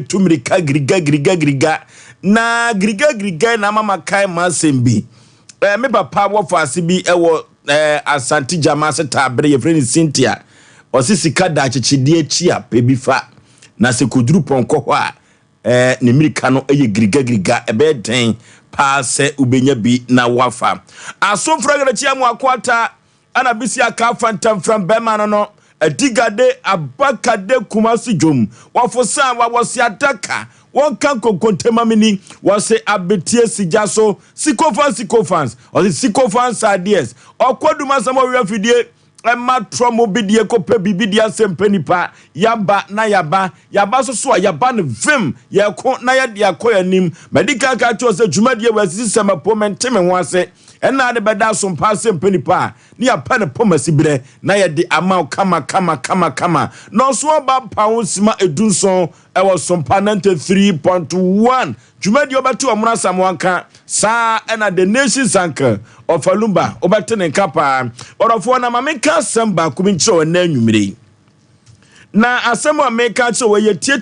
tumirika griga na griga na mama kai masembi me papa wo fase bi ewo Asante Jama se tabre ye friend Cynthia osisika da chichidie chia pebifa na se koduru ponko ho a ne mirika no eye griga ebe den pa se ubenya bi na wafa asomfra gara chia mu akwata ana bisi aka fantam from Bema no adigade abakade kumasi jom wafosa wawosi ataka wonkan kokontema mini wose abetie sijaso sikofans sikofans ideas okoduma samo wiafidie ema tromo bidie kope bibidi Asem Mpe Nipa yaba so yaba ne vim yeko na yade akoya nim medical ka to se dwumadie wasisi semapo menteme ho ase ena de beda Sompa Asem Mpe Nipa ni apa ne pomasi bire na yade ama kama no so ba pawo sima edunson ewo Sompa 93.1 dwumadie obeto omra samwanka sa ena the nation's anchor of Alumba obatene kapa orofo na mameka Asem ba kumincho na anwumire na Asem ameka cho we tie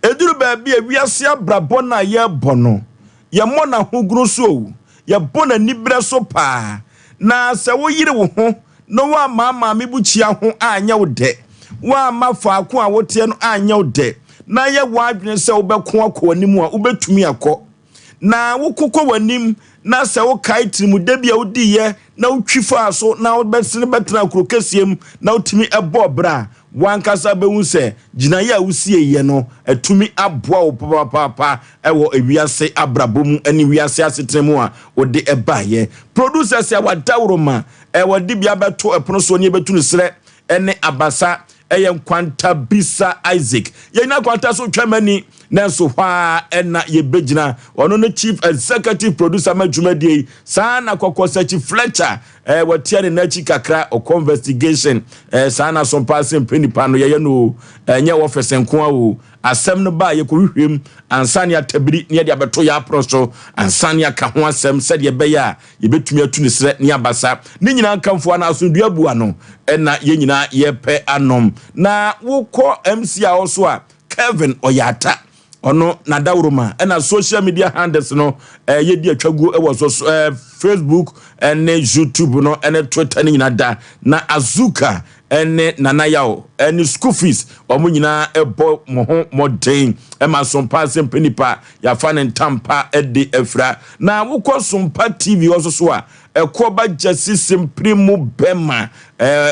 eduru ba bia wiase abrabo na ye bono ye mona huguru so ye bona nibre so pa na se wo yire wo ho no wa mama mebuchia ho anya wo de wa mafa ako a wote no anya wo de na ye wadwene se wobeko akonimu a wobetumi akọ na wokokọ wanim na se wo kai trimu de bia wodi ye na wotwifa so na wobesene betena krokesiem na wotimi ebo bra wankasa behu se ginaye a wusie ye no atumi aboa wo papa ewo ewiase abrabom ani wiase asetremu a wode ebaye producers ya wadawroma wode bia beto epono so ne betu sere ene abasa eye kwanta bisa Isaac yena kwanta so twamani nanso hwa ena ye begina ono no chief executive producer madwumadie sana kokosachi Fletcher watia ne nachi kakra o investigation sana Sompa Asem Mpe Nipa no ye no nye office nko awo asem no ba ye ko hwehwem ansane atabiri ne de abeto ya proso ansane aka ho asem se de be ya ye betumi atu ne sre ne abasa ne nyina kamfo na asondua bua no ena ye nyina ye pe anom na wokọ MC a oso a Kevin Oyata ono na dawroma ena social media handles no ye di atwagu so Facebook and YouTube no and Twitter ni nyina da na Azuka ene nana Yaw ene school fees omo nyina ebo moho modern ema Sompa Asem Mpe Nipa ya fa ne ntampa ede efra na wokọ Sompa TV so a ekoba jasi simpremu bema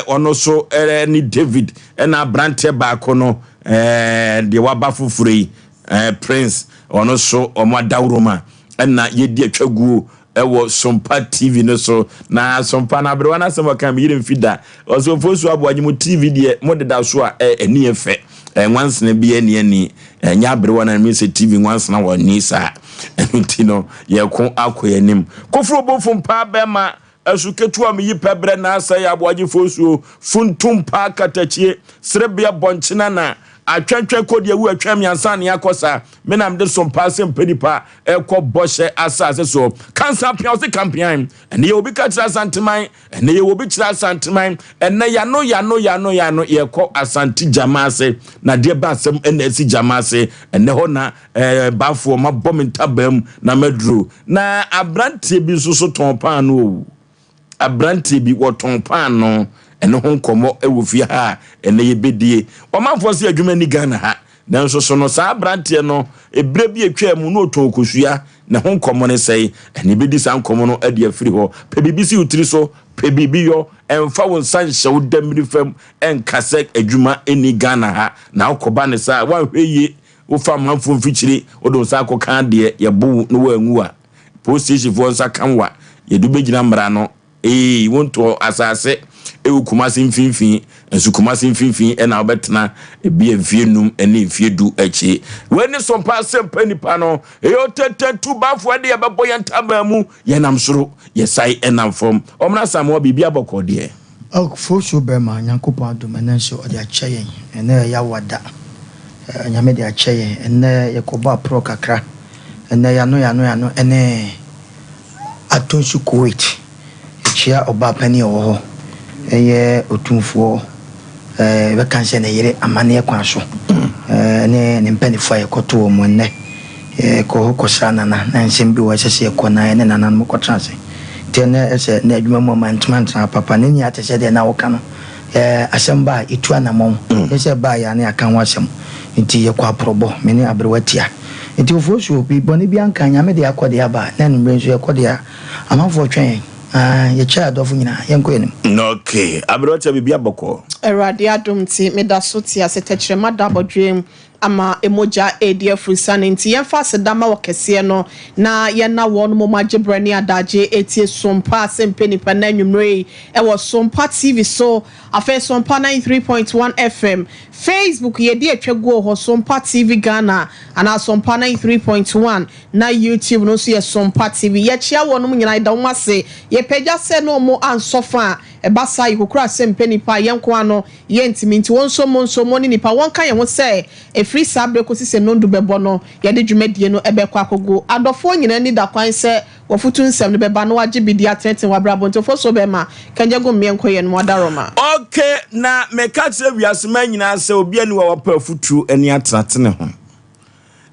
ono so ni David ena brante ba kono de waba fufure Prince ono so omo dawroma ena yedi atwagu ewo Sompa TV no so na Sompa na abrewa na Asem kan yire mfida Osei Aboagye mu TV de mo de da so a eni efe once na bi eni nya abrewa na mi se TV once na woni sa entino ye ko akoyanim kofro bofo mpa bema asuketu am yi pebre na Osei Aboagye Oforisuo funtum pa katachie srebia bonchina na atwantwa kodi ewu atwam yansa ne yakosa menam de Sompa Asem Mpe Nipa ekọ boshe asase so cancer pion se campaign ene ye obi ka kira santeman ene ye obi kira santeman ene yano ye kọ Asante Jama se na de ba asem ene si Jama se ene ho na bafo ma bomentabam na medru na abrante bi so ton pan no abrante bi wo ton pan no ene ho nkomo ewofie ha ene ye bedie omanfo se adwuma ni Ghana ha nanso so no sa brante no ebre bi etwa mu no oton kosua na ho nkomo ne sei ene bedi sa nkomo no ade afiri ho pe bibisi utiri so pe bibi yo emfa won san hyew damri fam enkase adwuma eni Ghana ha na okoba ne sa wan hweye wo fa manfo mfikyiri odo sa akoka de ye bu no wangu a postage fo nsa kanwa ye du begina mra no wonto asase Kumasi mfinfin ensu Kumasi mfinfin ena obetena ebi enfienum ene enfiedu echi weni Sompa Asem Mpe Nipa no eyotete tu bafo de yebebo yentaba mu yenam soro yesai enam fom omna samo bibia bokode Oforisuo bema nyankopon adomanenso ode acheyen ene ya wada nyame de acheyen ene yekoba pro kakra ene yano ene atonsu Kuwait chia oba pani owo eye otumfo be kanse na yire amane kwa so ne Mpe Nipa yekoto mu nne ko kosana na nsem bi wo hye kona ne nanan mo kotranse tene ese na adwuma mo mantman papa ne nya te se de na wo ka no asem ba itu anamon ese ba ya ne aka ho asem nti ye kwa probo me ne abrewatia nti Oforisuo bi boni bi anka nya me de akode aba na numre nso yakode a amafo twen ye cha adofo nyina ye nko enim okay abrewatia bibia boko Erade adumti medasoti asetechre madabodwem ama emoja edi afrisane nti yemfa sedama wakese no na ye na won mo magebrani adaje etie Sompa Asem Mpe Nipa na nwumre e Sompa TV so afa Sompa 93.1 FM Facebook ye di etwego ho Sompa TV Ghana ana Sompa 93.1 na YouTube no so ye Sompa TV ye chia won mo nyina da wo ase ye pagya se no mo ansofa e basa ikokura Asem Mpe Nipa yenko ano ye ntimi nti wonso mo ni nipa wonka ye ho se free sabre ko sise no ndu bebo no ye de dwumadie no ebekọ akogo adofo nyina ni da kwan se wofutu nsem no beba no wage bidi atenten wabrabo ntofo so be ma kanje go mienkoye no wadaroma okay na meka tse wiasema nyina se obi ani wa wapa futu ani atratene ho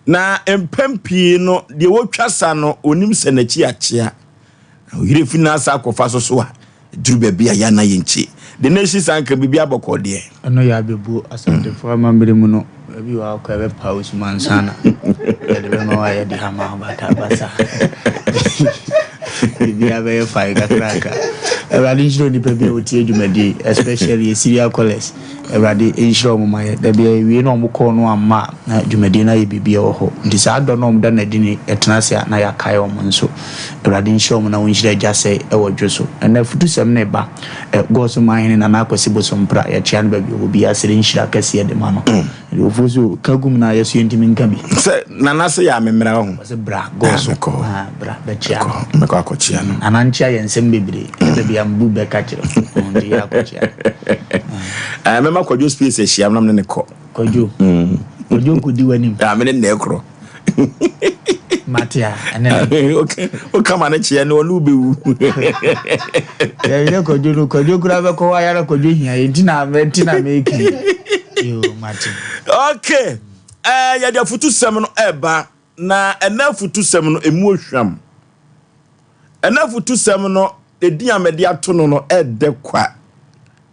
na empampi no de wotwasa no onim se na chi achia ohire fina asa akofa so a duru bebia ya na yenchi the nation sanka bibia bokode ano ya bebu asante for mambre mu no bi wa ko be pause man sana ya de ma wa ya di hama bata basa bibia be fa ga kraka everybody njiro ni pe bi oti edwumadi especially serial callers everybody njiro mo ma ya da bi wi no mo ko no amma na dwumadi na ye bibia wo ho ndi sa do no mo da na dini etenase na ya kai o mo nso everybody njiro mo na won njira jase e wo dwoso na futu sem na ba go so man na na akwasi bo so mpra ya chia no ba bi obi asere njira kase de ma no Oforisuo kagum na yeso yentimi nkabi se nanase ya memra ho se bra go so bra be chia me ko akochia no ananchia yensem bebre be bia mbu be ka kire ndi ya akochia mema kwadwo space ehia nam ne ko kwadwo kudi wanim me ne ekro matia ene okay o kama na chia ne onu bewu ya kwadwo kura be ko wa ya kwadwo hia entina meki yo Martin okay ya dia futu sem no eba na ena futu sem no emu ohwam ena futu sem no edi amede ato no no ede kwa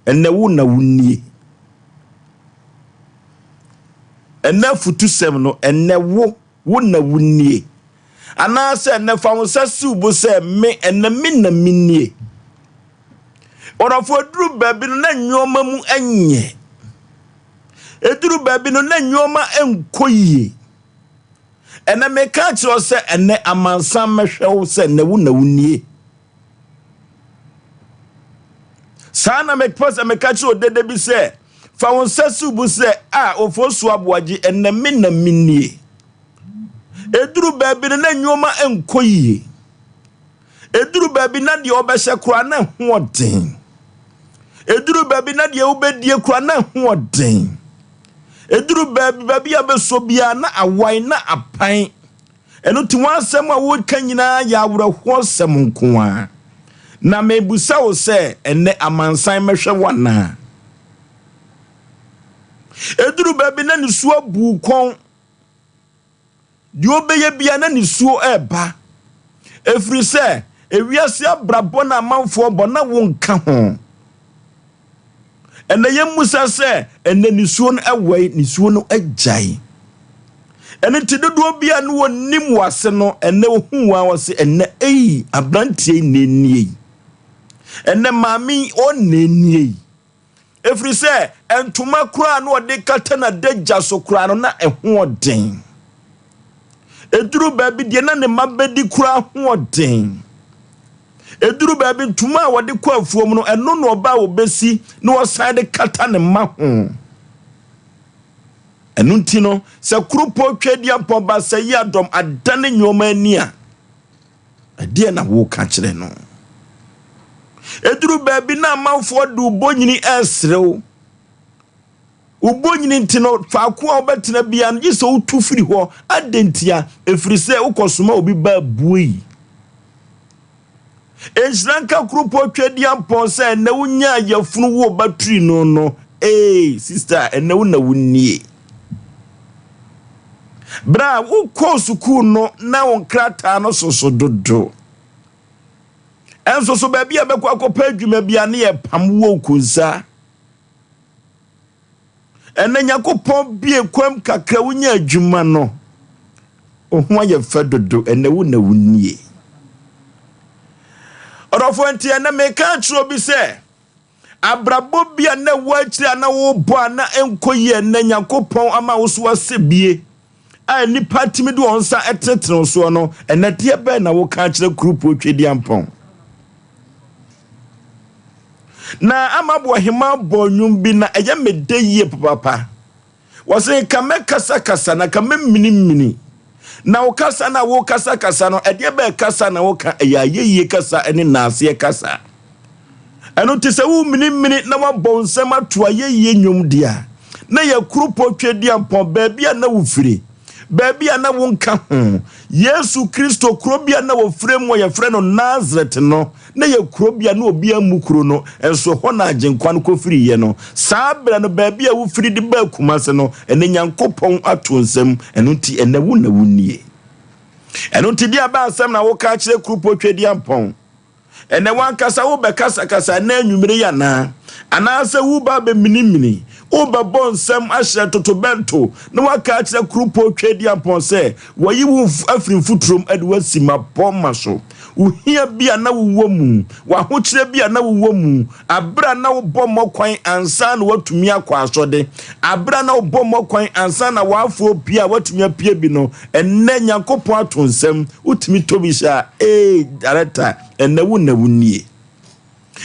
ena wu na wunnie ena futu sem no ena wu na wunnie ana se ena fa wonsa subo se me ena mi na minnie orafo duru baby no na nwoma mu anye eduru baby no na nyoma enkoyie ena me ka kiro se ene amansan mehwewo se na wu na wunie sana me pose me ka kiro dede bi se fa won sasu bu se Oforisuo Aboagye ena me na minie eduru baby no na nyoma enkoyie eduru baby na de obehye kura na hoden eduru baby na de obedie kura na hoden eduru baby abeso bia na awai na apan eno ti wansem a wo kanyina ya awraho sem nko a na mebusa wo se ene amansan mehwe wana eduru baby na nisuo bu kon di obeye bia na nisuo eba efri se ewiase abrabo na amanfo bo na wo nka ho ene yemusa se ene nisuo no awai nisuo no ajai ene tidodo bia no wonim wase no ene ohuwa wase ene abrantie nenie ene mami onenie efri se entuma kura no ode kata na dagya so kura no na ehoden eduru baby de na ne mabedi kura hoden eduru baby tuma wode kwa afuom no eno no oba obesi no oside kata ne ma ho enu ntino se krupo twedi ba se yi adom adane nyoma ani a ade na wo ka kire no eduru baby na amanfo de ubonyini esrew ubonyini ntino faako a obetena bia no gise utu firi ho adentia efiri se ukosoma obi ba buyi Ensranka krupo twedi ampon se na wunya yafunu wo battery no sister ena wu na wunnie bra wo ko sukuu no na won krata no soso dodo enso so ba bia be kwa kopa adwuma bia ne ye pam wo kunsa ene Yakopon bie kwam kakra wonya adwuma no ohun aye fa dodo ene wo na wunnie orofo ntie na me ka tro bi se abrabo bia na wachira na wo bo na enkoye na Yakopon ama wo so asebie a nipa timi do onsa etetre so no enate be na wo ka kire krupo twedi ampon na amabo hima bonyum bi na eye medeye papa wose kame kasa na kame mini na wo kasa na wo kasa no ede be kasa na wo ka ayeye kasa ene naase kasa eno te se wo mini na wo bonsem ato ayeye nyum dia na ye krupo twedi ampon ba bia na wo firi Baby na wonka ho Yesu Kristo krobia na wo frem wo ye frɛ no Nazareth no na ye krobia na obi amukuro no enso ho na agenkwa no kofiri ye no saabra no baby a wo firi de ba kumase no ene Nyankopɔn ato nsam eno ti ene wo na wunnie eno ti dia ba asɛm na wo ka kire krupo twedi ampɔn ene wankasa wo be kasa na anwumire ya na anase wo ba be mini Oba bonsam ahye totobento na waka akira krupo twedi ampon se wayi wo afrin futrom ade wasima pomma so uhia bia na wo mu wa ho kire bia na wo mu abra na wo bommo kwan ansa na watumi akwa asode abra na wo bommo kwan ansa na wafo pia watumi apia bi no enne Nyankopon atonsam utumi tobisha director enne wo na wunnie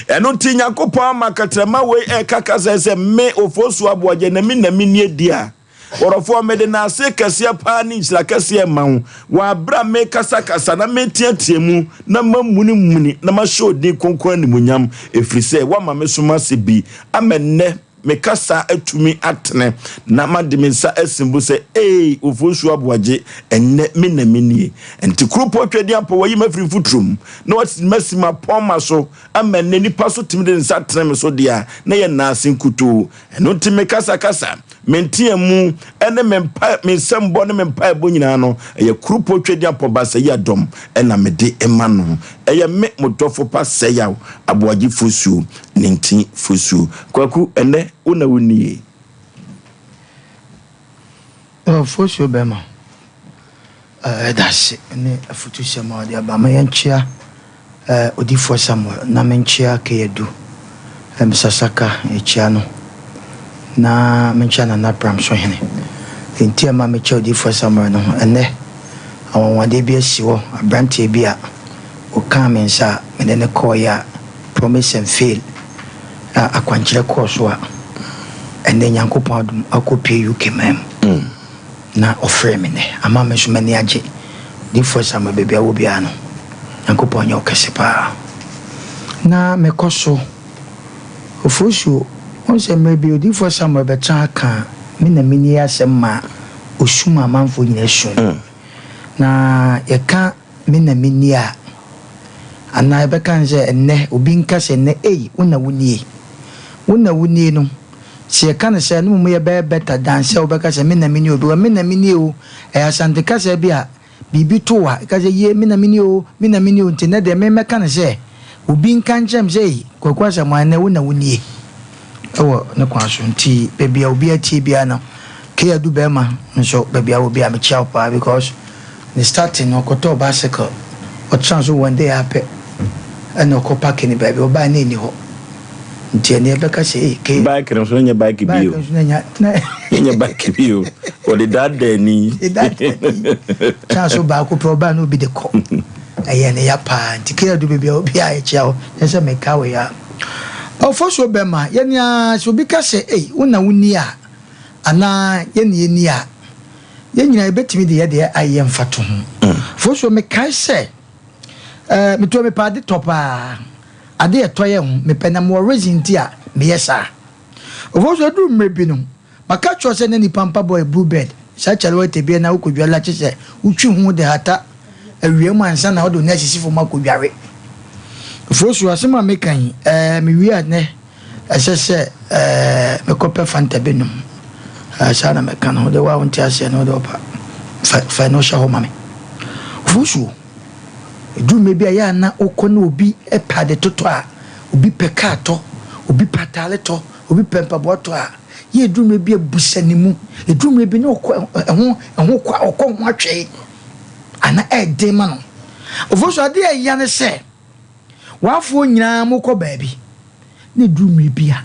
eno ti Nyankopon makatrama we kakasa se me Oforisuo Aboagye na mi nie dia orofo me de na se kase pa ni nchira kase ma ho wa bra me kasa na me tiatiemu na mamuni na ma show din konkon ni munyam efrise wa ma me soma se bi amenne me kasa atumi atene na madimisa asimbu se Oforisuo Aboagye enne me na minie enti krupo twedi ampo wayi mafiri futrum na wati masima poma so amenne nipa so timide nsa tene me so dia na ye na asinkutu eno ti me kasa mentiamu ene mempa me sembo ne mempa ebo nyina no ye krupo twedi ampo basa ya dom ena mede ema no eye me modofo pa Yaw Aboagye Oforisuo 19 Oforisuo kwaku ene una wunnie Oforisuo bema that's ne afutu sema dia ba mayanchia odifo Samuel na menchia keyedu emsasaka echia no na menchia na pram so hene entia ma menchia odifo Samuel no ene awonwade bi asiwo abrantie bi a oka mensa mene ne koya promise and fail akwanchire koso a ene Nyankopon adum akopie UK mem na ofre me ne ama me so mani age di force ama bebia wo bia no Nyankopon nya okese pa na me koso Oforisuo on se maybe di force ama be tran kan me na mini asem ma osuma manfo nyina sun na ye ka me na mini a ana be kan se enne obi nka se ne wona wunie no se kan se no mu ye be better than se obeka se me na mini obi wa me na mini o asante ka se bia bibi to wa ka se ye me na mini o nti na de me kan se obi nka nchem se kwakwa se mo na wona wunie ewo ne kwaso nti bebia obi atie bia na ke adu be ma nso bebia obi am chia pa because the starting no koto bicycle o chance one day happen and ko park ni baby oba na ni ho nti ene be ka se ke bike no so nya bike bio nya bike bio o de dad ni chance ba ko proba no bi de ko aye ne ya pa nti ke adu bebia obi a chia o se me ka we ya Oforisuo bema yenia so bi ka se wona wuni a ana yeni a yenyina ebetimi de ye de aye mfato ho Oforisuo me kai se me to me pa de topa ade etoye ho me pena mo reason ti a me yesa Oforisuo du mrebi no maka cho se na ni pampa boy blue bed sa chalo te bi na ukodwa la che se utwi ho de hata awiem ansa na odo na sisifo makodware Oforisuo asema me kan me wi ane asese me kope fanta benum sa na me kan ho de wa wonti ase no de opa financial home mame Oforisuo edu maybe aya na okona obi epade toto a obi pekato obi patale to obi pempaboa to a ye edu maybe abusanimu edu maybe na ehwo kwa okon atwe ana ede ma no Oforisuo ade ya ne se wafo nyina mokọ baabi ne edu maybe a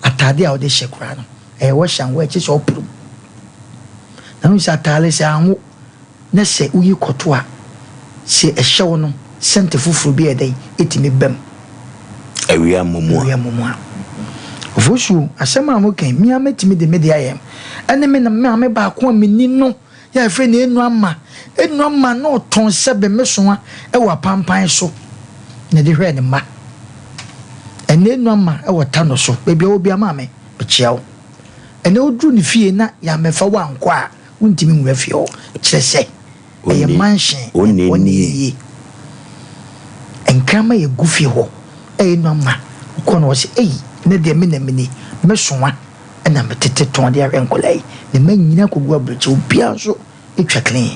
atade a ode hyekura no wo hyan wo eche so oprum na no sha tale se anwo na se uyi koto a se ehyew no sente fufuru bi edai etimi bam awia momo Oforisuo asema amokan mi ametimi de media yem ene me na me ame ba ko amini no ya fre na enu ama no ton sebe mesoa e wa pampan so na de hwe ne ma enu ama e wa tano so bebia obi ama me bechiawo ene odru ne fie na ya mefa wa nko a untimi nwa fie o kyerese eye mansion oni enkama ye gufie ho enu ama ko no se ne de me na mini mesoa na metete ton de arenkolai ne manyina kogu abreche obia so etwa clean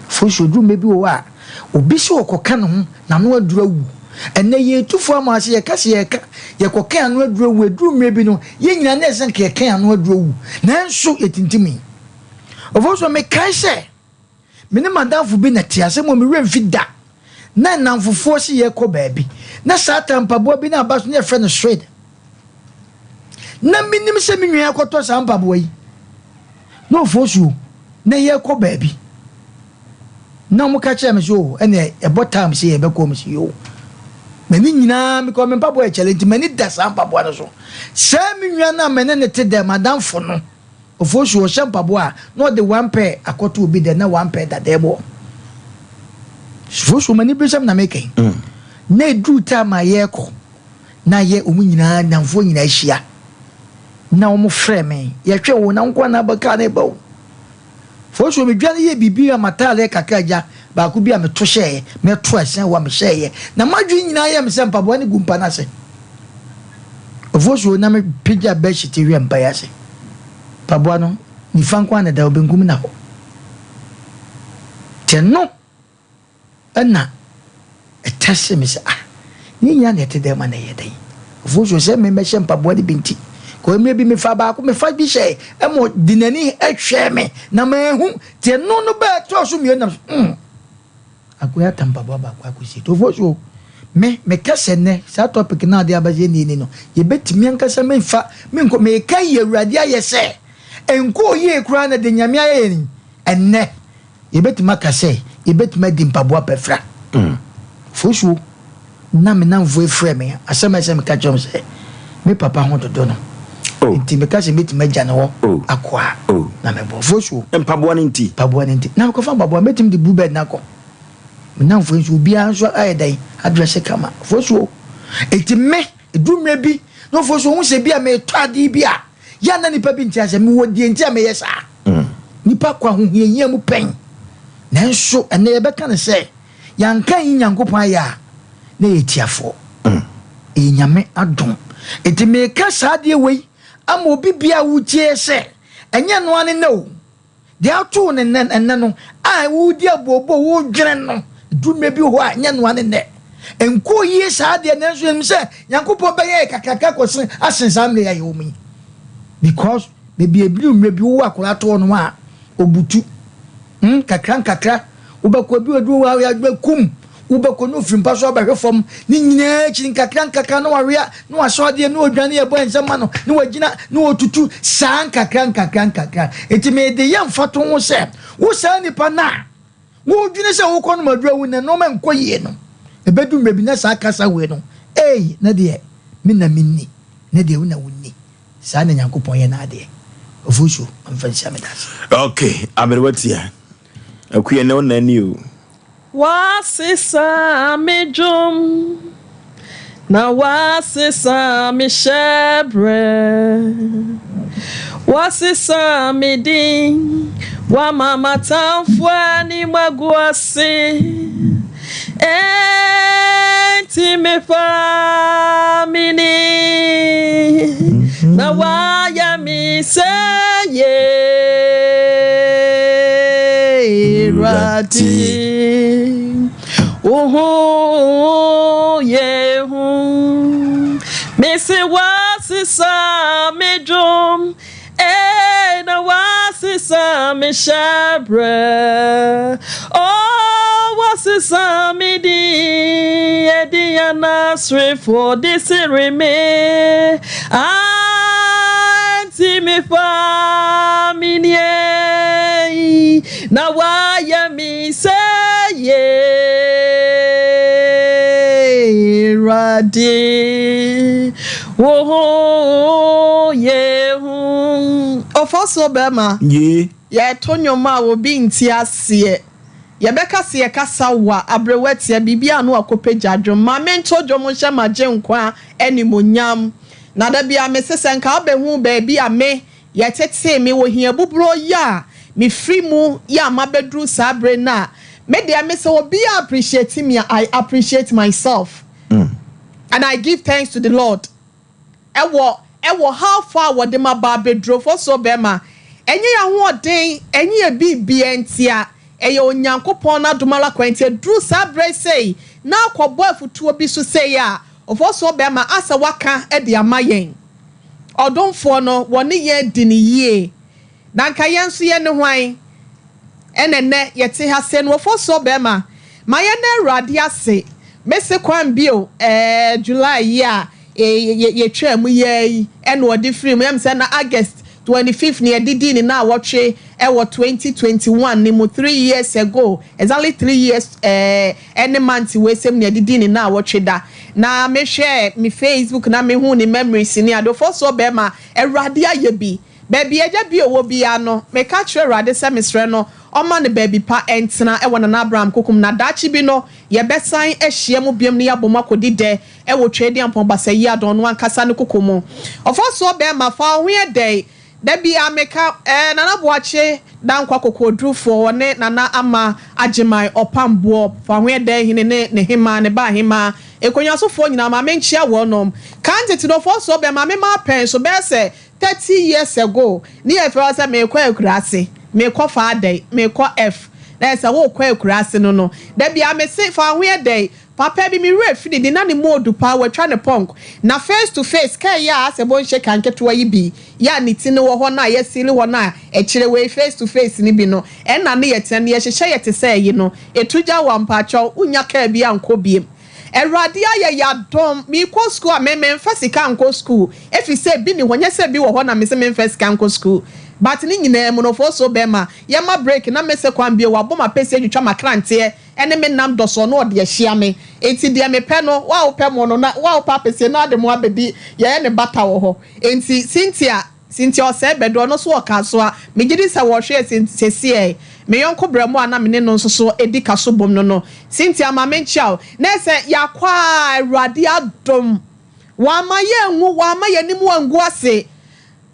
Oforisuo dru mebi wo a obi se okoka ne ho na no aduru awu ene ye tufo amase ye kase ye ka ye koka anu aduru awu aduru mebi no ye nyina na esen ke kan anu aduru awu nanso etintimi Oforisuo me kai se mene madamfo bi na tiase mo me remfi da na namfofo se ye kọ baabi na satan pabo bi na abaso ne friend straight na minim se minwa akoto sampabo yi no Oforisuo na ye kọ baabi na mo ka kire me so ene ebotam se ye beko me se yo mani nyina me ko me pabo e challenge mani da sampabo na so se minwa na mene ne te de madamfo no Oforisuo shampabo a no de one pair akoto obi de na one pair da debo Oforisuo mani bisham na make na edu time ye ko na ye omu nyina namfo nyina hia na omu frɛ me ye hwe wo na nkwa na baka na bawo Oforisuo me dwane ye bibia matale kakaja ba ku bia me to hye me to asen wa me hye na madwi nyina ye me se mpabo ne gumpa na se Oforisuo na me pija be shiti wi mpa ya se pabo no ni fankwa na da obengum na ho tenno ana etase me se ni nya na te de ma na ye dai Oforisuo se me hye mpabo ne binti ko me bi me fa ba ko me fa bi hye e mo dinani ehwe me na ma hu te no no ba to so me na akoya tamba baba kwa kusi to Oforisuo me kase ne sa topic na de abaje ni no ye betimi ankasa me fa me nko me kai ye urade aye se enko ye kura na de nyame aye ni enne ye betimi akase ye betimi di mpabo apefra Oforisuo na me na mvo efre me asema me ka chom se me papa ho dodo no nti me kase betimi agya ne ho akwa na me bo Oforisuo mpabo ne nti na ko fa mpabo betimi di bubed na ko na Oforisuo bia so ayedai address kama Oforisuo eti me edumre bi no Oforisuo hu se bia me to ade bia ya na nipa bi nti ase me wodi nti am yesa nipa kwa hu hia mu pen nanso ene ye beka ne se yanka nyankopon ya na yetiafo enyame adom eti me ka saade wei ama obi bia wutie se enye no ane no de ato ne enne no a wudi abobo wo dwene no dume bi ho a nya no ane ne enko yi saade na nso em se yankopon be ye kakaka kosen asensa mle ya yomi because maybe ebi umre bi wo akola to no a obutu kakra ubako bi odu wa ya kum ubako no frimpa so ba hwefom ni nyina chi kakra no warea no asode no odwane ye bo ensema no ni wagina no otutu san kakra eti me de yam fato ho se wo san nipa na wo dwene se wo kono madura wu ne no ma nkoyie no ebedu mrebi na sa kasa we no na de me na minni na de wo na wunni sa na nyankopon ye na ade Oforisuo amfansia me das okay amerwatia akuye ne onani o wasisa mejum na wasisa mi shebre wasisa midin wa mama tanfwa ni maguasi enti me famini na wa ya mi seye Eradi Oho Yehu Missy was some medrum and a was some shabre. Oh, was some midi, Ediana sweet for this remain. See me family. Now why me say ye Radi. Oh yeah. Ofoso bema. Ye. Ye tonyo ma wo bi nti ase. Ye beka se ye kasa wa abrewet ye bibia no akopeja adwom. Ma mento dwom hye magye nkwa animonyam. Na da bia me sesen ka obehu ba bia me ye tete me wo hia bubro ya me free mu ya mabedru sabre na me dia me se obi appreciate me I appreciate myself. And I give thanks to the Lord. Ewo how far wo de ma ba bedro for so bema enye ya ho den enye ya bibia ntia eye onyankopon na domala kwantie dru sabre sei na akobo afutuo bi so sei ya ofo so bema asa waka e de amayen odonfo no woni ye di ni yie na nka yenso ye ne hwan enene yete ha se no ofo so bema maye na awrade ase mese kwan bio July ya ye twa mu ye eno odi free mu yam say na August 25th ni edidi ni na watche ewo 2021 ni mu 3 years ago exactly 3 years any month we sem ni edidi ni na watche da na me share mi Facebook na me hu ni memories ni ado for so be ma awrade aye bi baby eja bi owo bi ano me ka kire awrade se mesre no oma ne baby pa entena ewo na Abraham kokum na dachi bi no ye besan ehia mu biam ne yaboma kodi de ewo twedi ampon basayi adon no ankasa ne kokomo ofo so be ma fa ho ye dey da bi ameka nana boache dan kwa kokodrufo ne nana ama agimai opambo fa ho ye dey hine ne hima ne ba hima ekonyasofo nyina ma menchia wonom kantete no fo so be ma me ma pen so be se 30 years ago ni e fe say me kwa akurase me kwa fa dey me kwa f na say wo kwa akurase no da bia me se fa ho ye dey papa bi mi refidi di na ne modu pa we twa ne punk na face to face kai ya se bo nche kanketo yi bi ya ni ti ne wo ho na ye sili ho na e kire we face to face ni bi no e na ne ye tene ye hye ye te say yi no etuja wa mpacho unya ka bi anko biem Eradi aye ya dom mi ko school a me mfasika anko school efi se bi ni honye se bi wo ho na me se mfasika anko school but ni nyina mu no fo so be ma ye ma break na me se kwan bi wo aboma pese twitwa makrante ene me nam doso no de ahia me enti de me pe no wa wo pe mo no na wa wo pa pese na de mo abedi ye ne bata wo ho enti Cynthia Osei bedo no so waka so a me gidi se wo hwe sese me yonko bramo ana me ne no so edika so bom no Cynthia ma menchia na se yakwa awrade adom wa ma ye nwu wa ma ye nimu angu ase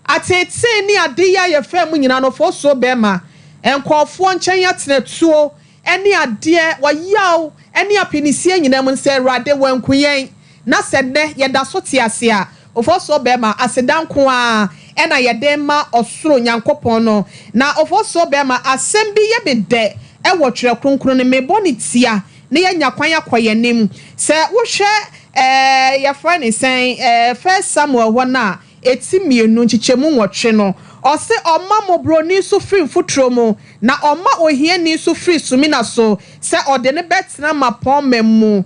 atete ni ade ya ye fa mu nyina no fo so be ma enkofo nchen ya tenetuo eni ade wa yaw eni apinisie nyina mu se awrade wankuyen na se ne ye da so te ase a ofo so be ma asedanko a ena yedema osoro nyankopon no na ofo so be ma asem bi ye bede e wo twere kronkron ne meboni tia ne ye nyakwan akoyenim se wo hwe ye friend sen first Samuel wana etimienu nchichemu nwotwe no ose oma mobroni so free futro mu na oma ohiani so free sumina so se ode ne betena mapon memu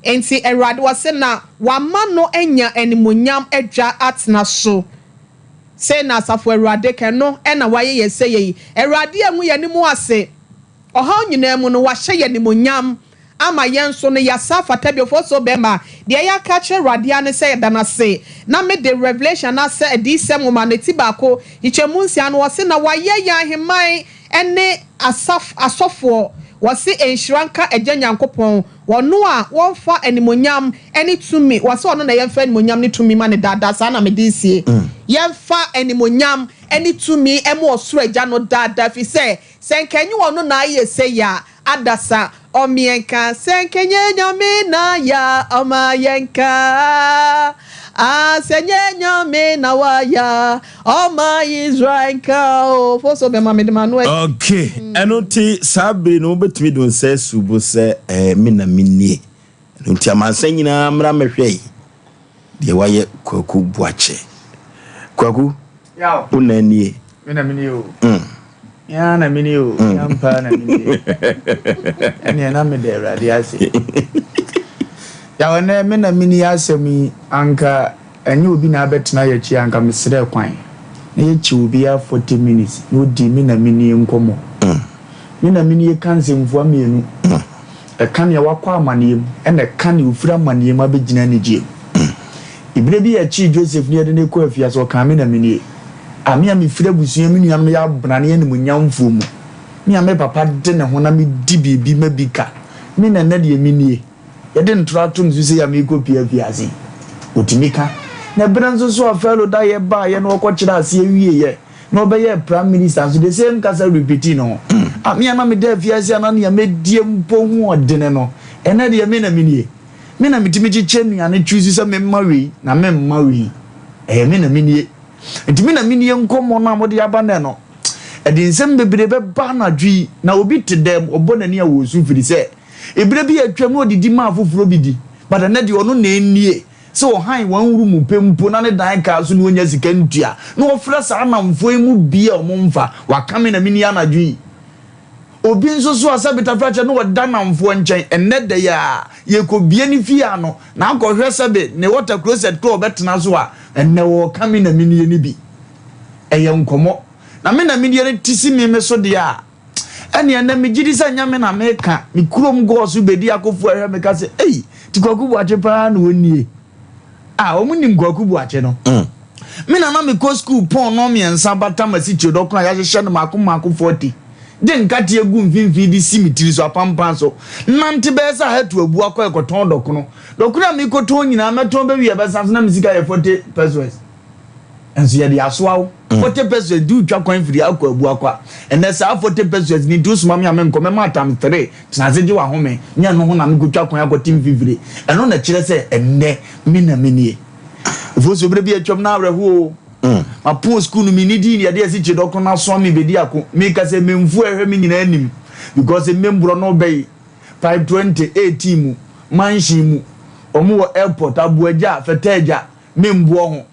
enti Erade wase na wama no enya animonyam edwa atna so se na asafo Erade keno ena waye yese yi Erade emu ye nimu ase oha nyina mu no wahye ye nimonyam ama yenso no yasafa tabiofo so bema de ya ka che Erade ane se dana se na me the revelation na se edisem wo maneti bako ichemu nsia no wase na waye ya heman ene asofo wasi enshranka eja nyankopon wono a wonfa animonyam eni tumi wasi ono na yemfa animonyam ni tumi ma ne dada sa na medisie yemfa animonyam eni tumi emo osoro eja no dada fi se senkenyi wono na aye se ya adasa omienka senkenye nyame na ya omayenka Asenye me na waya. Oh my Israel cow. For so be mama de manu. Okay. Enoti sabe no betimi don se subo se me na minie. Enoti amansa nyina mra mehwe. De waye kwaku buache. Kwaku? Yaw. Unanie. Me na minie o. Ya na minie o. Ya mpa na minie. Ene na me de awrade ase. Ya wona me na minie asemi anka enye obi na abetena ya chi anka mesere kwan. Na ye chi obi ya 40 minutes. No di me na minie nkomo. Me na minie kansemfo amienu. E kan ya wakwa amaniem ene kan ofura amaniem abegina ne gie. Ibire bi ya chi Joseph ne de ne ko afia so kan me na minie. Ami ami fira busuya mi nuam ya brane ne munyamfo mu. Mi ame papa de ne ho na mi di bibi mabika. Mi na na de minie. Ye de ntrato nsu se ya mi ko pia fiase. Otimika. Na branzo so afelo da ye ba ye no ko kira ase awie ye. No be ye prime minister so the same kasa repeat no. Ami ana mi de fiase na ne me die mpo hu odene no. Ena de mi na minie. Mi na mitimi chiche nuane chuzi se me mawi na me mawi. Mi na minie. Enti mi na minie nkomo na mode aba ne no. Edi nsem bebre be ba na dwi na obi tedem obonani a wo su firi se. Ebire bi atwam odidi ma afoforo bi di. But na de ono na enie. So han wan wuru mu pempo na ne dan ka so no onya sika ntua. Na ofra sa na mfo emu bia o momfa. Waka me na minie anadwi. Obi nso so asabita fracha no wada na mfo nchen enne de ya ye ko bie ni fia no na akọhwe sebe ne water closet to obetena so a enne wo kame na minie ni bi eye nkomo na me na minie ni tisi me so de a enne me gidi sa nyame na me ka me kurom go so bedi akofo ahwe me ka se ei tikwaku bu ache pa na onie omunim kwaku bu ache no me na me ko school pon no me ensa bata masi chodokuna ya hye no mako 40 den kati egu mfimfi di simitiri so apampan so nante be sa hatu abu akọ ekoton dokono dokuna mi koton nyina meton be wi be sanso na misika ye 40 pesos enso ye di asoawo 40 pesos du twa kwan firi akọ abu akọ ene sa 40 pesos ni du suma mi amenko me matam 3 tnaze di wa home nya no ho na mi kotwa kwan akọ tim fifiri eno na kire se enne mi na minie voso bre bi atwam na awreho ma po school no mi ni di ya de si che dokon na so mi bedi ako mi ka se memfu ehwe mi nyina anim because membro no be 528 mu manshi mu omo wo airport Aboagye fetaja membo ho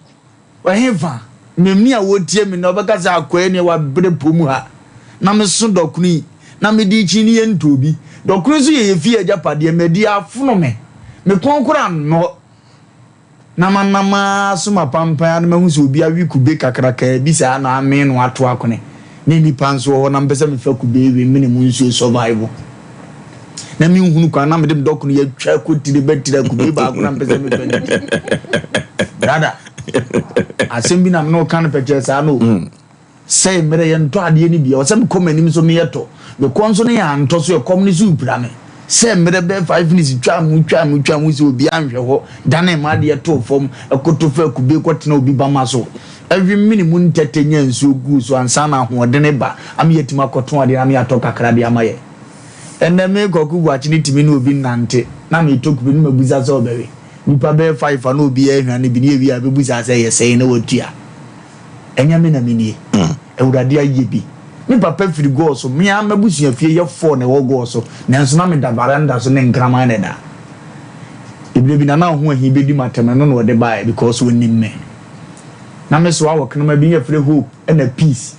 wa hefa memni a wotie mi na obeka se akoe ne wa bre pomu ha na me so dokuni na me di chi ni entobi dokuni so ye fi ajapade medi afono me konkora no na manama suma pampa na mahu se obi awi kube kakraka bi sa na ame no ato akone ne nipa nso ho na mpese me fa kube we mene mu nso survival na mi hunu kwa na me dem dokunu ya twa kotire betira kube ba akona mpese me fa brother asem bi na no kan pekye sa no say mere ye nto ade ni bia o se me komani so me yeto me konso ne ya nto so ye komni so upra me se mere be 5 minutes twa mu se obi anhwe ho dane ma de to fom ekoto fa kube kwotena obi ba ma so every minute ntetenya nso gu so ansa na ho de ne ba am yetima koton ade am yato kakra de amaye enne me koku bu achi ni timi na obi nante na me toku bi no mabuza so obewe nipa be 5 na obi ehwane bi ne ewi a bebuza se ye sei na wotua enya me na minie ewurade aye bi mi papa firi go so me am mabusu afie ye 4 na wo go so nanso na me da baranda so ne nkrama ne da ibile bi na na ho ahi bedi matem no no de bae because woni me na me so awo knama bi ye firi hope and a peace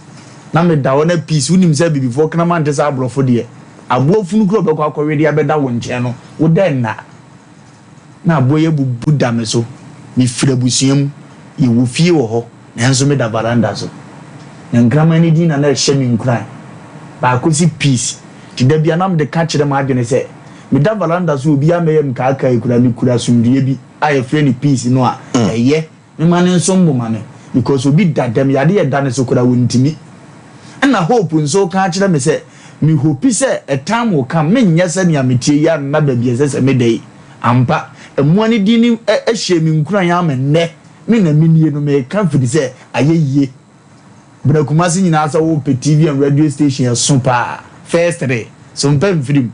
na me da wona peace unim se bi before knama ante sa abrofo de aboafunu kro be kwa akọwe de abeda wo nche no wo den na aboye bubu da me so mi firi abusuam ye wo fie wo ho nanso me da baranda so nkrama ni di na na hye mi nkran ba ko si peace ti da bia na me de ka kire ma adwene se me da baranda so obi ameyem ka aka ikura mi kura sumdue bi aye fre ni peace no a eye me mane nso mboma me because obi da dem yade ye da ne so kura wontimi na hope nso ka kire me se mi hope se a time will come me nyese ne ametie ya na ba bia se me dai ampa emuani di ni ehye mi nkran ya me ne me na minie no me ka fidi se ayeye Kumasi nyina asa wo pe TV and radio station ya Sompa first day Sompa film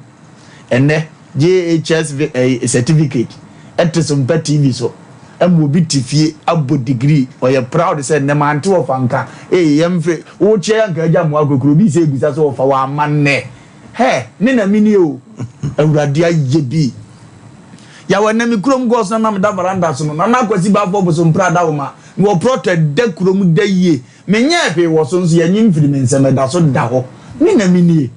enne JHS certificate et Sompa TV so emu obi tifie abo degree or you proud say ne man to of anka yemfe wo che anka agya mo akokoro bi se bisa so fa wa manne he ne na mini o awurade aye bi ya wana mi krom gos na me da veranda so no na akwasi ba fo boso mpra da wo ma wo protect de krom da yie menye efe wo so nso yanyi mfiri me nsem da so da ho ne na mini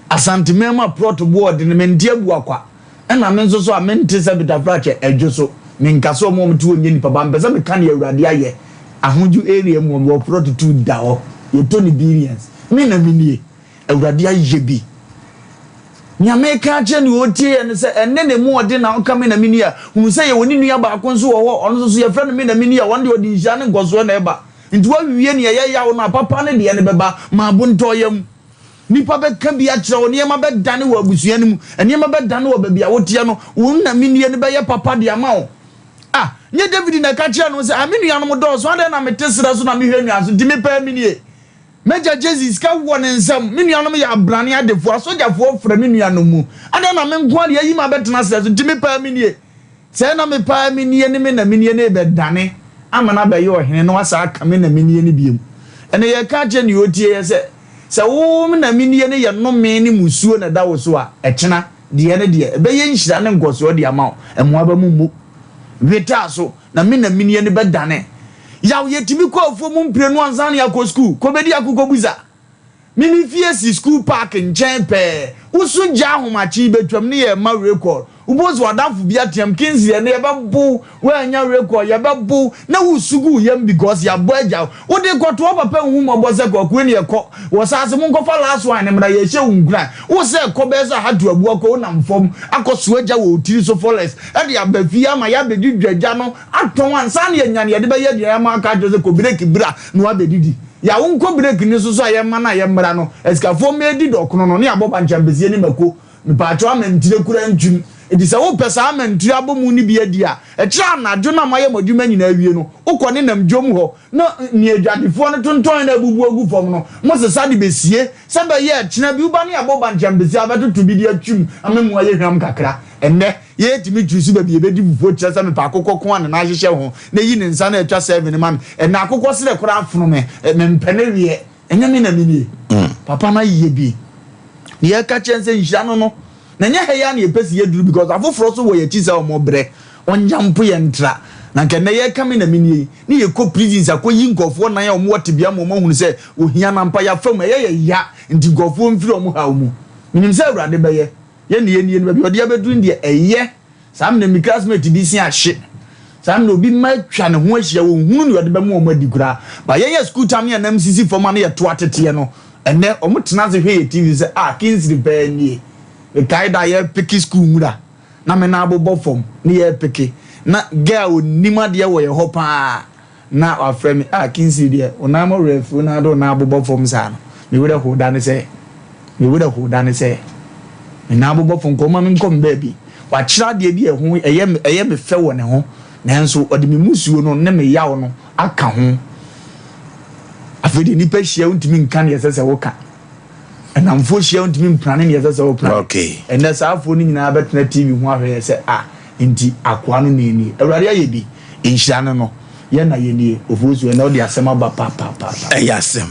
asante mema prot board ne mendia bu akwa na me nso so a mente se bita frache edwo so minkaso mo mtu onye nipa ba mpesa me kan ye awurade aye ahoju area mu wo prot tu da ho ye to ni experience me na mini awurade aye bi nyame ka che ni otie ne se enne ne mu ode na oka me na mini a hu se ye woni nua ba akon so wo ono so ye friend me na mini a wonde odi hia ne ngoso na eba nti wa wiye ne ye ya wo na papa ne de ne beba ma bu ntoyam nipa be ka bi a kire wo ne ma be dane wo abusua ne mu ene ma be dane wo ba bia wo tie no wo na mini ne be ye papa de ama wo nye David na ka kire no se aminu ya no do so ade na metesira so na me hwanu aso nti me pa mini Major Jesus ka wo ne nsam me nuanom ya abrane adefo asojafo fra me nuanom mu ada na me nko ade yi ma betena se so ntimi pa minie se na me pa minie ne me na minie ne be dane amana be ye ohene no asa aka me na minie ne biem ene ye ka je ne otie ye se wo me na minie ne ye no me ne musuo na da wo so a ekena de ye ne de be ye nhira ne ngoso de ama emo aba mu mu vita so na me na minie ne be dane ya yetimi ko afo mu mpire no ansa na yakọ school ko bedi akụkọ buza mimi fie si school park nchen pe usu ja ahomachi betwam ne ye ma record ubozu wadamfu bia tiam kinzi ne ye babu we anya record ye babu na usugu yem because ya boaja wo de kwoto papa hu mo bo se kwaku ne ye ko wo saase mu nkofa last one ne mra ye hye ungura wo se ko be za hadu abu ko na mfom akoso aja wo tiri so forest e de abafi ama ya bedi dwaja no aton ansa ne ye nyane ye de be ye de ma aka jose ko break bra no abedidi ya unko break ni so aye ma na ye mra no eskafo medi dokono no ne aboba nchambezi ni mako mpatwa mentire kura ntwum edi se wo pesa mentire abomu ni bia dia e kira na dwo na maye modwuma nyina awie no ukone nam dwom ho na ni adwadefo no tonton na bubu agu fom no mo se sade besie se be ye kina bi uba ne aboba nchambezi abetoto bi dia twum amemu aye hwam kakra enne ye timi juice be bi bedi bufu kira se me pa kokoko an na ahihye ho na yi ne nsa na etwa 7 man enne akokko sere kura afono me mpene wie enya me na mini papa na yiye bi ni ye ka chense nhia no na nya heya na epesi ye duru because afoforo so wo ye ti se o mo bre onja mpo ye ntra na nke na ye ka me na mini ni ye ko prisons akoyi nkofo na ya o mo tibia mo hunu se ohia na mpa ya fam ye ya nti nkofo mfiri o mo ha mu minim se awrade be ye ne be ode abeduru ndie eye sam na mi classmate bi si ahye sam na obi ma twa ne ho ahia wo hunu ne ode be mo o adigura ba ye school time ya nam sisi fom na ye to atete no ene o mo tena se hwe TV se Kingsley be nie e kaida ye peki school mura na me na abobo fom ne ye peki na girl onima de wo ye ho pa na afre me Kingsley de ona mo refu na do na abobo fom sa no me wura ho da ne se me na abobo fom ko ma me nkom baby wa kira de bi e ho eye me fe wo ne ho nanso ode me musuo no ne me yawo no aka ho afedi ni pe hia untimi nka ne yesese wo ka enamfo hia untimi mprane ne yesese wo plan okay enda saafo ni nyina betena TV ho ahwe se enti akoa no neni awurade aye bi enhia no ye na ye nie ofusu na odi asem aba pa ayasem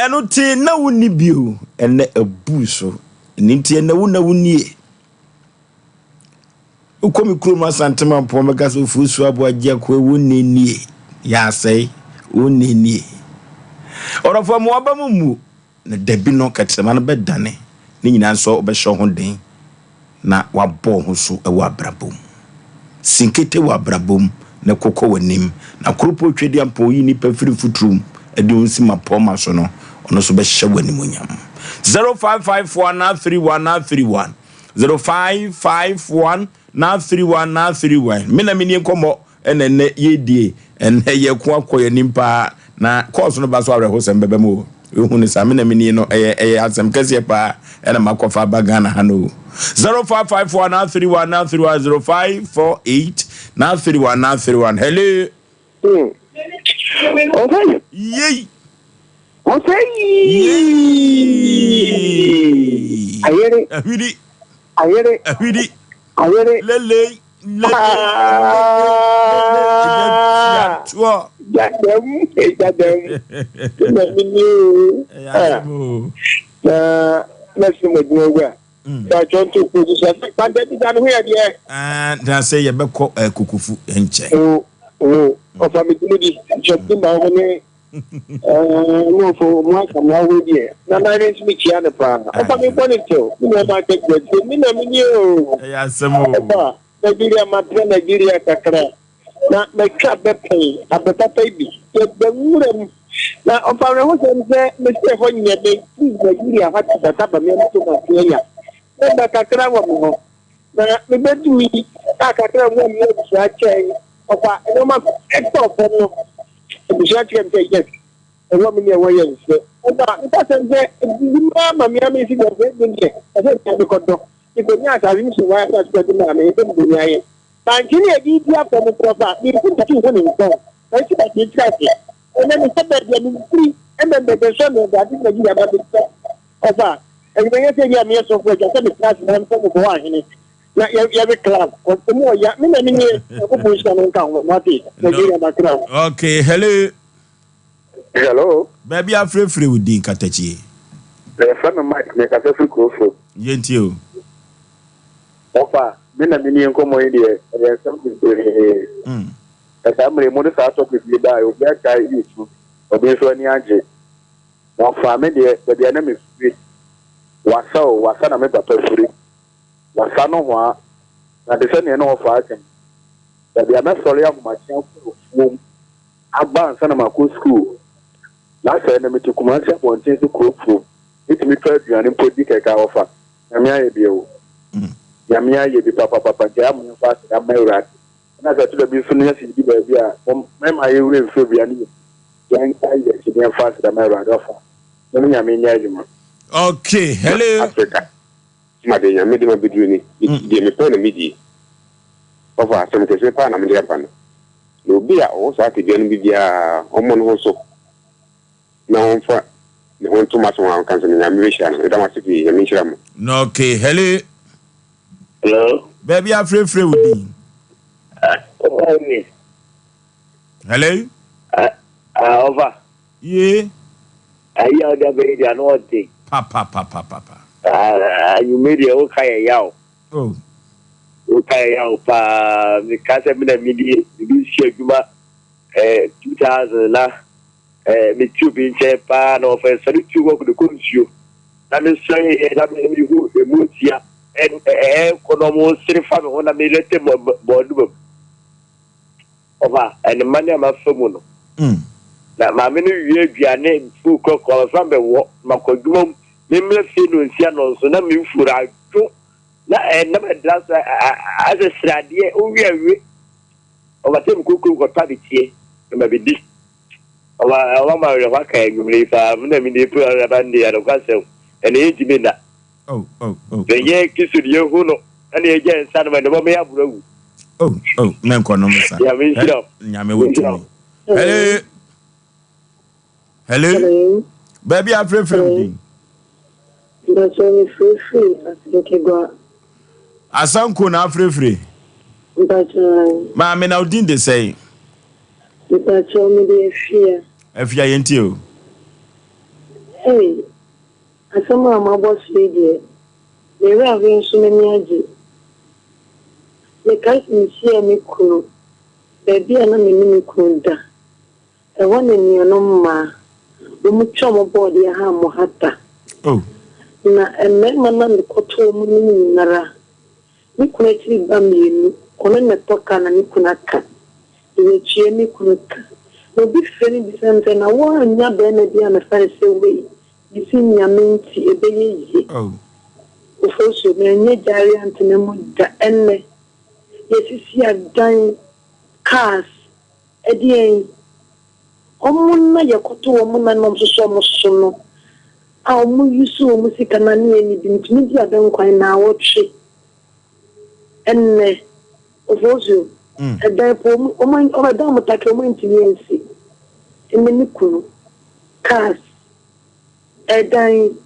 eno ti na woni bio ene abuso nti na woni ukomi kuro Asantema Mpo mega so Oforisuo Aboagye ko woni nie ya sei woni ora fo mo aba mu na dabi no katsema na bedane ni nyina so obehye ho den na wabɔ ho so ewa abrabom sinkete wa abrabom na kokɔ wanim na kropo twedi ampo yi ni pafiri futrum edi onsi mapoma so no ono so behye wanim onyam 0554931931 0551931931 mina mini nkomo enene yedie enne ye ko akoye nimpa na course no ba so awre ho sembebe mo ehunu sa mina mini no asem kase pa ena makofa bagana hano 0554931931 hello Okay. Yay. Osei. Yay. Ayere. Ahwidi. Ayere. Ahwidi. Ayere. Lele. And I say you better call a kukufu enche. Oh, of a meeting, just the no for one from one year. Now I didn't speak here the plan. I wanted to. You know, I take with me. Yes, some Nigeria, my Nigeria, Kakra. Not my club pay, a better baby. The woman. Now, of our house, Mr. Honya, Nigeria, what is the top of me to Nigeria? Then the Kakra woman. Now, the bed to me, Kakra woman, I change. Of a normal extra for the church can take it. A woman near way. It doesn't say, Mamma, Miami is in the way. I said, I got dog. If the Nats are in, so why not go to Mammy? But can you give up on the proper? You put the 2 women down. I see that you track it. And then you said that you're free, and then the son of that is the year about the offer. And when you say you're mere software, you said the class and some of one in it. Not every club. What the more, yeah, many push on count. What is the okay, hello. Hello. Baby, I'm free with Dean Katachi. The friend of mine make a free course. Gentile. Offer, men and mini and come in there, and there's something to as I'm a modest out of the die of that guy is or be so any angel. One family, the enemy is was son of a free. Was son of one, and the son of fighting. That they are not sorry of my womb. I bound son of my school. Last enemy to command one thing to cook food. It me first you and import the offer. Yamia Bio. Yamia, you be papa, jam, you fast, and my rat. And as I told you, finished in the baby, my real Fabian, young I fast than my rat offer. Okay, hello. Africa. Madam, I made him be doing it. The pen media. Of our some Japan, I'm in Japan. No beer also at the Genvia, Omon also. Now, for the one too much one cancer in America, the Damascus, and Michigan. Okay, hello. Hello. Baby, I'm free with Dean. Hello. Over. Yeah. I hear the baby and all thing. Papa. You made your okay, Yaw. Oh. Okay, Yaw, the Casamina media, this year, 2000, me too being chairman of a salute to work the country. That is saying, who the mood here, and economo city farm on a military board. Over, and the money I'm a phone. That my many year name full cock or from the walk, Macodum, Nimble Fin, Siano, so let me for I do. And never does as a stradia, oh, we are over them cuckoo or tabby here, maybe this. I want my Waka, you believe I'm in the poor Rabandi and Castle, and 80 minutes. Oh. The year kiss with your Huno, and again, son of the Mommy Abro. Oh, Nankonomasa. Hello. Baby, I'm free. That's only free. I think you go. Asanko na free. But Mamma, now didn't they say? But only the fear. If you ain't you. Hey, I saw my boss lady. They were having so many ages. The can't see me cool. Baby, and I'm in me cool. I want in your number. We must show my body a ham or hatta. Oh. Na emema na mikoto mu nara nikuna tiri baminu ona netoka na nikuna ka iwechie nikunuka no bi feni bisente na wa nya be na dia na fare se we bisi nyamenti ebeye oh ofoso na nye jari antene mu da enne yesisi adan cars edien omunna yakoto omunna no msoso musono mu yusu musika na ne ni bintumi dia dan kwan na wotwe enne ofozo edan po o man o dan mutake mo ntimi ensi emeni kunu cars edan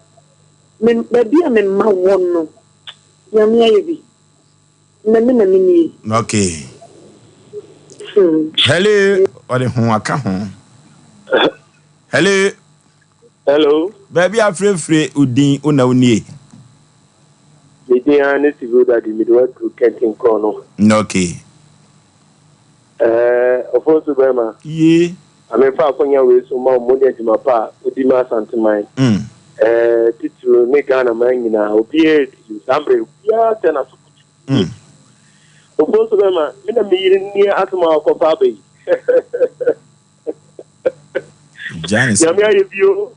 men baby am ma wonno nyame ayebi na mini. Okay. Hello. Ode ho aka ho. Hello. Baby afrefre udin una unie. Lady Anne to go that the middle to Kenton Corner. Okay. Of course, Obama. Ye. I mean, far from your way, so my money to my pa, Udima Santa Mine. To make an among now, be somebody, yeah, tell us. Of course, Obama, in a meeting near Atama of Pabe. Janice. Yamia, you.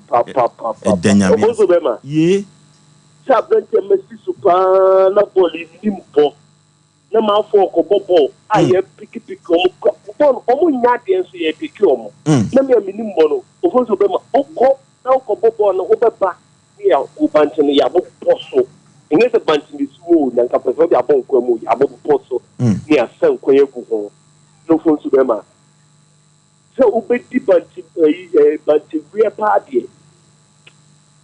Papa. Of Obama. Ye. Sabent Messi Super, not body, Nimpo. No man for Cobobo. I have picky almost not the answer a picum. Let me a minimum of Obama. Oh, now Cobobo and Oberba. Yeah, Ubantan Yabo Posso. And there's a bunch in this mood and Capazo Yabo Quemo, Yabo Posso, near San Quayo. No phone to them. So, Ubeti Bunty, rear party.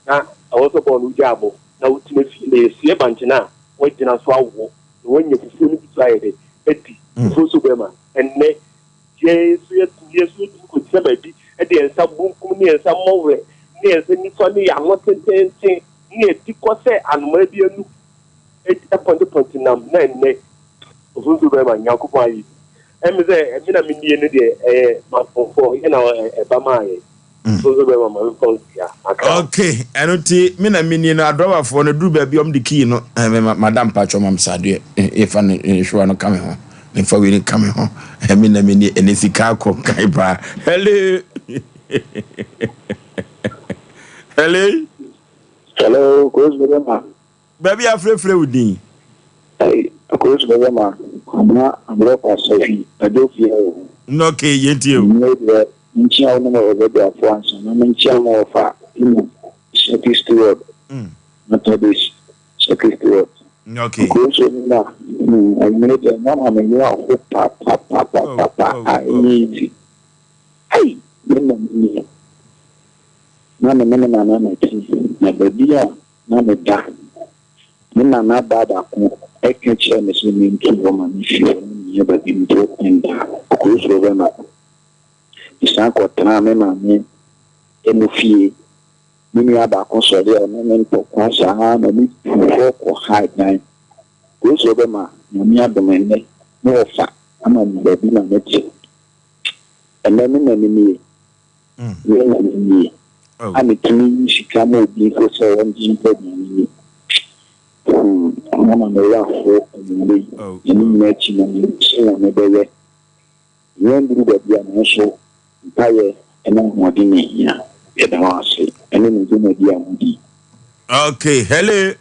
I was upon Ujabo. Now, ultimately, see a bunch now, waiting as well. When you feel it, Eddie, Fosubema, and ne, yes, could never be at the end some boom near some more near any funny. I'm not saying near Ticose and maybe upon the Pontinam, ne, Fosubema, Yakupai. And there, I mean, I'm in the for a Bamai. Okay, and Mina Minion, I drove for the do baby the key, no, Madame Patcho, Mam Sadie, if I no coming home, if we didn't come home, I mean, and it's a car called Kaiba. Hello, Coach Baby, I'm free with me. Hey, Coach I'm not a Sophie, I don't feel no, okay, yet you. Nchia no more over there for once, no nchia more for second steward. Methodist second steward. Okay. I made a mama me you are papa. I need. Hey, me. Nana na baby na me da. Nana na baba ko e kenche me so me ntu woman fi ye baby ntu enda. Ko so be na Isan kɔtena me maame enofie mimi aba kɔsɔre a me nto kwasa ha na mi tuho kɔ ha dan ko so be ma nyame adomene no ofa ama mi baby na meti ene me na mimi we na mimi ami tumi sika mo bi ko so won ji ko mimi mama me ya fo mimi ni me chi na mi so na be we yen duru baby na so Paye and Modini, yeah, and then the okay, hello.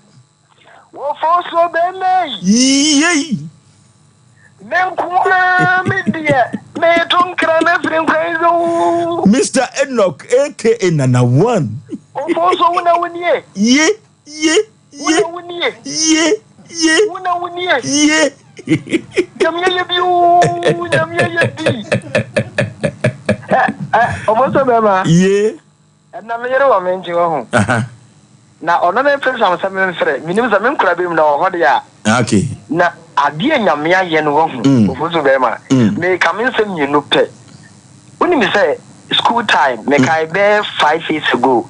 What for so bad? Yay! Mr. Enoch, aka Nana One. Oh, so now when ye, yeah. And I'm here to mention home. Now, on another place, I'm some friend. Minimum, I'm crabbing now. What they are. Okay. Now, I dear Yamia Yen Wong, Fusubema, may come in some new pet. When you say school time, make I bear 5 years ago.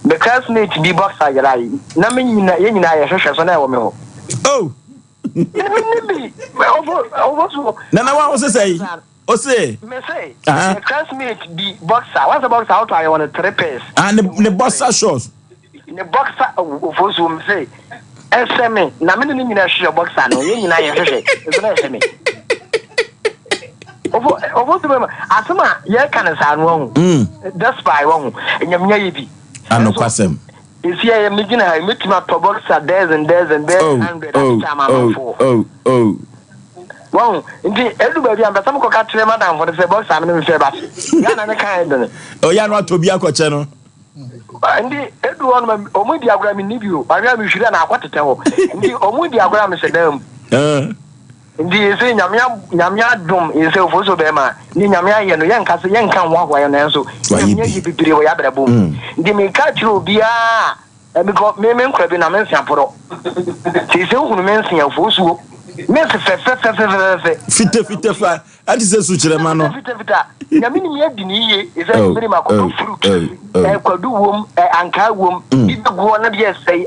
The classmate be box I lie. Namin in I as an hour. Oh, Nana, what was I say? Osei. Me say, the classmate be boxer. What's the boxer out? I want a trapeze. And the boxer shorts. The boxer of whom say, Asem Mpe, na me ni nyina hwe boxer no, ye nyina ye hwe. It's na Asem Mpe. Ovo to asema ye kan sa no hu. That's why won. Nyamnya ye bi. Ano kwasem. Is here me gina I meet my boxer days and 100 Oh. Wow, indeed, everybody, I'm some cockatoo, madam, for the box. I'm in favor. Yana, the kind. Oh, you're not to be a cochano. Indeed, everyone, Omu diagram in Nibu. I am sure I want to tell. Indeed, Omu diagram is a dam. Indeed, saying Yamia Dum is a Foso Bema, Yamia and young Castle Yan can walk away and so. You be boom. The make catch you be because me nkwa bi na me nsiaporo ti se hunu me nsiafo suo me fe fite fa ati se su kirema no fite na me ni adi ni ye is that very makoto fruit kwadu wom anka wom ibeguo na de sei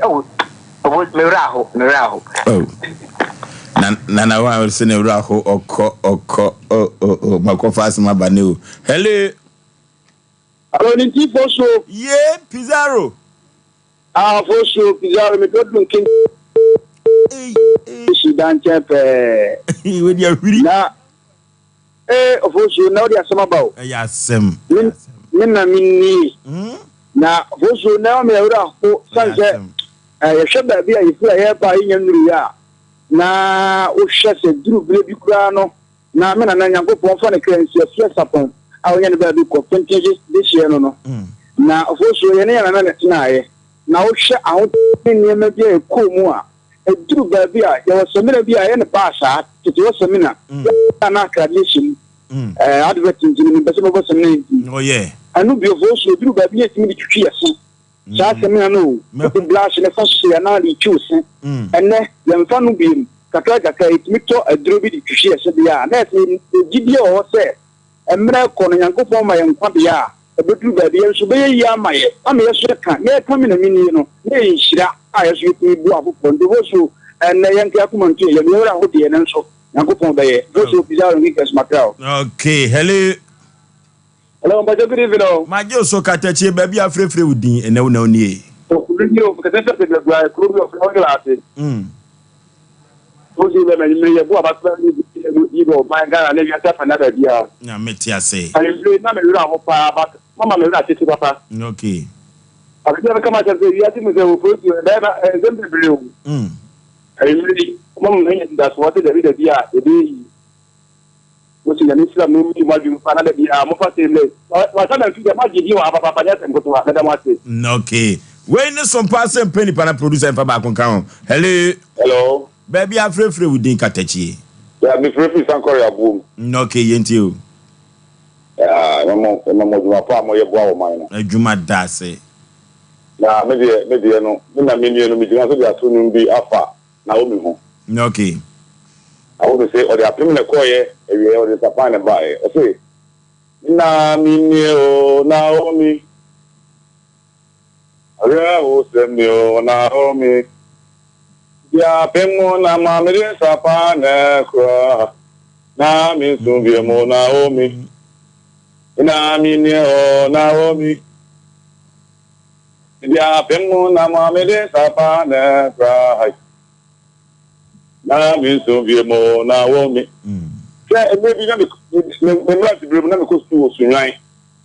meraho na wa se ne raho oko makofa asema baneo hello Aloni ti foso ye Pizarro foso Pizarro me do kin si dan chepe we dia huri na foso na odi asema bawo ya asem na minni na foso na me raho sanse ya sheba bi ayifu ya ba yin nuru ya na o hwese duru bile bi kura no na me na nyankopon fa na kransi afia sapon a onye ne ba bi ko penteje this year no na ofoso ye ne yana na tinaye na o hwe aho ne ma bi e ko mu a duru ba bi a ya wasomina bi a ye ne ba sa tete wasomina na tradition advertising ni be se mo wasomina oh yeah anu bi ofoso duru ba bi e timi twitwi ase sa semina no the blash ne faso ya na li choose enne yemfa no bi kaka itmito aduro bi di twihye ase bia na ese gidie o se emre ko no yankopon ma yenkwa bia ebeduru ba bia so be yi amaye yeso ka na ka mi na mini no na yinhira a yeso yi bu afofo ndo so enne yenka akoma ntu ye me wura ho de ne nso yankopon be ye so Pizarro ngi kes makrao okay hello mbaje good evening majo so katachi ba bia frefre udin ene wona oni o kete se de gba club of England o ji be me ye bu abasa ni do my gara le ya ta na da bia na metia say ali na me wura ho pa ba mama me wura tete papa okay akija kama cha ya ti mze o fosi na zembe brio ali mama me ni da so te da bia e be wosi ya nisira no mi ma ju fa na da bia mo fa se le wa ta na fi da ma gidi wa papa ya tem ko to wa da ma se okay we ne Sompa Asem Mpe Nipa na producer en fa ba kon kan hello baby afrefre udin katachi ya mi frefre sankori abu okay yenti o ya mo juma pa mo ye bua o man no adwuma da se na me de no na me no mi jina so dia so no bi afa na o mi ho okay I would say o de apem na koye ewie o de tapa na ba e say na mi ni o na o mi Yaw Osei na o mi ya pemo na ma me de sapa na kra na mi so bi mo na o mi na mi ni o na o mi ya pemo na ma me de sapa na kra na mi so bi mo na o mi e me bi na me mra ti bro na me ko stu osunwan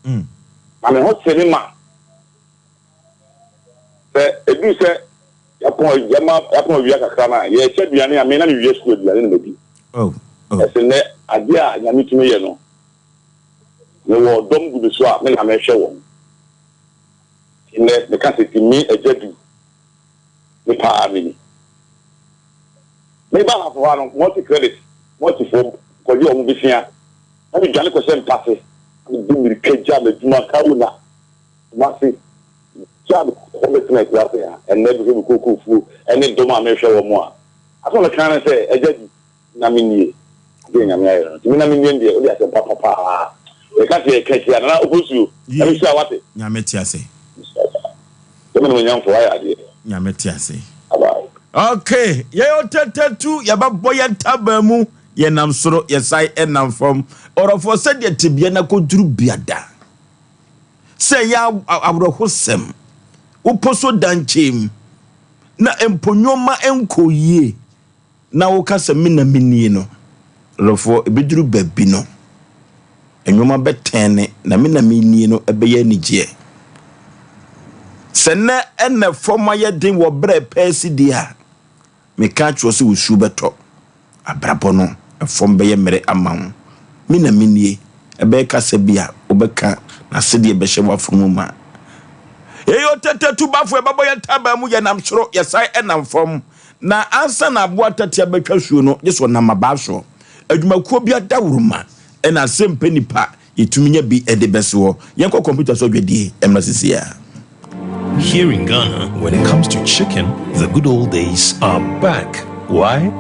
na me ho tele ma edu se yapon wiya kakra na ye che duane amena me wiya school duane na bi ese ne ade a nyame tumi ye no ne wo dom gu so a me na me hwe wo ne ka se timi ejadu ne pa amini me ba ha fo no multi credit multi form ko yo mu bifia na me dwale ko se mpase me bi keja me duma kauna masi job commitment ya and never go kuku and then do ma me hwe wo mo a aso le kan say ejadi na minie de nyame ayo ti na minie de o de ase papa e ka se kechia na obusu e bi sha wate nyame ti ase to me no nyam fo ya de nyame ti ase okay ye o tetetu ya ba boye tabamu ye nam soro ye sai enam fom orofo se de tibia na koduru biada se ya awrohosem uposo danchem na emponyoma enkoyie na wokasa mina minie no rofo ebeduru babbi no enwoma betene na mina minie no ebeye nigye sene ene foma ye din wo bre pesi dia me ka tro se wosu beto abrabo no efom beye mere amawo mina minie ebe kasa bia obeka na sede be hye wafunu ma eyo tetetu bafo e babo ye taba mu ye nam soro ye sai enam fom na ansa na abo atete betwa suo no ye so nam abaso adwumakuo bia dawuruma e na Asem Mpe Nipa yetuminya bi ede beso yen ko computer so dwedie emra sisia Here in Ghana, when it comes to chicken, the good old days are back. Why?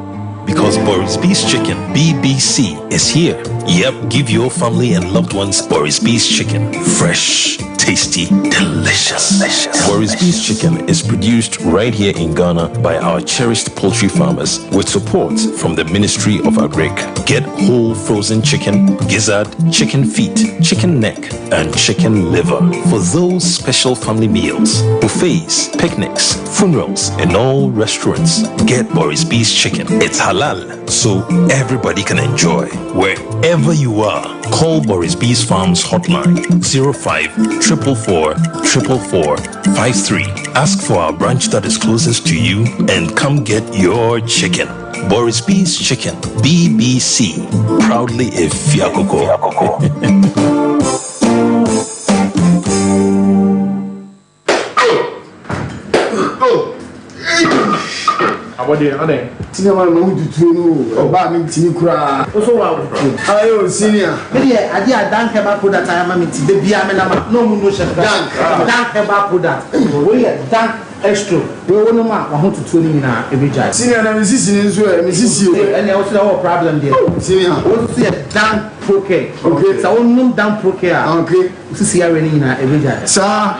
Because Boris B's Chicken, BBC, is here. Yep, give your family and loved ones Boris B's Chicken. Fresh, tasty, delicious. Boris B's Chicken is produced right here in Ghana by our cherished poultry farmers with support from the Ministry of Agric. Get whole frozen chicken, gizzard, chicken feet, chicken neck, and chicken liver for those special family meals, buffets, picnics, funerals, and all restaurants. Get Boris B's Chicken. It's halal, so everybody can enjoy. Wherever you are, call Boris B's Farms hotline 05 444 444 53. Ask for our branch that is closest to you and come get your chicken. Boris B's Chicken, BBC, proudly a Fiakoko. What are Senior man, no, about me, Tinikura. Ayo, senior. I did a dank about that I am the Biamana, no motion. Dank about that. We are dank extra. We will not want to tune in every time. Senior, I'm Mrs. And also our problem there. Senior, what's the dank proke? Okay, so no dank proke. Okay, to see Arena every day. Sir,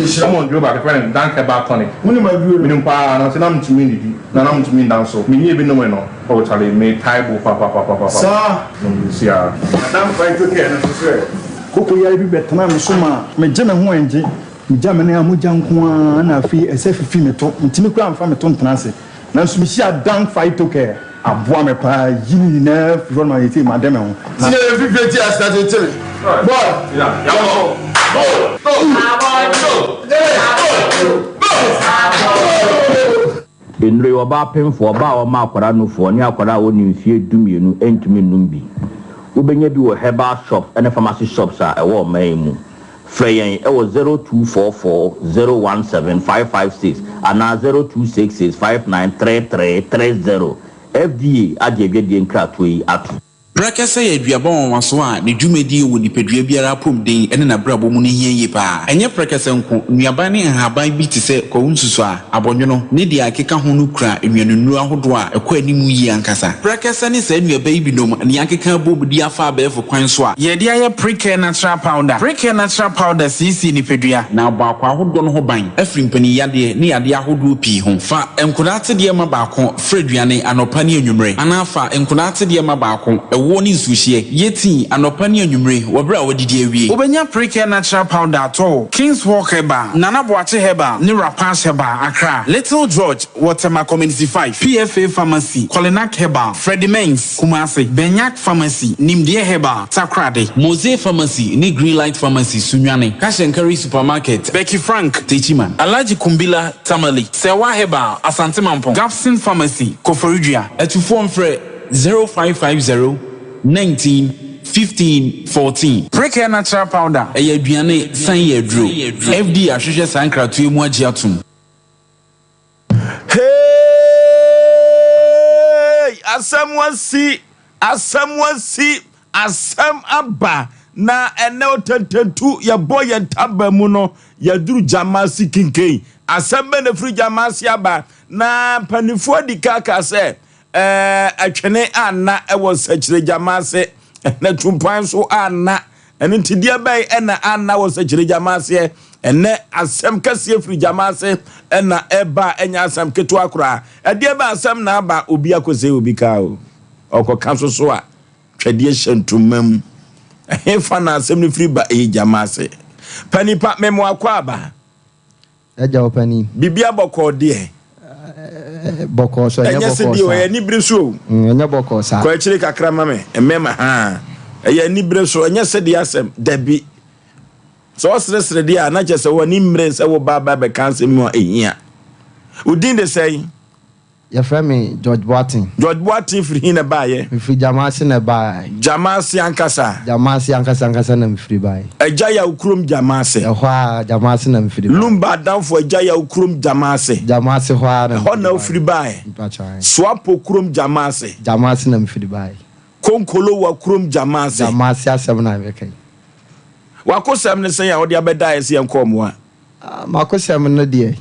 someone drove back a friend, dank about tonic. When my room, I'm to me, I'm to me down so. Me even know no. Oh, Charlie, me table, papa. Sir, see, I'm quite okay. Koko ya bi betana me so ma me je me ho enje me ja me na amugya nko na afi esefifi me to ntimi kura amfa me to ntenase na so me hia dan fight okay aboa me pa yini na run my team madame ho ti e fi feti asta to tell boy yeah Enre oba pemfo oba o ma akwara no fo ni akwara wo ni mfie dumienu entumi numbi ubenya bi wo herbal shop and pharmacy shops a ewo man mu freyen ewo 0244017556 ana 0266593330 FDA ajebiedie nkrato yi atu Brakasa ya duabon waso a ne dwumedi wo nipadua biara pomden ene na brabo mu ne hieye pa enye brakasa nko nuaban ne nhaban bi te se kwunsusu a abonwono ne dia akeka ho no kura enwanunu ahodo a ekwa animu yi ankasa brakasa ne sa nuaban bi nom ne akeka bobudi afa abefo kwan so a ye dia ye Precare natural powder cc nipadua na baako ahodo no ho ban afri mpani yade ne yade ahodo pi ho fa enkodate de ma baako freduane anopa ne anwumre ana fa enkodate de ma baako woni sushie yeti anopani anwumre wobra wodidi awie obenya Precare natural powder to King's Walk Heba Nana Boache Heba ni Rapash Heba Accra Little George Waterma Community 5 PFA Pharmacy Kolinak Heba Freddie Mengs Kumasi Benyak Pharmacy Nimdie Heba Takrade Mose Pharmacy ni Green Light Pharmacy Sunyane Kashenkari Supermarket Becky Frank Techiman Alaji Kumbila Tamale Sewa Heba Asante Mampong Gapson Pharmacy Koforidua Etufo Mfre 0550-19-15-14. Precare natural powder. Eye aduane san ye dro. FD ahwehwe san krato emu agi atum. Hey! Asem aba na ene otententu ya boy entaba mu no ya duru jamasi kinken. Asem be na firi jamasi aba na panifo di kaka se atwene anna ewo sachire jamase na tumpan so anna ene ntidia bai ena anna wo sachire jamase ene asem kase firi jamase ena eba enya asem ketu akura ede ba asem na aba obi akose obi ka o okoka so a twede hyentumam efa na asem ne firi ba jamase panipa memo akwa aba eja opani bibia boko de boko so enya boko so enya nibire so enya boko sa ko akire kakra mame emema ha enya nibire so enya se de asem dabi so osresre de a na chese woni mre se wo baba be kanse mu ehia udin de say ya frame George Boatin free hina baye free jamasi na baye jamasi ankasa na free baye ejaya ukrum jamasi ehwa jamasi na free lumba danfo ejaya ukrum jamasi hwa na ho na free baye swap ukrum jamasi na free baye konkolo wa ukrum jamasi asem na bekai wakosam ne say ya odi abeda ese enkomo makosem no de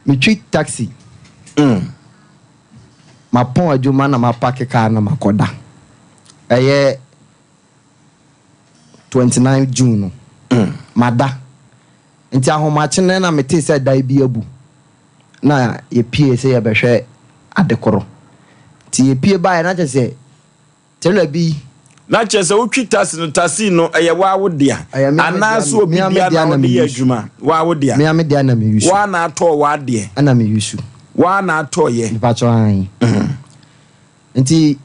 me treat taxi ma pon adwuma na ma park car na makoda 29 June mada nti ahomache na mete se dai bi abu na ye pie se ye behwe adekoro ti ye pie ba na chese tele bi na chese utwi tasi no eye wa wodia anaso obi bia na odi adwuma wa wodia me dia na me yusu wa na ato wa de ana me yusu wa na ato ye bacho an nti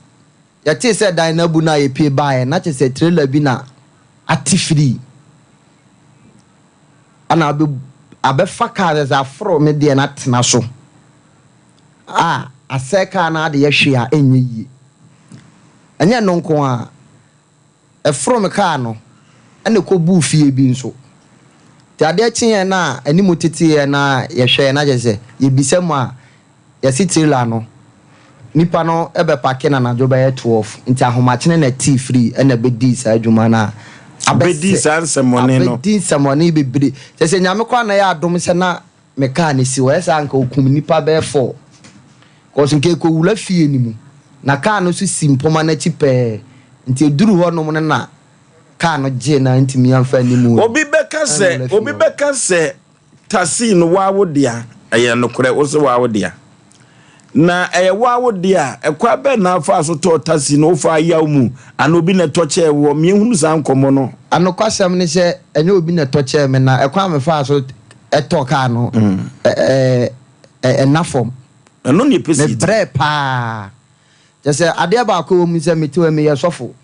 ya te se dai na bu na ye pie ba na chese trailer bi na atifiri ana abefa car za afro me de na tena so aseka na de yehwe a enye yi anya no nko a efro me car no ene ko bu fie bi nso ti ade kyen na animu tete na yehwe na jese ye bisam a ye sitila no nipa no ebe pake na najo be 12 nti ahomache na ti free ene be di sa adwuma na abedi sansemone no abedi samone bebre se nyame kwa na ya adom se na me car ne si we sa nka okum nipa be 4 cause nke ko wula fie ni mu na car no so simpoma na chipe nti eduru ho no na car no je na ntimi amfa ni mu obi beka se tasi no wa wodia eye no kure wo se wa wodia na eye wa wodia ekwa be na afa so to tasi no fa yaw mu ana obi na toche wo me hunu san komo no ano kwasam ne se enye obi na toche me na ekwa me fa so eto car no na form no ni pesi bre pa jese ade ba ko mu se metewe me yesofo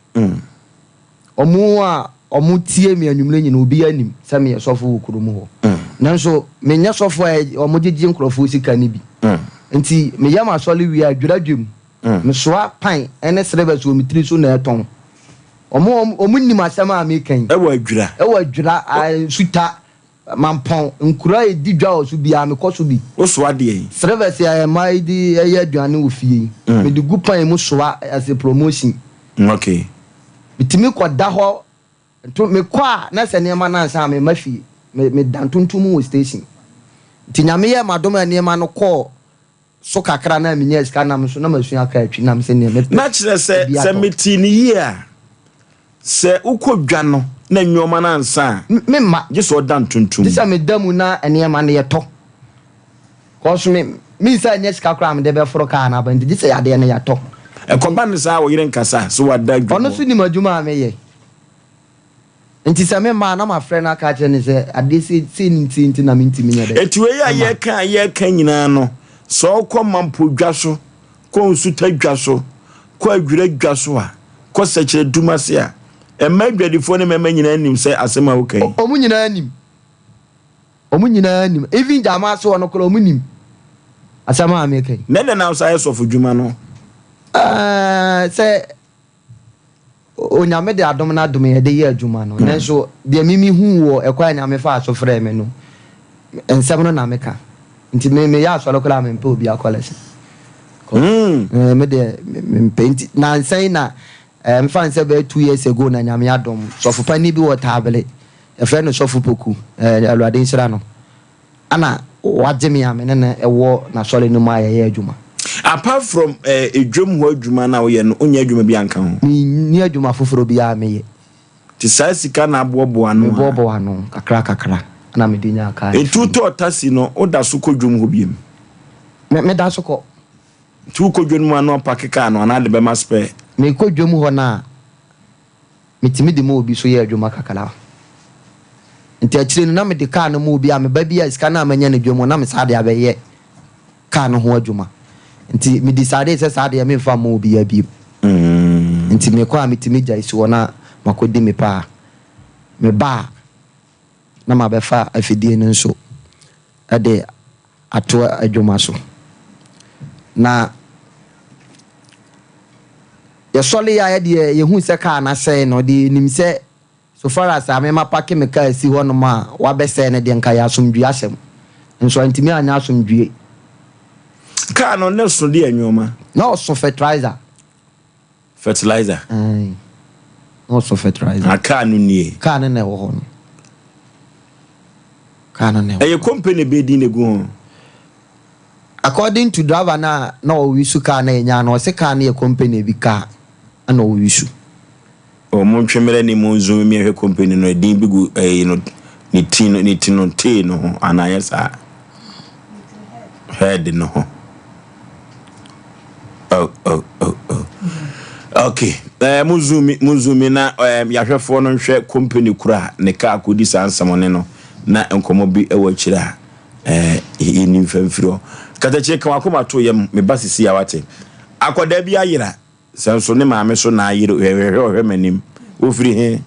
omu tie me anwumre nyina obi anim se me yesofo okurum ho nanso me nya sofo omu gigi nkrofo sika ni bi nti me yama soli wi adwuradwum me soa pan ene service wo mitri so na eton omu nim asema me kan e wa adwura suta mampon nkura edidwa osu bia me koso bi oso ade service ya mai di aduane wo fie me di gu pan mu soa as a promotion okay bitimi koda ho to me kwa na se ne ma na nsa me mafie me dantuntum wo station tinyame ye madom ne ma no ko so kakra na me nya ska na me so na masu aka atwi na me se ne me na kire se metini yi a se ukodwa no na nwoma na nsa me ma je so dantuntum disa me damu na ene ma ne yeto ko so me sa nya ska kra me de be foro ka na ba ndi disa ya de ne yato e ko ban sa wo yire nkasa so wada dwo ono so ni madwuma me ye nti sa me ma na ma friend aka che ne se ade se nti na me ntimi nya de etuwe ya ye kan nyina no so ko mampo dwa so ko nsuta dwa so ko adwura dwa so a ko sekire dumase a emma dwadifo ne mema nyina anim se asema wokai omu nyina anim even jama so ono kro omu nim asema amekai nene na so ayesofu dwuma no se onyame de adom na adom ye de ye adwuma no nenso de mimi hu wo ekwa nyame fa so frɛ me no ensem no na meka nti me ya so lokala me mpe obi akolese me de me paint na nsan na mfa nse be 2 years ago na nyame adom sofu pani bi wo tabele e frɛ no sofu poku alwade nsira no ana waje me ame na ewo na sole no ma ye adwuma apart from edwum ho adwuma na wo ye no onya adwuma bi anka ho ni adwuma foforo bi a me ye ti sai sika na abobo ano bobo ano kakra na me dinya aka etuto otasi no oda so kodwum ho biem me da so ko tu kodwum ano pakeka no ana de be maspe me kodwum ho na metimi de mo obi so ye adwuma kakala nti akire na me de ka no mo obi a me ba bia sika na amanya na dwum na me sa de abeye ka no ho adwuma nti me decide say sa de me fa mo obi a biem nti me kwa metimi gya isi wona makodi me pa me ba na ma befa afidie no nso ade ato adwuma so na ye sole ya de ye hu se ka na sei no de nim se so far as ame ma pake me ka si ho no ma wa be se ne de nka ya asomdue asem nso antimi anya asomdue ka no ne so de anwoma no so fertilizer ai no so fertilizer aka no nie ka ne wo ho no Car no. A company be din go. According to driver na we su car na nya no se car na company bi car na we su. O mo twemere ni mo zoom me company no din bi go no ni tino te no anayesa. Head no. Oh. Okay. Muzumi na yahwefo no hwe company kura ne ka akodi sansamone no na enkomo bi ewo kira ini mfamfiro katache kan akoma to yam me basisi ya wate akoda bi ayira sanso ne maame so na ayira hwe manim wo firi he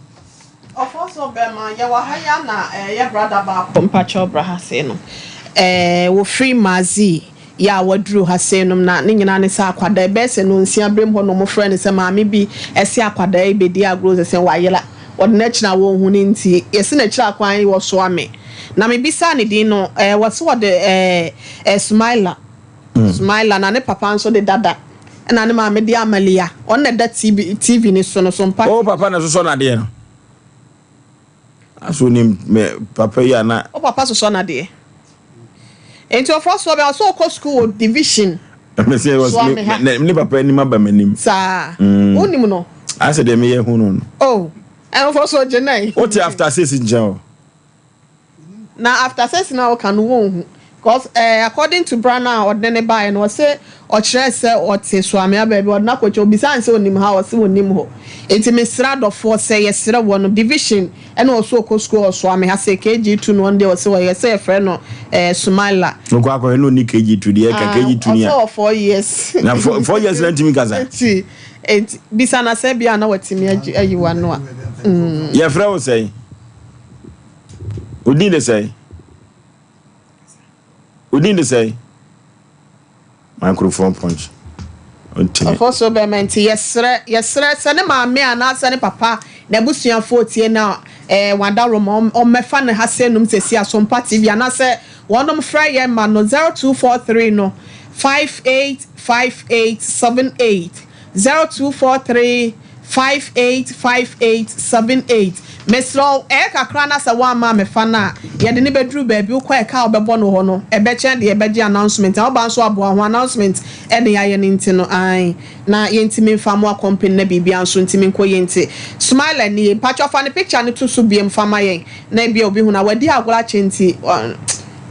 Ofoso bema ya wahaya na ya brother ba compacho brahase no wo free mazi ya wadru hasenum na ne nyina ne sa akwada ebese no nsia brem ho no mo friend se maame bi ese akwada e bedi agro se wayela odna china wo hu ne nti yesi na chira kwan wo so ame na me bisa ne din no wose wode smiler na ne papa nso de dada na ne maame de amalia on na da tv ne so no so mpa oh papa na so na de no aso ni me papa ya na oh papa so na de enti of first we also go school division me say was me papa ni maba manim sa onim no ase de me ye hu no oh and for so jenai what after 6 njan na after 6 now can won because according to Brana or then buy no say or chere say or te so ame baby or na kwacho bisan say onim ha o se onim ho enti me srado for say yesre one division and also ko school so ame ha say KG2 no one day o say we say friend no Sumala no kwa kwa no ni KG2 de ka KG2 ni so 4 years na 4 years na timi kaza enti bisana say bia na watimi ayiwa no a ye friend o say Udin de say microphone punch. Also be menti yesre se ne maame ana se ne papa na busuafo tie na wada rom o mefa ne hasenum sesi Sompa TV ana se wonom fra ye ma no 0243 no 585878 0243 585878 mesro kakra na se wa ma me fa na ye de ne bedru baabi ukọ ka obebo no ho no ebechen de ebeji announcement oba nso abo ho announcement e de ya ne nti no ai na ye ntimi famo company na bibia nso ntimi nko ye nti smile ni patcho fa ne picture ne to so biem fama ye na bia obi hu na wadi agora chenti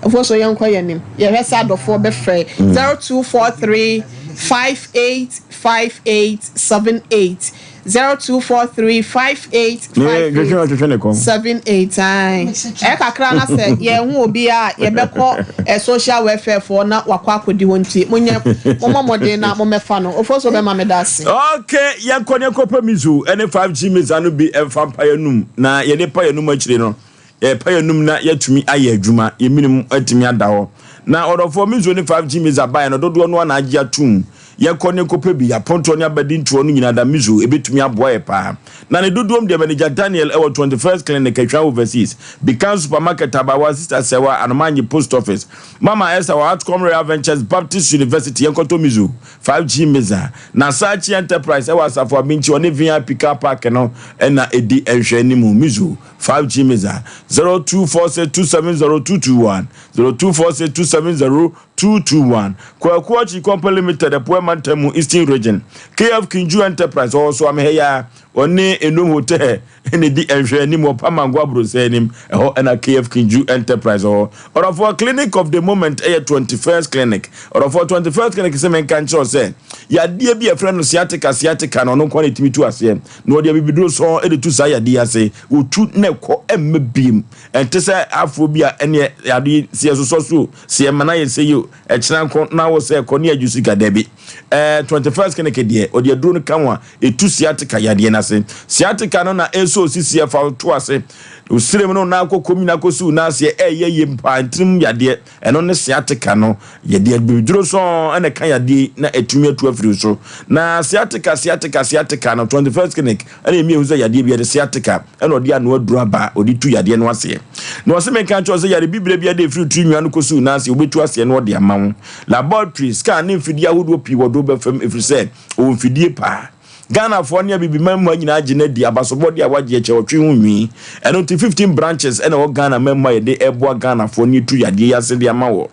ofoso ye nko ye nim ye resa adofo be frɛ 0243 585878 0243 585878 kakra na se ye hu obi a ye beko social welfare for na wakwa akodi wonti munye momode na momefa no ofoso be ma medase okay ye konye kopa mizu ene 5G mizanu bi emfa yanum na ye de pa yanum akire no ye pa yanum na yatumi aye adwuma ye minimum atumi adaho na odofo mizu ne 5G mizabai no dodo no na agya tum ye konye kope bi ya ponto ne abadi ntuo no nyina da mizu ebetumi aboa pa na ne dodom de manager Daniel ewo 21st clinic atwa overseas become supermarket abawa sister sewa anomanyi post office mama Esther wa Outcome Real Ventures Baptist University yenkoto mizu 5G meza na Sachi Enterprise ewa safo abinchi one VIP car park no na edi enhwe ni mu mizu 5G meza 0246270221 0246270221 kwa kuachi company limited Mantemu Eastern Region KF Kinju Enterprise also am here oni enum hotel ene di enhwe ni mo pamangwa brosenim eho na KF Kinju Enterprise or for clinic of the moment 21st clinic or for 21st clinic se men kan cho say ya die bi e friend no sciatica no no kwani timi tu ase no dia bibidro so e de tu sa ya dia ase otu na ko emmebim ente se afo bi a ene ya de se so se mana ye se yo e kina ko na wo se ko ne ajusi ka debi 21st clinic die o dia duro no kanwa e tu sciatica ya de na se sciatica no na eso sisi fa to ase usirem no na akokomi na kosu na ase ye mpa ntrim yade eno ne sciatica no yade biduro so ene kan yade na etumi atu afiri so na sciatica no 21st clinic ene mi ehuza yade bi yade sciatica ene odi anu aduru aba odi tu yade no ase na o se men kan cho se yade bibire bi yade afiri tu nwa no kosu na ase obetu ase no odi amawo laboratory scan ne mfidi ahodo pi wodo be fam efiri se o mfidie pa Ghana for near bibi member nyina agye di abasobɔ de awagye eche otwe hu nwi eno ti 15 branches ena o Ghana member ye de eboa Ghana for ni tu yade yase de amawo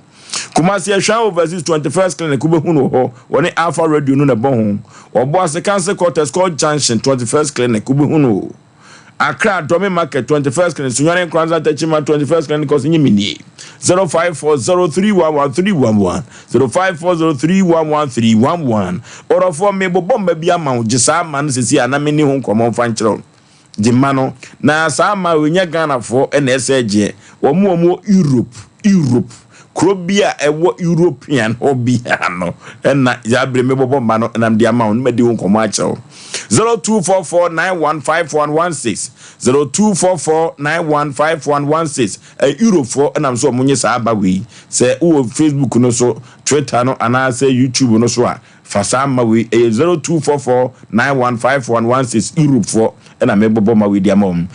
Kumasi Ashan overseas 21st clinic kubehu no ho woni Alpha Radio no na bon ho obo ase cancer quarters called Junction 21st clinic kubehu no Accra Domi Market 21st clinic Sunyane Kranza Techima 21st clinic kosinyi mini 0540311311 0540311311 or for me bomba bia ma ugisa man sisi anameni ho nkomo fanchiro di mano na sa ma wenya Ghana for NSAG wo mu Europe Krobia ewo European obia no na ya bre me bomba no na ndi ama no medi ho nkomo acho 0244915116 0244915116 Euro for and I'm so munye sa abawe say o Facebook no so Twitter no and I say YouTube no so fasama we 0244915116 Europe for and I mebo ma we dia mom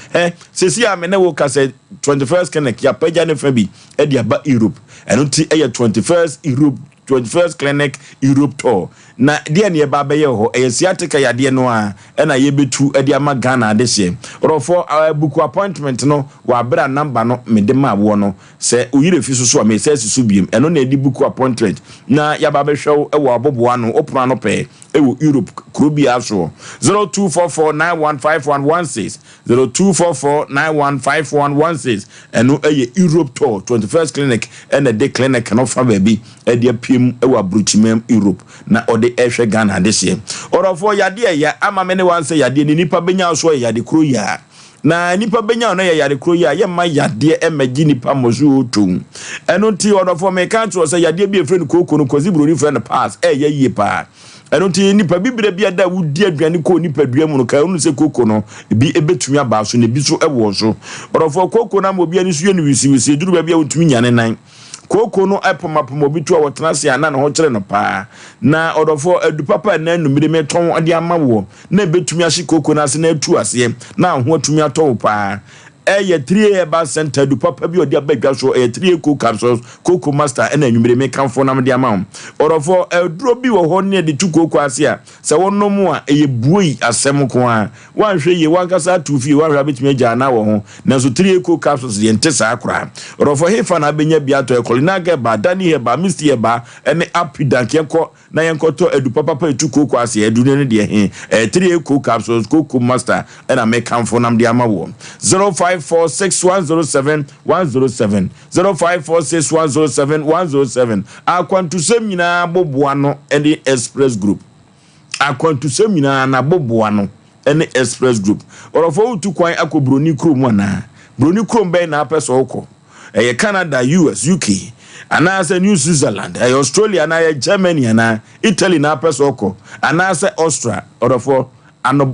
sesi a me na wo ka say 21st clinic ya paja ne fa bi e dia ba Europe and unti 21st Europe 21st clinic Europe tour na dia ne ba be ye ho asiatica ya de no a na ye betu e dia ma Ghana de hye rofo book appointment no wa bra number no me de ma wo no se uyire fi so a me se su biem eno na edi book appointment na ya ba be hwew e wo aboboa no opra no pe e wo Europe krobia so 0244915116 0244915116 eno eye Europe tour 21st clinic and the clinic no fa baby e dia piem e wo abruchimem Europe na ode ehwe Ghana de hye orofo yade ya ama me ne wan say yade ni nipa benya so yade kro ya na nipa benya no yade kro ya ye ma yade e magi nipa mozu otum eno ti orofo me kan to say yade bi efre no kokonu kozi broni friend pass ye yie pa eno ti nipa bibire bia da wudi aduane ko nipa dua mu no ka unu se kokono bi ebetumi aba so ne bi so ewo so orofo kokona mo bia ni so ye ni wisi duru ba bia wutumi nyane nan koko no apomapomo bitu a wotenase ana ne ho kire no pa na odofo adupapa na numire meton ade amawo na betumi ahye koko na ase na atu ase na ho atumi ato pa eye 3 eba center adupapa bi odi abadwa so eye 3 koko capsules koko master na numire me kanfo na de amawo odofo aduro bi wo ho ne de tu koko ase a se wonom a eye buoi asem ko a wanhwe ye wankasa atufie wanhwe betumi agya na wo ho na so 3 koko capsules de ntesa akora odofo hefa na benya bia to ekolina ga ba dani he ba misti he ba ene apidank yenko na yenkoto adupapa etu koko ase aduro ne de he 3 koko capsules koko master na me kanfo na de amawo 0546107107 0546107107 akwantusem nyina boboa no ene express group akwantusem nyina na boboa no ene express group orofo utu kwan akobroni krom ana broni krom be na apeso okọ Canada US UK anase New Switzerland Australia na Germany na Italy na apeso okọ anase Austria orofo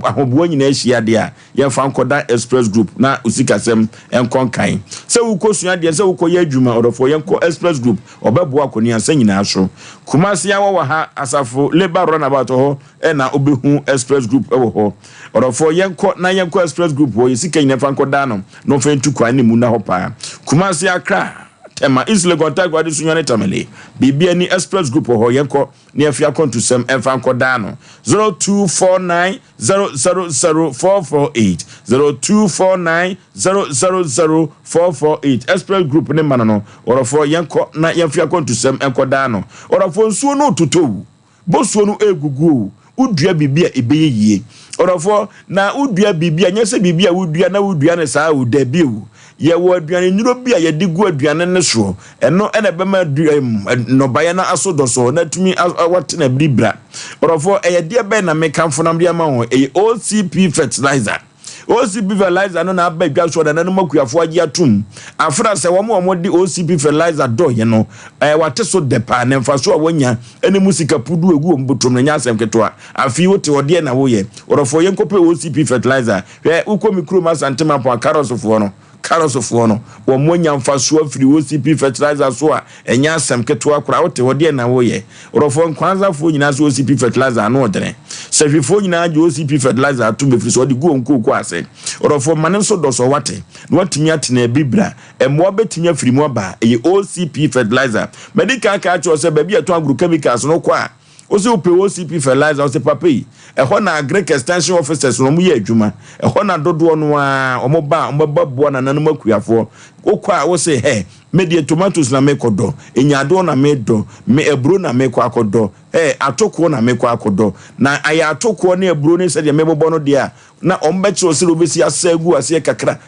ahobuo nyina ahia de a ye fa nkoda express group na usikasem enkon kan se ukosua de se ukoye adwuma orofo ye nko express group obebo akoni ansa nyina so Kumasi ya wa ha asafo labor runabout ho na obehu express group ewo ho orofo ye nko na ye nko express group wo yisika nyina fa nkoda no fa ntu kwan ni mu na ho pa Kumasi Accra tema isle contact wa disunyane tamale bibia ni express group ho yenko ni afia kontu sem enfa nkoda no 0249000448 0249000448 express group ne manano orofo yenko na yemfia kontu sem enkoda no orofo nsuo no totowu bosuo no egugu udua bibia ebeyeye orofo na udua bibia nyese bibia udua na udua ne saa udabiu ye wo aduane nyuro bia ye digu aduane ne so eno ene bema no baye na asodoso na tumi awate na bribra orofo eye de be na mekanfo na mde ama ho eye OCP fertilizer OCP fertilizer no na abadwa so da na makuafo agi atum afra se wo mo di OCP fertilizer do ye no wate so depa na mfa so wonya ene musika pudu egu mbotom na nya asem keto afi wote ode na wo ye orofo ye nkope OCP fertilizer hwe ukomi krom asantema po akarosofo no Karosofo no wo monya mfaso afiri OCP fertilizer so a enya asem keto akora wote wode na wo ye orofo nkwanza fo nyina so OCP fertilizer no odere sefifo nyina je OCP fertilizer atum befiri so de guo nkoko ase orofo manen so doso wate no watimi atena bibra emwo betimi afiri mu aba eye OCP fertilizer medical ka cho se ba bi ato agro chemicals no kwa Osi upe OCP fertilizer ose papa yi ehɔ na agric extension officers no mu yɛ adwuma ehɔ na dodo no a ɔmba na nanum akuafo okwa wo say hey me tomatoes na mekodo enyado na medo me ebro na mekɔ akɔdɔ atoko na mekɔ akɔdɔ na aya atoko na ebro ne sɛ de mebobɔ no de a na ɔmbɛkye ose obesi asagu ase kakra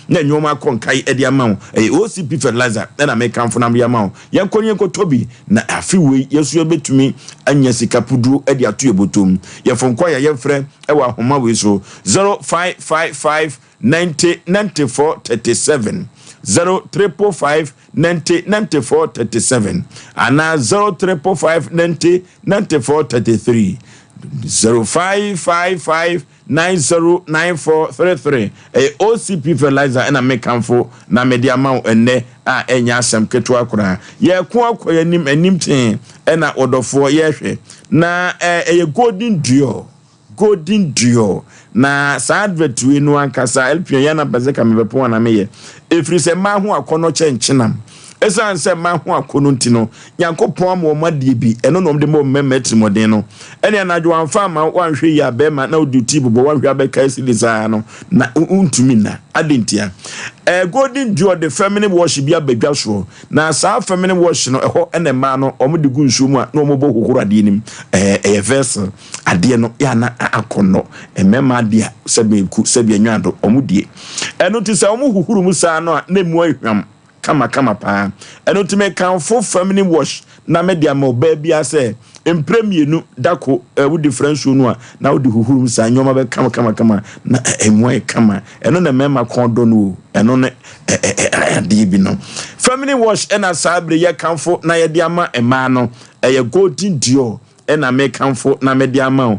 na nyoma konkai e de amawo OCP fertilizer na mekamfo na me amawo yenkonye kotobi na afiwe yesu ebetumi anya sika pudru e de ato ebotom yefonko ya yefrɛ e wa homa we so 0555 90 94 37 0355 90 94 37 ana 0355 90 94 33 0555 909433 OCP fertilizer and a mekamfo na mediama enne a enya asem keto akora ye ko akoya anim ten na odofo ye hwe na golden duo na sa advert we no ankasa elpia ya na bazeka mebepo na meye efiri se ma ho akono chenchenam esan se ma ho akono ntino yankopon ma omade bi eno nom de mo memmetri moden no ene anadwo anfa ma wanhwe ya be ma na oduti bobo wanhwe abeka silisa no na untumi na adentia golden duo the feminine wash bia badwa so na sa feminine wash no eho ene ma no omde gu nsuo mu a na omobo kokoro ade nim vessel ade no ya na akono emema ade sebi anwado omudie eno ti se omuhuhuru mu sa no na mu ahwam kama pa eno ti me kan full feminine wash na media mo ba bia se empremienu dako wo difference no a na wo di huhuru mu sa nyoma be kama na emwe kama eno na mema kondo no eno ne ade bi no feminine wash ena sabre ye kanfo na ye dia ma ema no ye golden duo ena me kanfo na me dia ma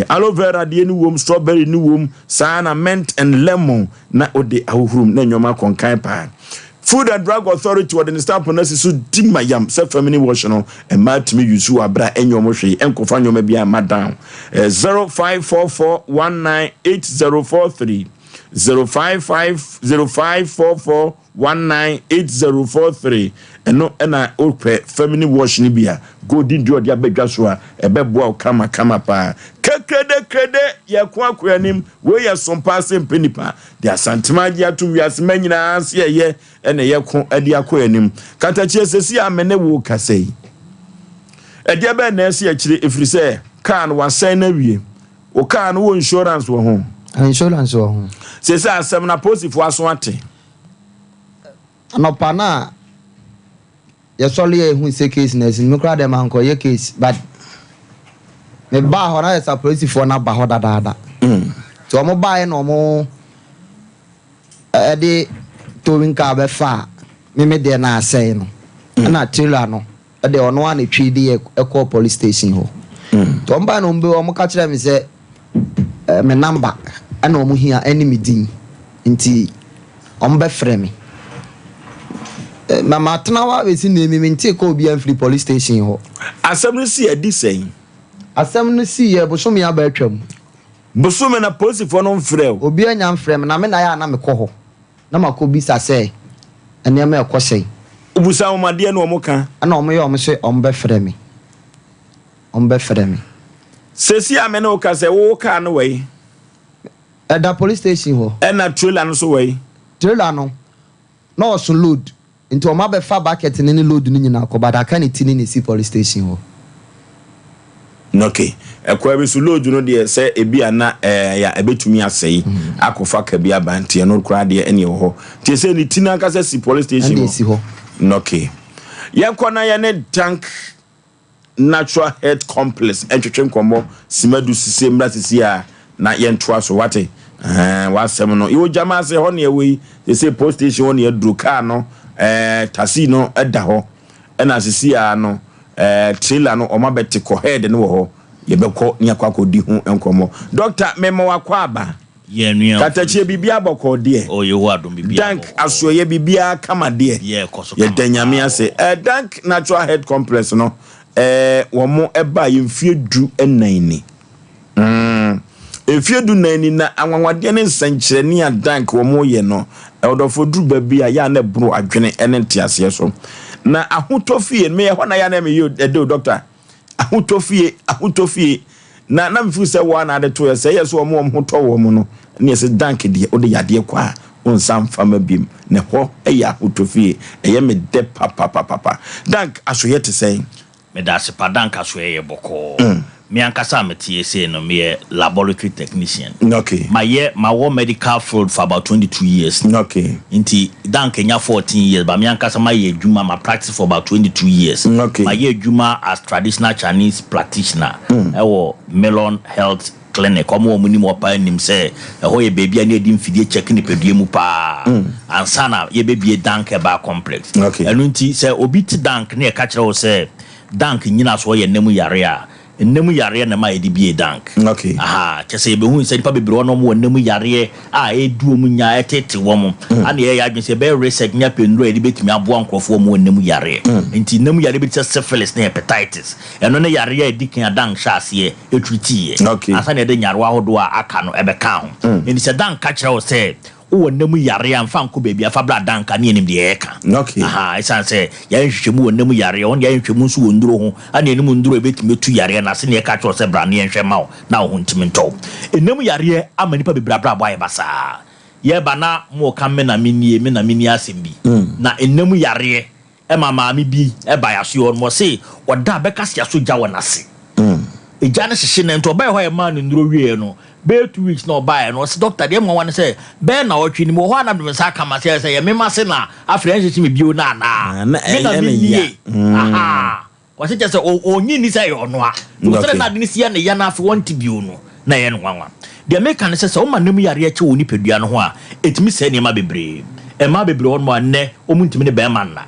aloe vera de ni wom strawberry ni wom sa na mint and lemon na ode ahurum na nyoma konkan pa Food and Drug Authority or the staff on us so dimayam self feminine wash no and mat me use abra enyo mo hwe enkofa nyo ma bia madam 0544198043 0544198043 eno na ope feminine wash ni bia golden duo dia badwa so a ebeboa kama pa krede ya kwa kwanim we ya Sompa Asem Mpe Nipa dia santimaji atu wiase manyina ase ye ene ye ko ade akwanim katachi sesi amene wo kasei ade be na ase akire efrise kan wasan na wie o kan wo insurance wo ho sesi asem na positive aso ate anopa na ye sole ye hu se case na sin me kra dem anko ye case but me ba ho na esa positive na ba ho dada so omo ba ye no mo de towing ka be fa me de na asai no na trailer no de ono an twi de e call police station ho to mba no mbe omo ka kire me se me number ana omo hia enemy din nti ombe frɛ me mama tnawa we si na me nti ko obi an free police station ho asem no si adi sen asem no si ye boso me aba atwam boso me na police for no mfrɛ obi anya mfrɛ me na me na ya na me kɔ ho na makobi sa se ene me ekɔsɛn obusa omade na omoka ana omo ye omo se ombe frɛ me sesi amene o ka se wo ka no we da police station ho na trailer no so we trailer no na oso load into o ma be fa bucket ni load ni nyina ko bada ka ni tini ni si police station ho okay ekwa be so load no de se ebi ana ya ebetumi asei akofa ka bi abantie no kura de ene ho tie se ni tini aka se si police station ho si ho okay yakona ya ne tank natural health complex entwetwe nkomo simadu sise mra sisi a na yentoa so wate wasem no iwo jama se ho ne we say post station ho ne aduru car no taxi no eda ho na sisi a no trailer no o ma beti ko head no ho ye bekọ ni akwakodi hu enkomo doctor memo wakwa aba ye nua katachie bibia bokọ de o ye ho adom bibia dank aso ye bibia kama de ye koso ye danyame ase dank natural health complex no wo mo eba ye mfie du enani efie du nani na anwanwade ne nsankyere ni adank wo mo ye no odofo duru ba bia ya na bro adwene ene ntiase so na ahotofie me ye ho na ya na me yo doctor ahutofie na me fu say one na de to say yes wo mo ho to wo mo no ne say dank de o de yade kwa on sam fama bim ne ho eya ahutofie eye me de papa dank asoye te say me da se pa dank asoye boko me ankasa metie say no me laboratory technician. Okay. My war medical field for about 22 years. Okay. Inti dan Kenya 14 years, but me ankasa my juma my practice for about 22 years. Okay. My juma as traditional Chinese practitioner. Ewo Melon Health Clinic. Omo muni mo pa nim say ho ye baby ani edi mfidie check ni pedue mu pa. Ansana ye baby dank eba complex. Okay. Enu nti say obi ti dank na e ka kire wo say dank nyina so ye nemu yare a nemu yare na ma edibie dank. Okay. Aha, chese be hu se nipa bebre no mo nemu yare a edu mu nya etete wo mo. Ana ye ya dwen se be research nya pendro edi betimi abo ankrofo mo nemu yare. Enti nemu yare beti syphilis na hepatitis. Eno ne yare ya edikan dank shaase etruti ye. Okay. Asa na de nyarwa hodo a aka no ebe ka ho. Enti se dank ka kire wo se o nemu yare amfa nko baby afa bla danka ne enim de eka. Okay. Aha, isan se ya nhwehwemu o nemu yare on ya nhwehwemu nso wo nduro ho ana enim nduro ebetime tu yare na se ne eka cho se bra ne nhwema o na ho ntimi nto. Enemu yare ama nipa bebra bra boy basa. Ye ba na mo ka me na mini asem bi. Na enemu yare e mama mi bi e ba ya so mo se oda beka sia so gya wona se. Eja ne hye ne nto ba ho e ma ne nduro wie no. Be 2 weeks no buy no doctor dem one say be na otwi ni mo ho na dem sa kama say ye me ma se na afrench chi me bio na me na me aha ko se say onyi ni say ono a so say na de ni sia ne ya na afi want bio no na ye no wanwa de me kan say o ma nem yare a che woni pedua no ho a etimi se ne ma bebre e ma bebre on mo ne o mu ntimi ne be ma na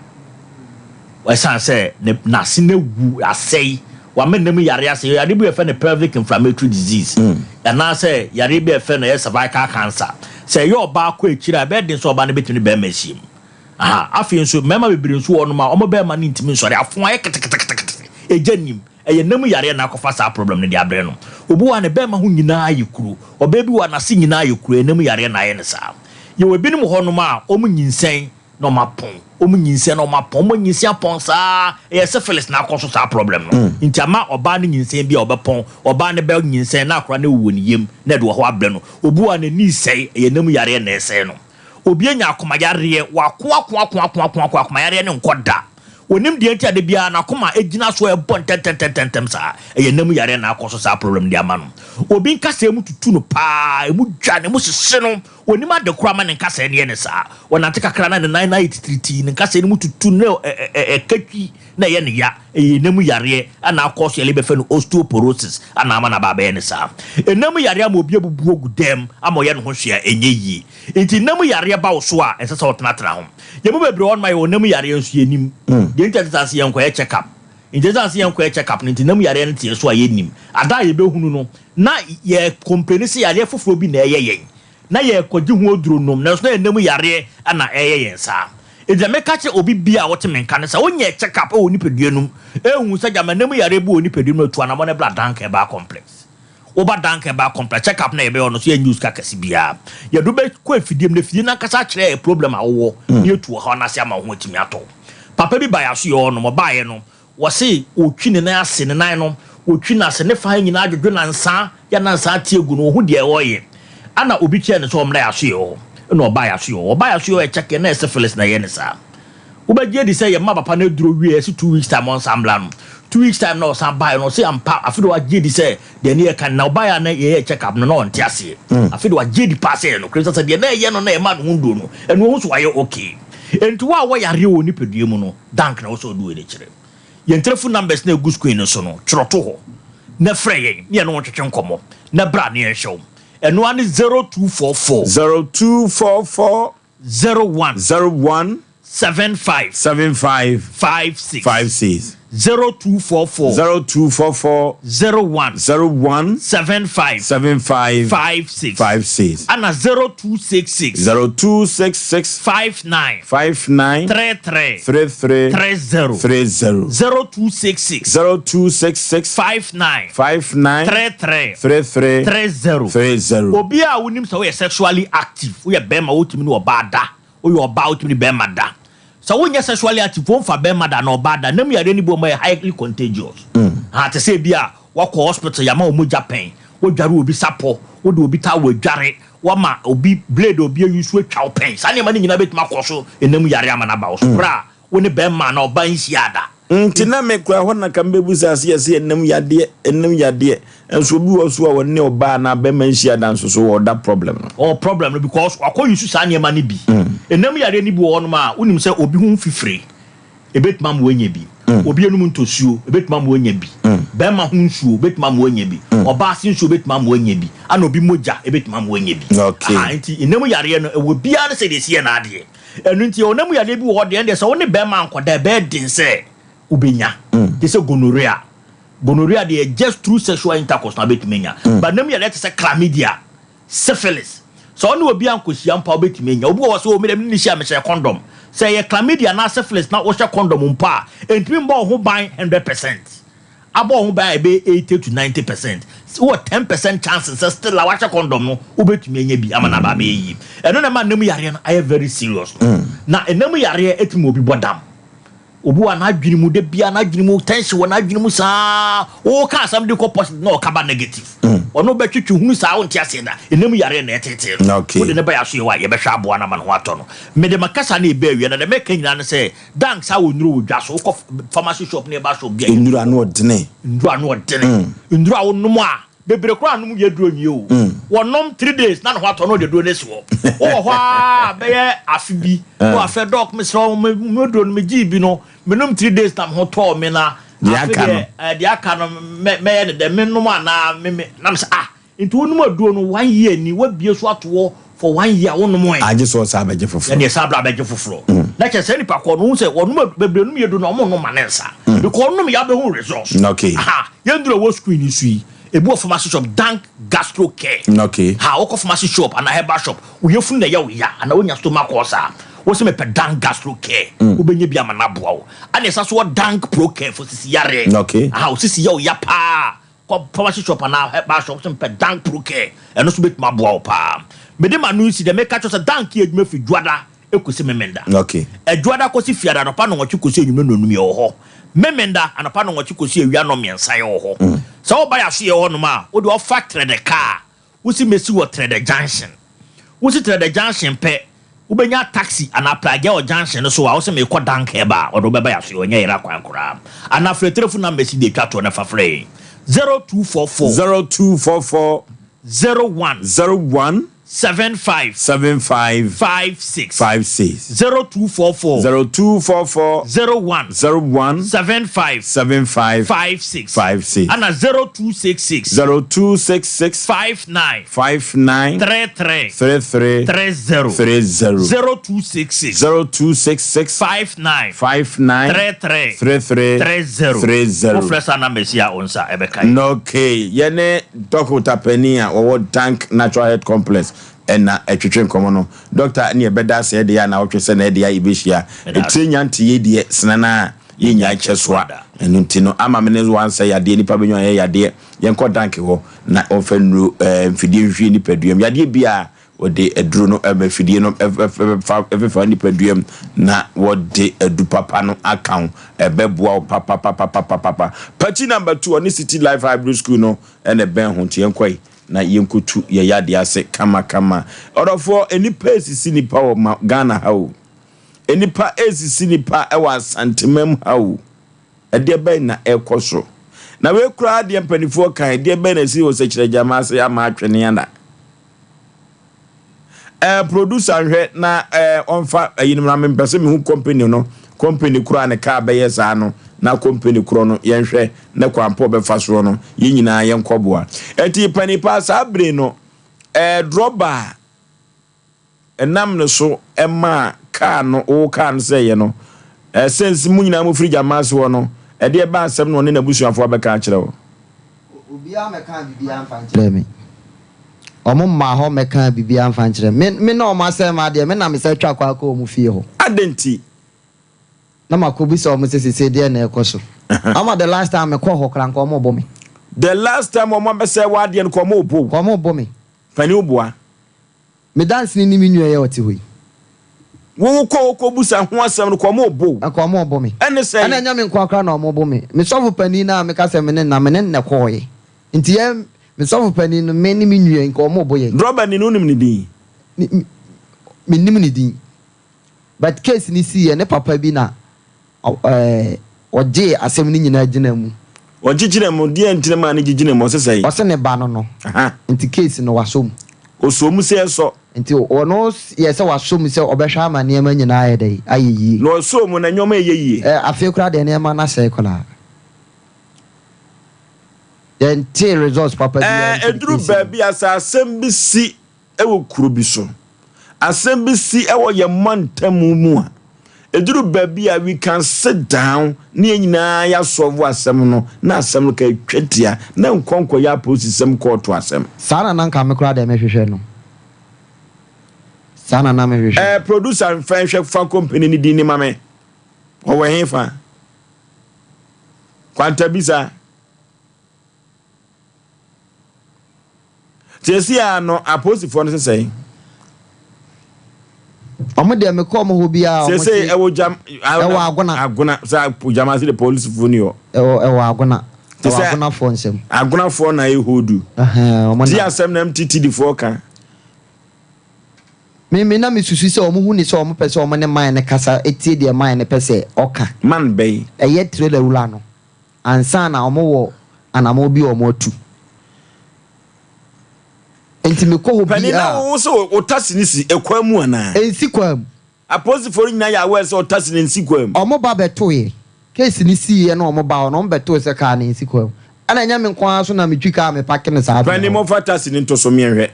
wa san say na se na wu asei wa menemu yare ase yare bi efe ne pelvic inflammatory disease na say yare bi efe ne cervical cancer say yo ba ko ekira be den so oba ne betini be machine aha afi nso mema bebiri nso wono ma omo be ma ne ntimi nso re afon aye ketekete ejanim eye nemu yare na akofa sa problem ne de abre no obu wa ne be ma ho nyina ayekuru oba bi wa na se nyina ayekuru nemu yare na aye ne sa ye we binim ho no ma omu nyinsen no mapon omu nyinse no mapon omu nyinse apon sa e syphilis na akoso sa problem no nti ama oba ne nyinse bia obepon oba ne be nyinse na akora na wuwo ne yem na de ho abre no obu wa na ni sei e nemu yare na ese no obi anya akoma yare wa ko akoma yare ne nkoda wonim de ntia de bia na akoma egina so e bon tentem sa e nemu yare na akoso sa problem de ama no obi nkasa emu tutu no pa emu dwa ne mu sese no wonim ade kura ma ne nkasa ne ne sa wona te kakra na ne 983 ne nkasa ne mu tutu ne katwi na ye ne ya e nemu yare ana akoso ele be fe no osteoporosis ana ama na baba ye ne sa nemu yare ama obi abubu ogudem ama ye ne ho hwea enye yi enti nemu yare ba wo so a esesa otenatena ho ye mu bebre on my nemu yare nso yenim ye ntazase ye nkoye check up intezase ye nkoye check up nti nemu yare ne tie so a yenim ada ye behunu no na ye complain se yare foforo bi na eye na ye kwaji hu oduro nom na so na nemu yare ana eye yen sa eja meka che obi bia wote menka ne sa onye check up o ni peduanum ehun sa jama nemu yare bu oni peduanum to ana mo ne blood dank ba complex oba dank ba complex check up na ebe ono so ye news ka kasi bia ye do be ko afidiem na fidie na kasa kire problem awo ye tu ho na se ama ho atimi ato papa bi ba ya so ye ono mo ba ye no wo se otwi ne na ase ne nan no otwi na ase ne fa nyina adwodwo na nsa ya na nsa tie gu no ho de wo ye ana obi kire ne so omra ya so ye ho no oba ya so ye check na syphilis na ye ne sa ubagye di say ye ma papa na duro wie ese 2 weeks time on sambla no 2 weeks time no san buy no say ampa afido wa gye di say de ne kan na buy na ye check up no no ntia se afido wa gye di pass no kristo say de na ye no na e ma no ndo no eno ho so wa ye okay enti wa yare wo ni pedue mu no dank na wo so do e kire ye telephone numbers na egu screen no so no troto ho na frɛ ye ne no twetwe nkomo na bra ne ye hwew eno ane 0244 01 75 56 0244 01 75 56 ana 0266 59 33 30 0266 59 33 30 obi a wonim so we sexually active we be ma wotimi no obada we oba wotimi be ma da So when you sexually active for bema than or bad, and you are any highly contagious. To say, Bia, walk hospital, Yama Muja pain, what Jaru be sapo, what do be tower jarre, what ma obi blade or be used with cow pains. I never in a bit Macoso, and then we are Yaman about. Bra, when a bema or buying siada. Tina make one can be with us, yes, and them ya dear, and so we also our new bar na bemensia dance so that problem. Or problem because I call you Susania money be. And then we are any one ma, unim say obi hum free. A bit mam when ye be. Obi anum to sue, a bit mam when ye be. Bema hum shoe, bit mam when ye be. Or bassin shoe bit mam when ye be. And obi moja, a bit mam when ye be. Okay. In Nemo Yarian will be answered this year, Nadia. And until Nemo Yari what the end there's only Bema or their bed didn't say. Ubenya. This is gonorrhea. Gonorrhea they just through sexual intercourse na betimenya. But name ya let say chlamydia, syphilis. So onu obi ankosi ampa betimenya. Obi wo so o me ni share me share condom. Say ye chlamydia na syphilis na wo share condom mpa. Entimi mbo ho ban 100%. Abo ho ban be 80 to 90%. So what 10% chances still la wacha condom no obetimenya bi amana ba be yi. Eno na ma nemu yare no I very serious. Na enemu yare etimi obi bodam. Obu ana adwini mu de bia na adwini mu tension wona adwini mu saa o ka asam de ko positive no ka ba negative ono be twetwe hunu saa wonti ase da enemu yare na etete wo de ne ba ya so ye wa ye be hwa aboa na ma no ato no me de makasa na e ba wi na de me kan nyina ne se dank sa wo nuru wo dwa so ko pharmacy shop ne ba so bia nuru anu odene nuru a wo numu a bebre kro anu ye duro nyi o wonom 3 days na no ato no de duro ne so o hwa be ye afibi o afa doc me so me duro no me gibi no minum 3 days tam ho to me na dia ka no me de minum ana me nam say into onum aduo no 1 year ni wa bie so ato for 1 year wonum en age so sa abagye foforo ne sa abagye foforo na che say ni pa ko no say wonum bebre num yedu no mo no manensa because onum ya be hu results okay yendro wo screen isu yi ebu pharmacy shop dank gastro care okay o pharmacy shop and a herbal shop we yefun na ya ana wonya stomach ulcer wo se me pe dank gastro care wo benye bia ma na boa wo ana esa so dank pro care for sisi yare okay o sisi ya pa ko pharmacy shop and a herbal shop se me pe dank pro care eno so bet ma boa wo pa me de manu si de me ka cho se dank ye adwuma fi dwada ekosi memenda okay dwada ko si fiada no pa no nwochi kosi adwuma no num ye ho memenda anapa no nwochi kosi awia no miensa ye ho so wo ba ya so ye ho no ma wo de o factory de car wo si mesi wo trade junction wo si trade junction pe wo benya taxi anaplage o junction no so wo se me ko dank e ba wo do ba ya so ye nya ira kwan kura ana frɛ telephone number si de twa to na fa frɛ 0244 01 75 56 0244 01 75 56 and 0266 59 33 0266 59 33 Professor Namesia onsa ebeka okay yene Dr. Penia or Tank Natural Health Complex and etwetwe nkomo no doctor ne beda se de ya na wotwe se na de ya ibehia etrenya nte ye de senana ye nya kyesoa enu nti no ama me ne wan se ya de nipa benyo ye ya de yenko danke ho na ofenru mfidie hwie nipa duam ya de bia wode eduru no mfidie no fa nipa duam na wode edu papa no account ebeboa papa party number 2 on City Life Hybrid School no ene ben ho yenkwai na yenkutu ye yade ase kama orofo enipa esisi nipa wo Ghana hawo enipa esisi nipa e wa santemam hawo ede ben na ekoso na we kura de mpanifo kan ede ben na si wo se kire jama ase ama atwene anda producer hwe na onfa yinimra mempese me hu company no company kura ne ka be yesa no na company kuro no yenhwe na kwampo be faso no yinyina yenkoboa enti panipa sabre no droba enam no so ema car no o car no say no sense munyina mo frija maso no e de ba asem no ne na busuafo abeka kire wo obia meka bibia amfa kire me omo ma ho meka bibia amfa kire me na o ma se ma de me na me se twa kwa ko mu fie ho adenti na makobi so mo sese de na ekoso ama the last time me ko ho kran ko mo bo me the last time mo be say wa de ko mo bo me pani oboa me dance ni mi nua ye oti hoyi wo ko busa ho asem no ko mo bo akwa bo me ene say ana nya me nkwa kra na mo bo me sofo pani na me ka se me ne koye nti ye me sofo pani no me ni me nwie nko mo bo ye droba ni no nim ni din me nim ni din but case ni si ye ne papa bi na oje asem ni nyina gina mu ogigina mu die ntire ma ne gigina mu sesai o se ne ba no aha nti case no wasom osomu se so nti ono ye se wasom se obehwa amane ma nyina ayedai ayeyi no osomu na nyoma yeyi afi kura de ne ma na se kola then till results papa bi eduru baby asa asem bi si ewo kuro bi so asem bi si ewo ye mantamu mu a eduru baby a we can sit down ne nyina ya solve asem no na asem no ka twatia na nkonko ya posisem court asem sana na nka me kura de me hwehwe no sana na me hwehwe producer fanhwe fa company ni di ni mame o we hefa kwanta bisa Jesi ano aposifo no sesei omo de me ko mo ho bia omo sesei ewo jam ewo agona sa jama se the police fo ni o ewo agona fo nsem agona fo na e hodu omo di asem na mtiti di fo ka me na me susu se omo hu ni se omo pese omo ne man ne kasa etie de man ne pese oka man bay eye trailer wula no ansa na omo wo anamo bi omo atu enti me ko ho bi na wo so otasi ni si ekwamu ana ensi kwam apostle nyina ya we so otasi ni ensi kwam omo ba betoye case ni si ye na omo ba no beto se ka na ensi kwam ana nya me nkwa so na me twika me pake ne sa pani mo fatasi ni ntoso me hwe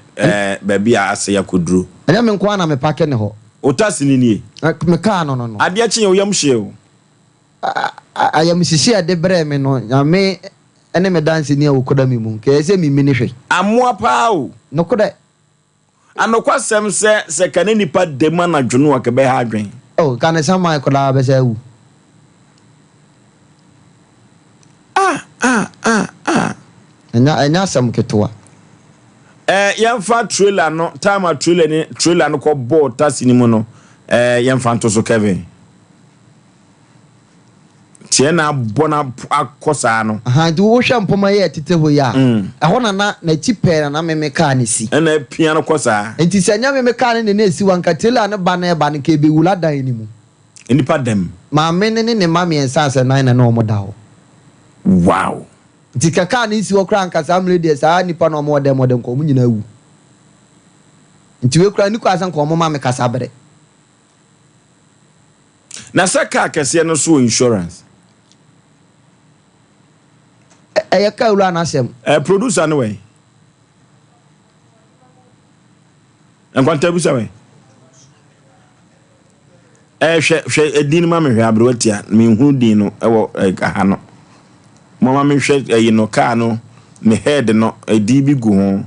ba bia ase ya koduro anya me nkwa na me pake ne ho otasi ni nie me ka no ade achi yo yam hye o ayam sisi ade bre me no nya me ene me dance ni awokoda mi mu ke se mi ne hwe amoa pa o no koda anokwa sem se kane nipa de ma na dwono wa ke be ha adwen oh kane sama koda be se wu enya sam ketwa yemfa trailer no time trailer no ko board taxi ni mu no yemfa nto so Kevin tiena bona akosa no aha du wo hwe mpoma ye tete ho ya eho na chipe na meme ka ne si na pia no kosa enti senya meme ka ne na si wanka trailer no ba ne ke be wula dan ni mu nipa dem ma me ne ma me ensanse nan na no mo da ho wow enti kaka ne si wo kra nka sa amre de sa nipa no mo dem ko mu nyina wu enti we kra ni ko asan ko mo ma me kasa bere na saka kase no so insurance ka ulu anasem producer no way enkwanta busa we hwe edin ma me hwe abrotia me hu din no ewo aha no mama me hwe yi no car no me head no edi bi gu ho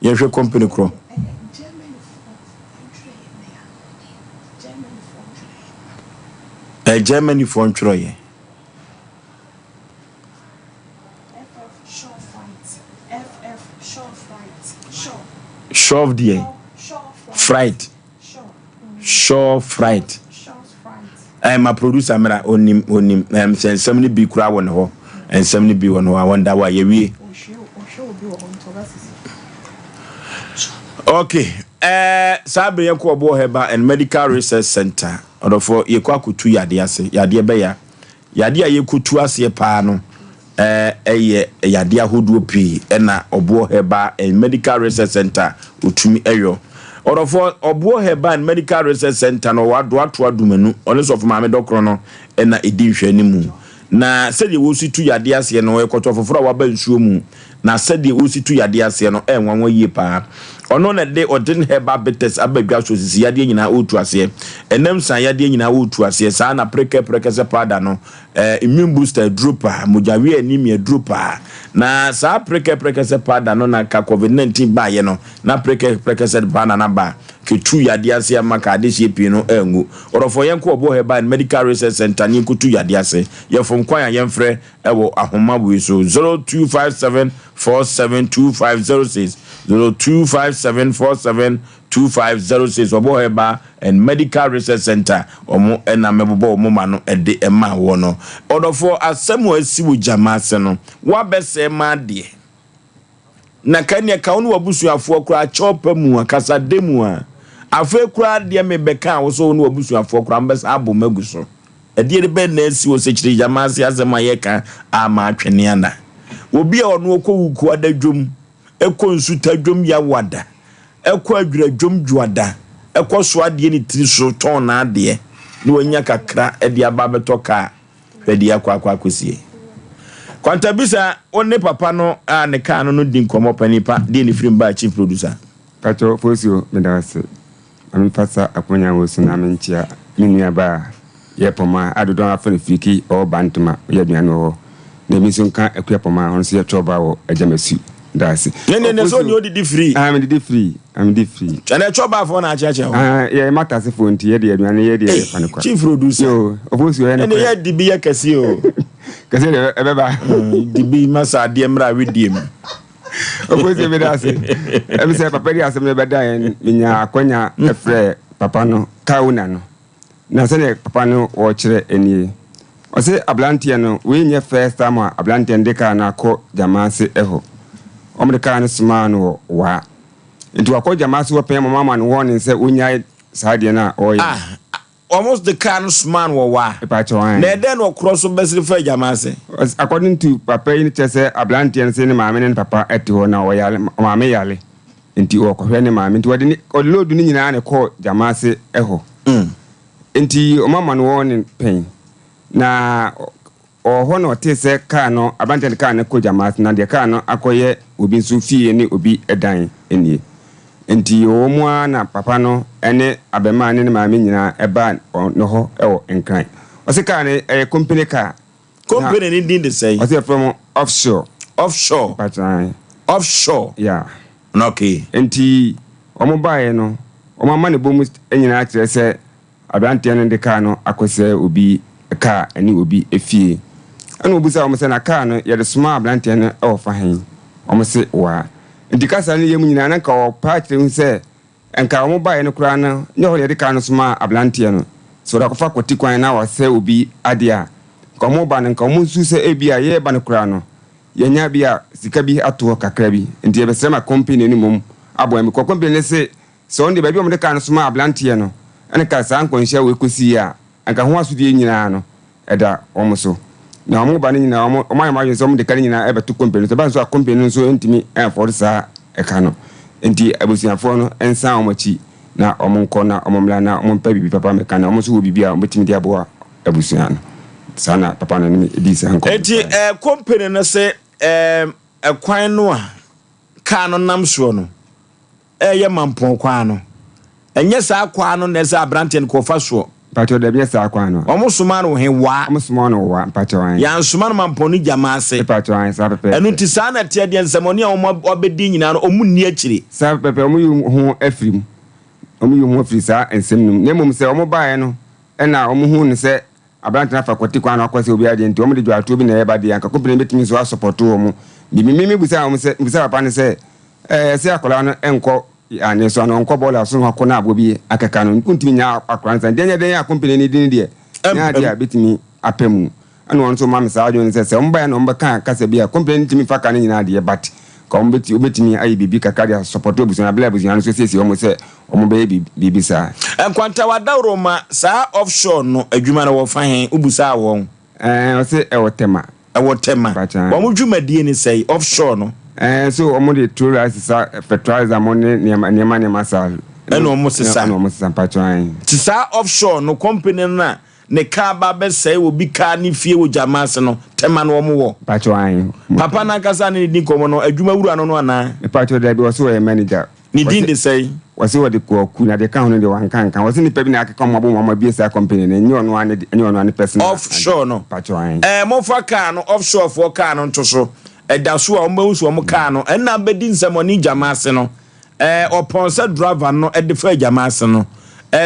ye hwe company kro Germany for ntro Shove the fright. Sure fright. I am a producer. Mera onim. Somebody be kura one ho, and somebody be one ho. I wonder why you we. Okay. Sabe yanko abo heba and medical research center. Odofo yekwa kutu yade ase. Yade be ya. Yade a yekutu ase pa no. Yade ahodo pi na obo heba and medical research center utumi eyo. Odofo obo heba and medical research center no wado ato adumanu. Only of maame dokro no na edi hwe ni mu. Na sede wo situ yade ase no ekoto foforo wa ba nsuo mu. Na sede wo situ yade ase no enwanwa yie pa. Ono na de odin heba betes abadwa so sisi yade nyina otu ase enem san yade nyina otu ase sa na preke se pada no immune booster dropper mujawi anemia dropper na sa preke se pada no na ka covid-19 ba ye no na preke se bana na ba ketu yade ase amaka de shepi no engu orofo yenko obo heba medical research center ni kutu yade ase ye fom kwan ya yemfre ewo ahoma bu so 0257472506 0257472506 2506 obo heba and Medical Research Center omo ena mebobo omo ma no ede ema wo no odofo asem asi wo jamase no wa bese ma de na kanya ka wonu wabusuafo kura chopa mu akasa demu a afa kura de me beka wo so wonu wabusuafo kura mbesa abo maguso ede be na asi wo sekiri jamase asema yeka ama atwene ana obi a ono okowu adadwom ekonsuta dwom ya wada ekọ adwura dwom juada ekọ so ade ni tiri so ton na ade ni wanya kakra ede aba betoka hwede akwa akosie kwantabisa onne papa no a ne ka no di nkomo panipa de ni film ba chief producer Pato Fosio medase amfasa akonya wo so na menchia minua ba ye poma adodon afane fiki o bantuma ye duane wo na mi so nka akuapoma hon so ye choba wo ajamasi dasi ne so ni odi free I'm the free and choba for na achache ho ye matase for nti ye de aduane ye de fane kwa chief producer yo Fosio ye ne ye di bi ye kase o kase ebeba di bi masa de mra wediem Fosio medase em se papa di asem be da ye nya akonya efre papa no kauna no na se papa no wo kire enie Osei Aboagye no we nye first time Aboagye ndeka na akọ jamase eho omdeka no sma no wa nti akọ jamase wo pem mama no won se unya saade na oye almost the can sman wo wa na eden no cross besri fa jamase according to papa ni chese Aboagye no se ni maame ne papa eti ho na oyale maame yale nti wo ko hwe ni maame nti wodi ni lodu ni nyina ne ko jamase eho nti o mama no won pen na hono te se ka no Aboagye ka ne ko jamas na de ka no akoye obi nso fie ni obi edan enie enti o mu na papa no ene abema ne maame nyina eba no ho ewo enkran o se ka ne company ni din de say o se from offshore patran offshore yeah okay enti o mu bae no o mama ne bomu nyina akire se Aboagye ne de ka no akose obi ka ani obi efie ana obusa o na ka no ye de sma Aboagye no e ofa hen o se wa ndikasa ne yemu nyina na ka o paatre hu se enka o bae no kura no nye ho ye de ka no sma Aboagye no so da ko fa koti kwan na wa se obi ade a ka mo ba ne ka mo nsu se ebia ye ba ne kura no ye nya bia sika bi ato kakra bi ndi ye be se ma company ni mum abo em ko company ne se so ndi ba bi o de ka no sma Aboagye no ene ka sa ankonhia we kosi a anka ho asudie nyina no eda omuso na omo ba nyina omo ma so omo de kare nyina ebe to company so ba so a company nso ntimi for sa eka no enti abusiafo no ensa omochi na omo nko na omo mla na omo mpa bibi papa meka na omo so wo bibi a omo timi de aboa abusian sana papa na ni edi sa nko enti company no se kwan no a ka no nam so no ye mampon kwan no enye sa kwan no na se Aboagye ko fa so Pato de biasa akwa no. Omo suma no he wa. Omo suma no wa pato an. Ya suma no mamponi jamase. Pato an sa pepe. Enu ti sa na tie de nsamoni a omo obedi nyina no omu ni akire. Sa pepe omo yu ho afrim. Omo yu ho afri sa ensem num. Nemum se omo bae no na omo hu ne se Aboagye na fa kwoti kwa no akwase obi ade nti omo de dwato bi na ye ba de anka company betimi so support omo. Mimi busa omo se busa papa ne se se akola no enko ani so no nko bola so ho na abobi akaka no ntimi nya akransa den ya company ni din de nya dia betimi apemu ana won so ma me sa jo se mba no mba kan kasa bia company ntimi fa kan nyina de but ko betimi ayi bibi kaka dia support obuso na bla buso na so sesi omo se omo be bibi sa enkwanta wadawro ma sa offshore no adwuma na wo fa hen ubusa won o se e wotema wo dwumadie ni sei offshore no so omo de tourist sa fertilizer money niema sa eno omo sesa pacho an ti sa offshore no company na ne ka ba be sei obi ka ni fie wo jamase no tema no omo wo pacho an papa na kasa ni din komo no adwuma wura no ana pacho de bi wo so e manager ni din de sei wo so de ko ku na de ka hono de wan kan wo so ni pebi na akeka mo bo mo bi sa company na nyi ono ane person offshore no pacho an mo fa ka no offshore for ka no ntoso edaso a omba usu omo ka no enna bedi nsamoni jamase no oponsa driver no edefa jamase no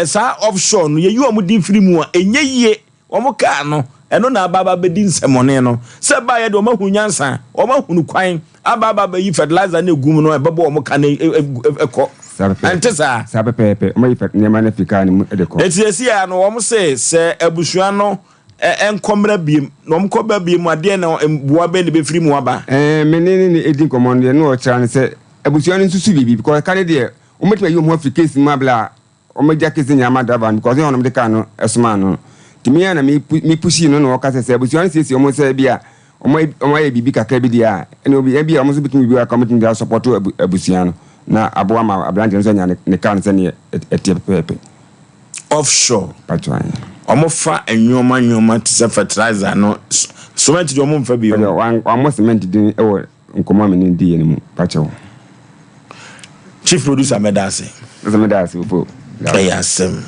sa offshore no ye yu omo di free mu a enye yie omo ka no eno na ababa bedi nsamoni no se ba ye de omo hunyansa omo hunu kwan ababa ba yi fertilizer na egum no ebebo omo ka na eko Antesa. Sapepe. Omo ife nyama na fika ni mu de ko. Etiesi ya no wo se abusua no enkomra biem no mkoba biem ade na boa be ne be firi mu aba. Menene ni edin command no o try se abusua no susu bibi because kane de omotima yi omo case mu abla omo ja case nyama davan because on de ka no esoma no. Timia na mi pushi no no ka se abusua no sesi omo se bia omo ye bibi kakra bi dia ene obi e bia omo so bitumi bi committee dia support abusua no na aboa ma ablante no so nya ne kan se ne pepe offshore patwan omo fa enwoma tse fertilizer no cement di omo mfa bi o omo cement din e wo nkoma me ndi ye ne mu pacho chief producer medase ufo Asem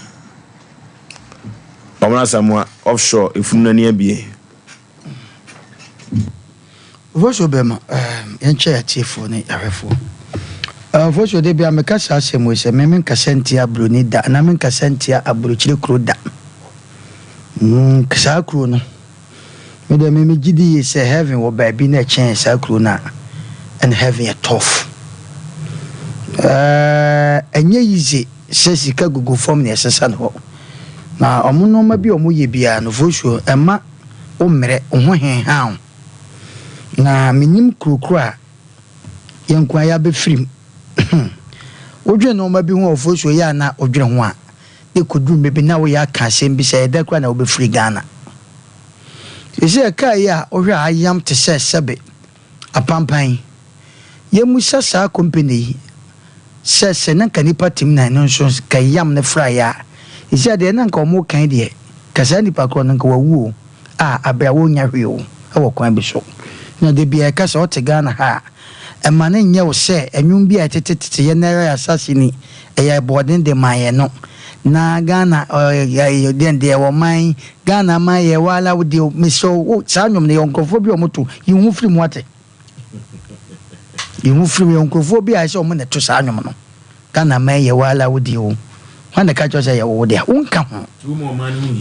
omna samwa offshore ifunu na abie Voice bema yenche ya chiefo ni arefo voice de bia meka sa asem we se me kasentia broni da na me kasentia abrochire kro da kasa kro no me de me gidi se heaven wo ba bi na chen sa kro na and heaven a tough enye yize se sika gugu form ne sesa no na omo ma bi omo ye bia no voice ema o mere o ho hen ha na minim krokra yenkwa ya be frim odwe no ma bi ho ofosuo ya na odwe ho a e kodum be na wo ya ka sem bi se da kra na wo be fri Ghana ise ka ya ohwe ayam te se sebe apampan ye mu sasa company se na kanipa tim na no so ka yam na fra ya ise de na nka omo kan de kasa nipa kro na nka wawu abia wo nya hweo e wo kwan bi so na de bia kasa o te Ghana ha emane nye wo se enwum bia tetete ye na ya asasini eya boarding de maye no na Ghana ya den de wo man Ghana maye wala wo de miso sanwum ne yonkofo bi omoto yihu firi mu ate yihu firi yonkofo bi a se omo ne to sanwum no Ghana maye wala wo de wo wana ka cho se ya wo de unka ho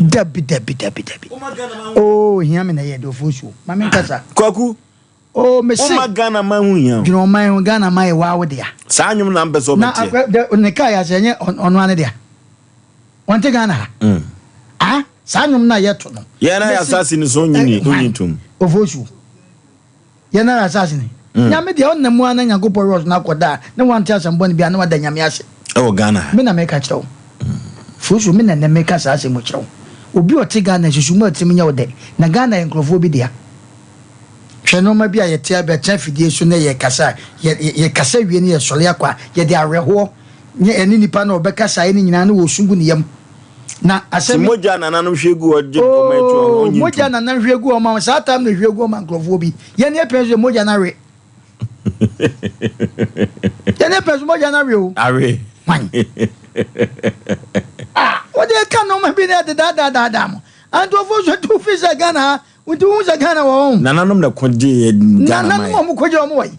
dabi oh hiame na ye do fosu mame kasa kwaku me say Ghana man hu yan dino man Ghana man wa wo dia sanwum na mbeso beti na ne ka ya se nye onu ane dia wonte Ghana sanwum na ye to no ye na ya sasi ni so nyini onyitum ofosu ye na ya sasi ni nyame dia onnamu ana nyagopo rose na koda na wante asambɔ ne bia na wada nyame ase o Ghana me na me ka kyerɛw fosu me na me ka sa ase mo kyerɛw obi o te Ghana susumu atimi nya wode na Ghana ye nkrofo bi dia hwɛ ma bi a yɛte abia trafidie so na ye kasa wie ne ye sɔle akwa ye de awerɛho nye eni nipa na obɛkasa eni nyina na wo sungu ne yam na asɛm moja na nanu hwegu oje kometo onyi moja na nan hwegu o ma sa tam na hwegu o ma nkrofo bi ye ne pɛso moja na we ye ne pɛso moja na we o awe man what they can no be there da mo and to for to visa Ghana we do use Ghana wo nananum na koje Ghana mai nananum mo koje mo wai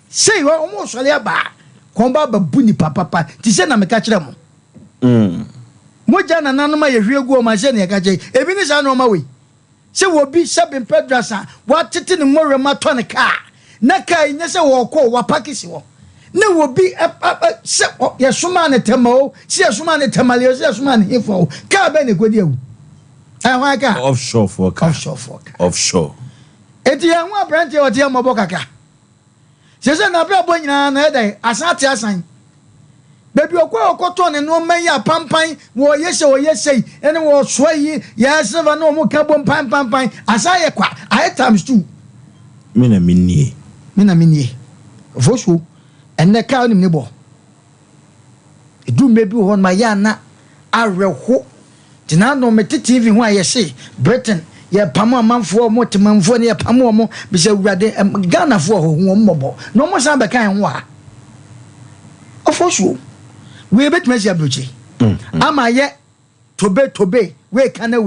sei wo mo so le ba kon ba babu ni papa ti se na me ka kire mo mo ja nananum ye hwegu o ma se ne ka je ebi ni sa no ma we se wo bi Asem Mpe Nipa wa tete ni mo rema to ne ka na kai nya se wo ko wa pakisi wo na wo bi se ye suma ne temao se ye suma ne temale se ye suma ne ifo ka be ne godi awu wa ka offshore eti ya hu abrante o tie mo bokaka se na bra bo nyina na edai asate asan bebi okoto ne no man ya pampan wo yese ene wo so yi ya seva no mo ka bom pampan asa ye kwa I times 2 mina minnie vosu enne ka onim ne bo edu mebi ho ma ya na areho tina no me TV ho ayese Britain ye pamo amanfo mo temanfo ne ye pamo mo bi se wurade Ghana fo ho mmobo no mo san be kan ho a ofosu we betmesi abrochi ama ye tobe we kana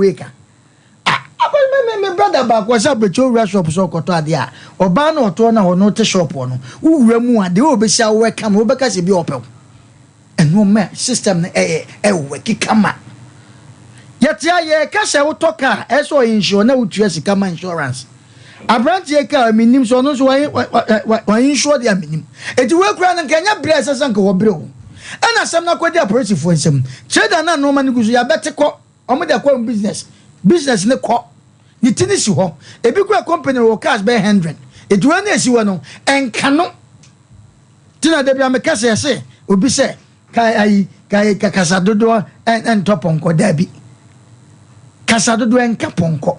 me brother back was up with your shop so koto ade a oba na oto na ho no te shop no wuwura mu ade obesi awe kam obeka se bi opel eno me system na we kama yetia ye ka se utoka eso insure na utua sika ma insurance abrantie ka minim so no so wa insure dia minim eti we kura na kanya bre sesa nka wo bre o And as some na kwadi approach for nsem. Trader na no man guzu ya bete ko. Omo de ko business. Business ne ko. Ni tini si ho. Ebi ko company wo cash be 100. Etu na esi wo no enka no. Tina de bia me kase ese obi se kai kasa dodo en toponko dabi. Kasa dodo enka ponko.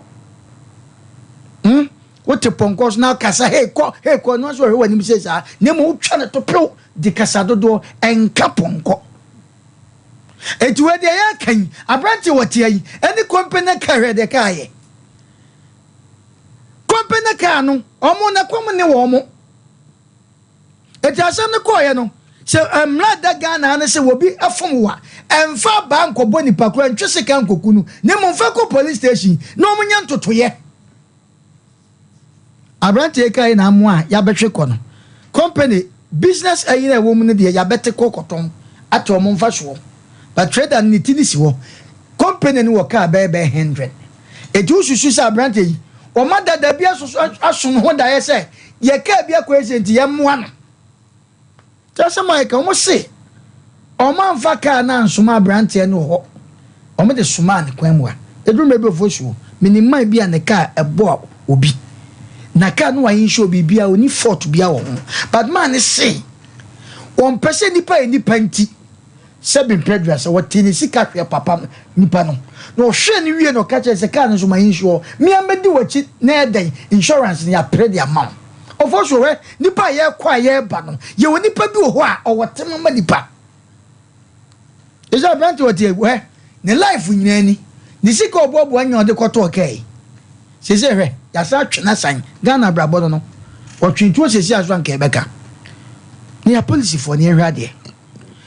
What the ponkos now kasa hey ko no so we wani say sa na mo twa na to pro di kasa dodo enka ponko. Etu we de ya kan abranti wote yi any company carry de kai. Company car no omo na kom ne wo mo. Etu asem ne ko ye no se amra da Ghana na se wobi afom wa emfa ba nkobo nipa kura ntwese kan kokunu ne mo fa ko police station no mo nya ntotoye. Abranti kai na amu a ya betwe ko no company business ayi na wo mu ne de ya bete kokoton ato mo mfa so but trader ni tinisi wo company ni wo ka be 100 eju susu sa abranti yi o ma dada bia so asun ho da ye se ye ka bia ko agent ye mo ano just my ka mo se o ma mfa ka na nsoma abranti no ho o me de suma ne kwan mu a edu me be fo so minimum bia ne ka ebo obi na ka no yin show bibia oni fort bia wo but man say on person nipa nti seven predras what tin sika hwe papa nipa no no hwe ni wie no ka che se ka no so yin show me amedi wachi na eden insurance ni apre dia ma ofo so we nipa ye kwa ye ba no ye oni pa bi wo ho a o wote mama nipa eza branch what ye we ne life nyina ni sika obobo anya ode koto okay sese hwe ya sa twena san Ghana brabo no otwintu sese aso anka ebeka ni ya police for ni ehwa de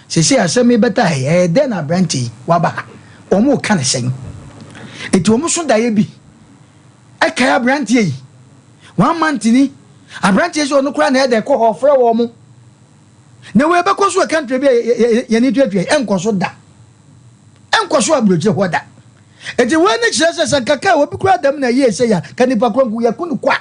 sese asem beta he de na branti waba omo ka ne sen eti omo so daye bi aka ya branti yi 1 month ni abranti so no kura na de ko ho frɛ wo mo na we be ko so country bi ye ni tuatue enkoso da enkoso abroje ho da eti wani chese kaka obi kura dam na ye se ya kanipa kwangu ya kunu kwa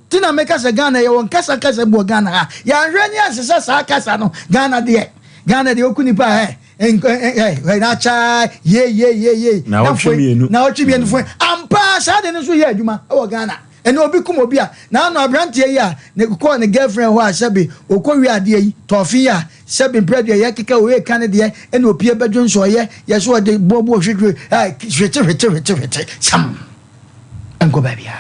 tina meka se Ghana ye won kasa bo Ghana ha ya hwani asesa sa kasa no Ghana de okunipa na cha ye na otwimienu fo ampa sa de no so ye adwuma o Ghana ene obi kum obi a na no abrante ye a ne ko ne girlfriend ho a sebe okowi ade yi tofi a sebe brother ye keka o ye kan de ene opie bedwon so ye so de bobo hwetwe hwete sam ango babia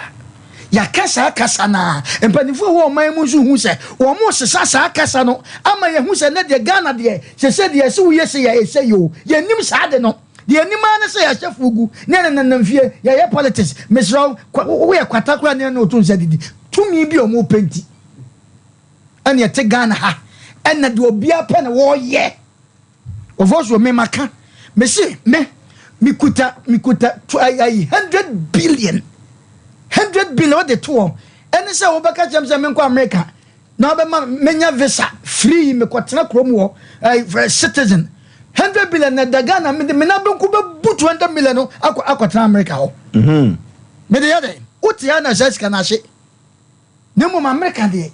ya kasa na empanifo ho man mu so hu se wo mo sesa sa kasa no ama ye hu se ne de Ghana de se de se wo ye se ya ese yo ye nim sa de no de anima na se ya chefugu ne nanamfie ya ye politics mesro wo ye kwata kwa ne no to nsa didi tumi bi o mo penti ane ye te Ghana ha ena de obia pe na wo ye ovoso me maka me se me mikuta 100 billion what the two ene se wo baka chem se me nko America na be ma menya visa free me kwatena krom wo citizen 100 billion na Ghana me na be nko be but 200 million no akwatena America ho me de yade uti ya na jeska na hye ne mo America de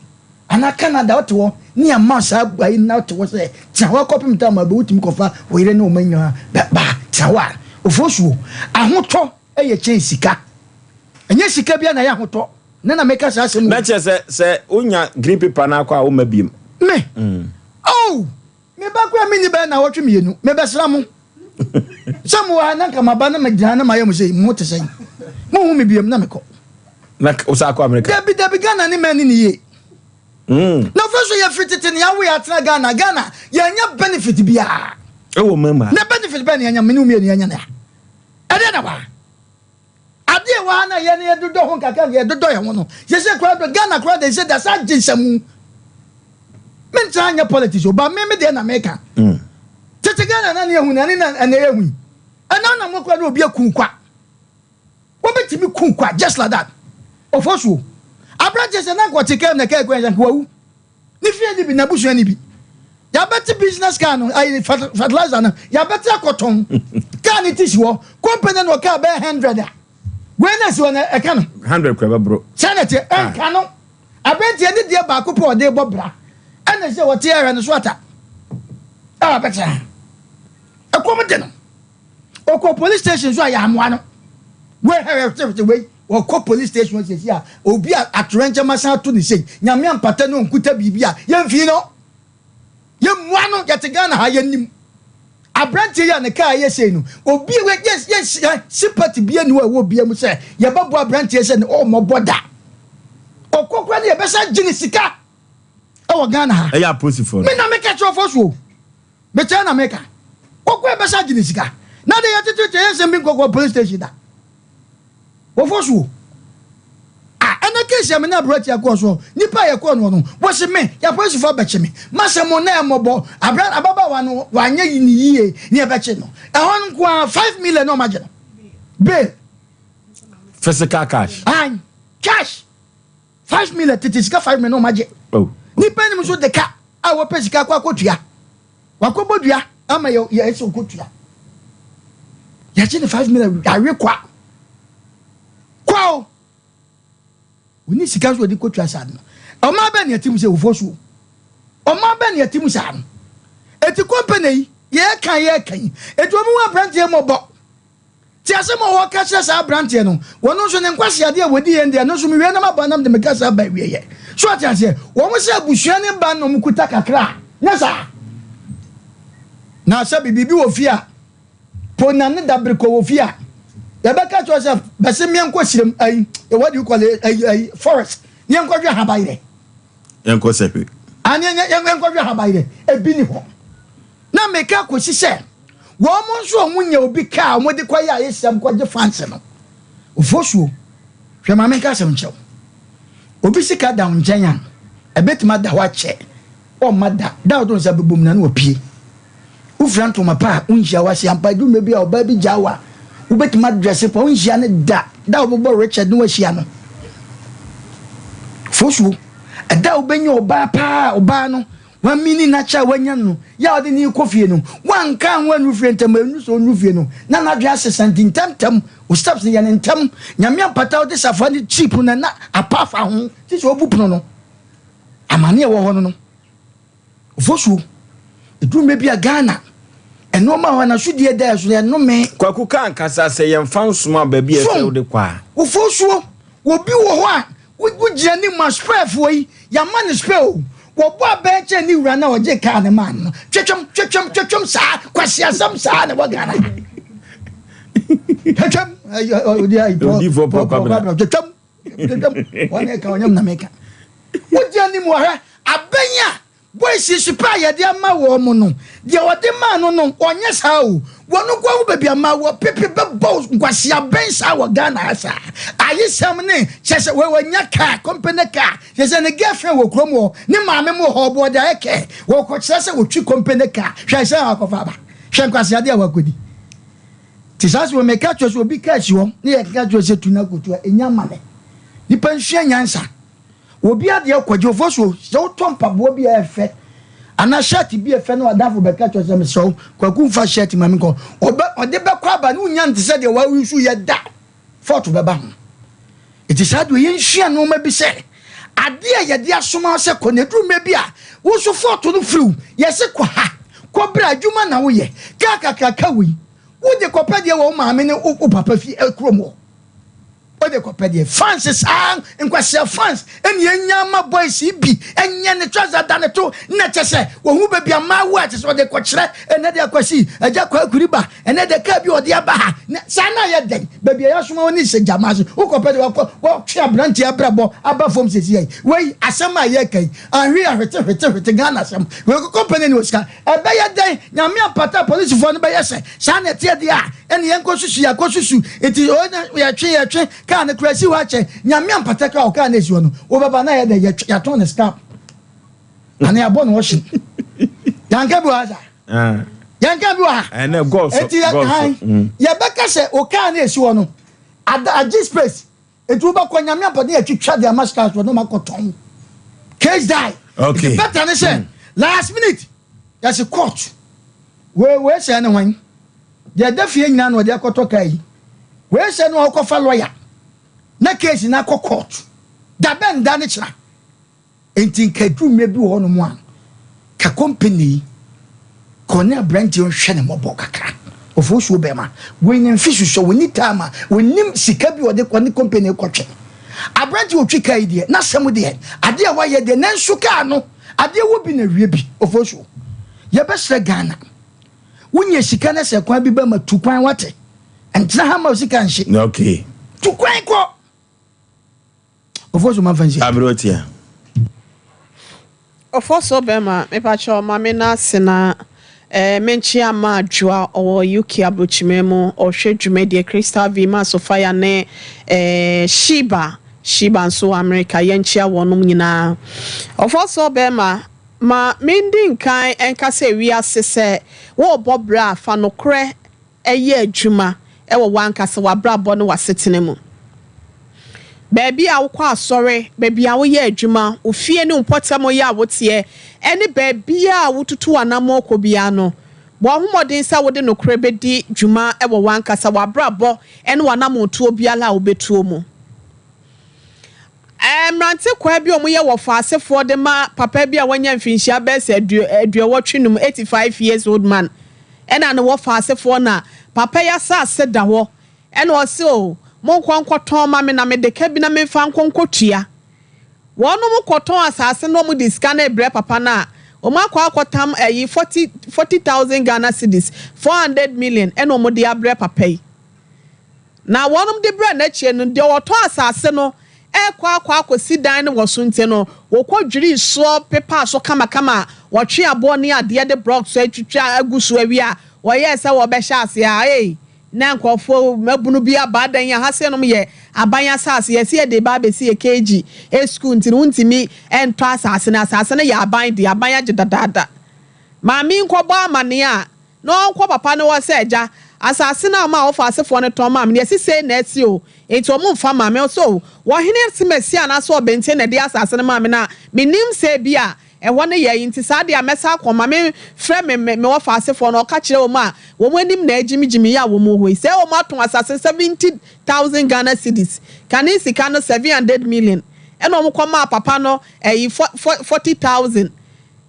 ana Canada oto ni ama sa agbai na oto se tawa kopim ta ma be utim kofa oyire ne o manya ba tawa ofosuo ahoto eye chen sika enye sika bia na ya hoto na meka sa asem na che se unya green paper na akwa o mabiem me oh me ba kwa mini ba na wotwe mienu me be sra mo samwa na nka maba na magina na mayem sei mo te sei mo hu me biem na meko na usako America debi Ghana ni mani ni ye na first ye fitete ni awe atena Ghana ya nya benefit bia e wo mama na benefit ba ni anya meni umi ni anya na ade na ba ade wa na ye ne dodo ho kaka ye dodo ye ho no ye se kwa Ghana kwa de se da sa jinsamu men tanya politics o ba me de na America tete Ghana na ne hu na ne na ye hu ana na mo kwa na obi akunkwa wo betimi kunkwa just like that ofosu abraje se na kwotike na ka ekwen yank wawu ni fie ni bi na busu ani bi ya beti business car no ai fertilizer no ya beti akoton car ni tisi wo company no ka be 100 when is when e ka no 100 kwa bro sanete en ka no abenti ani de ba ko po de bobra ene se wote ere no so ata ah better e ko mede no o ko police station so ya amwa no we o ko police station se sia obi atrenche masan to ni sei nyame ampata no nkuta bibia yemfi no yemwa no yetegana ha yenim abranti ya ne ka ye sei no obi we yes sympathy bia ni wo bia mu se ye babo abranti se ne o mo boda okokwa ne ye besa gini sika e wo Ghana ha e ya posifo me na me ka tro foso me cha na me ka okokwa besa gini sika na de ye tete ye se mi kokwa police station da ofosu ana kesi amena abroati akoso nipa ye ko no wo se me ya police for beche me masemo na emobo ababa wa no wanye yini yie ni beche no ehon nko 5 million no maje no bail physical cash cash 5 million titisika 5 million no maje oh nipa ni muso de ka a wo pesika kwa kotua wakobodua ama ye eso kotua ya je 5 million awe kwa kwao oni sika so di kotua sa no o ma ba ne atim se ofosu o ma ba ne atim sa no eti company ye kan eti o mu wa brand ye mo bo ti asem o ka sa brand ye no wono so ne nkwase ade a wodi ye ndie no so mi we na ma ba nam de me ka sa ba we ye so ati ase wo mo se abusua ne ba no mu kuta kakra nyasa na sa bibi wo fia pona ne dabriko wo fia Yabaka Joseph, Basimian question, what do you call it? Forest. Yanko Habaide. Yanko Sepi. And Yanko Habaide, a biniho. Now make up what she said. One monster when you'll be calm with the quiet is some quite the fancy. Ufosu, Shamamaka some show. Obisika down Jayan, a bit mother watch it. Oh, mother, thou don't have a boom and will pee. Ufran to my pa, Unja was young by do maybe our baby Jawa. Ubet mad dress for unja ne da obo Richard no ahia no fosu da obenye oba pa oba no wa mini na cha wanya no ya ode ni kofie no wan kan wanu frientem anu so nu fie no na na dwa sesantin tamtam o steps ne yan ntam nyame apata ode safa ni cheap na na apafa ho ti so obupuno no amane wo ho no fosu edru mebi a Ghana eno ma wana sudie da so ya no me kwaku kan kasa se yem fan suma ba bi e fe de kwa wo fosuo wo bi wo ho a wo gire ni ma spefo yi ya ma ni speo wo bo abeche ni wura na oje ka ne man no twetwem sa kwasi asam sa ne wagana twetwem odi fo problem twetwem wane ka onyam na meka wo gire ni mo ha abenya boy si super ya de ama wo mo no de ode ma no onye sa o wonu kwa wo bebia ma wo pepe be boss kwasi aben sa wo Ghana asa ayisam ne chese we wanya ka company ka chese ne girlfriend wo krom wo ne maame mo ho bo da eke wo ko chese wo twi company ka chese akofa ba hwen kwasi ade awakodi tisasi wo meka chose obi ka chi wo ne ye ka chose tuna kutu enya mane ni penhwe nyansa obi ade akwaje ofoso so tompa bo bi efe ana shirt bi efe no adafo be ka chose me so kwaku fa shirt mami ko ode be kwa ba no nya ntse de wa wisu ye da foto be ba ho it is hard we nhia no ma bi se ade ye de asoma se ko ne dru me bi a wo so foto no friu ye se kwa ha ko bra adwuma na wo ye ka wi wo de ko pede wo maame ne o papa fi ekromo ode ko pede fans sang nkwase fans eni enyama boys bi enye ne trouser da ne to na chese wo hu be bia ma wo chese ode ko kire ene de akwasi aja kwa akuriba ene de ka bi ode aba ha sana ye den be bia ya soma oni se jamaso wo ko pede wo twa branti abrabo aba fom sesi yi we asem aye kai ahwe ahwete Ghana asem we ko company ni oska e be ye den nyame apata police fo no be ye se sana tie de a ene yen ko susu ya ko susu eti o na ya twe ka na krasi wache nyame ampata ka o ka na esiwo no wo baba na ye de ya ton scam ana ya bon washi yanka bi waza yanka bi wa ene go so ya beka se o ka na esiwo no agi space etu ba ko nyame ampata ya twitwa de amaska so no makoton case die okay better ne say last minute ya se court we say na wan ya dafie nyina no de akoto kai we say no akofa lawyer na case na court da ben da ne kira entin kadru mebi ho no mo a ka company Cornell Brent on Shannon Mobokaka. Of also Bema. When in fish show, we need time, when Nim Sikabi or the company coaching. I brought you a trick idea, not some of the head. I dear why you're the Nansukano. I dear would be a ribby of also. Your best Ghana. When you Shikana say, quite be Bama to quite what? And Traham of Sikanshi. Okay. To quite what? Of also, my fancy. I brought here. Of also, Bema, me pacho, mamina sena. Menchi ama jua o UK abrochimemo o shedwumedie Crystal Vima Sofia ne Shiba nso America yenchia wonum nyina ofo bema ma mending kan enka se wi asese wo bobra fa nokre eye adwuma e wo wanka se wabra bo ne wasetene mu Baby a wokɔ asɔre baby a woyɛ adwuma ofie ne mpɔtamo yɛ a wotie ɛne baby a wotutu anamo kɔbia no bo ahomɔden sa wode no kore bedi dwuma ɛwɔ wankasa wabrabɔ ɛne wanamo tuo biala a wobetuo mu mrante kwa bi omo yɛ wɔ faasefoɔ de ma papa bi a wanya mfinhyia bɛsɛ aduawɔtwenum 85 years old man ɛna ne wɔ faasefoɔ na papa ya sa aseda hɔ ɛna ɔse o mon kwankoton ma me na me de kabi na me fa nkonkotua wono mo koton asase no mo diska na ebre papa na o ma kwa akotam 40,000 Ghana cedis 400 million eno mo de abre papa yi na wono de bre na chie no de woto asase no kwa akosi dan ne woso nte no wo kodwiri so pepa so kama wo twe abo ne ade de blocks atwitwa agusu awia wo ye se wo be hya ase a na nkofo mabunu bia badan ya hase no ye abanya sase ye se de ba be se kg school ntini untimi ento asase na ya aban de abanya gedadada maami nkobo amane a no nkwo papa ne wo se eja asase na ma ofa asefo ne ton maami ye sise na esi o enti omo mfa maami so wo hene simesi ana so obente na de asase ne maami na minim se bia ɛwɔ ne yɛ nti saa de amesa akɔma me frɛ me wɔ faasefo no ɔka kyerɛ wo ma wo anim na agimigimi ya wo mu hoi sɛ wo maton asase 70,000 Ghana cedis kane sika no 700 million ɛna ɔmo kɔma papa no 40,000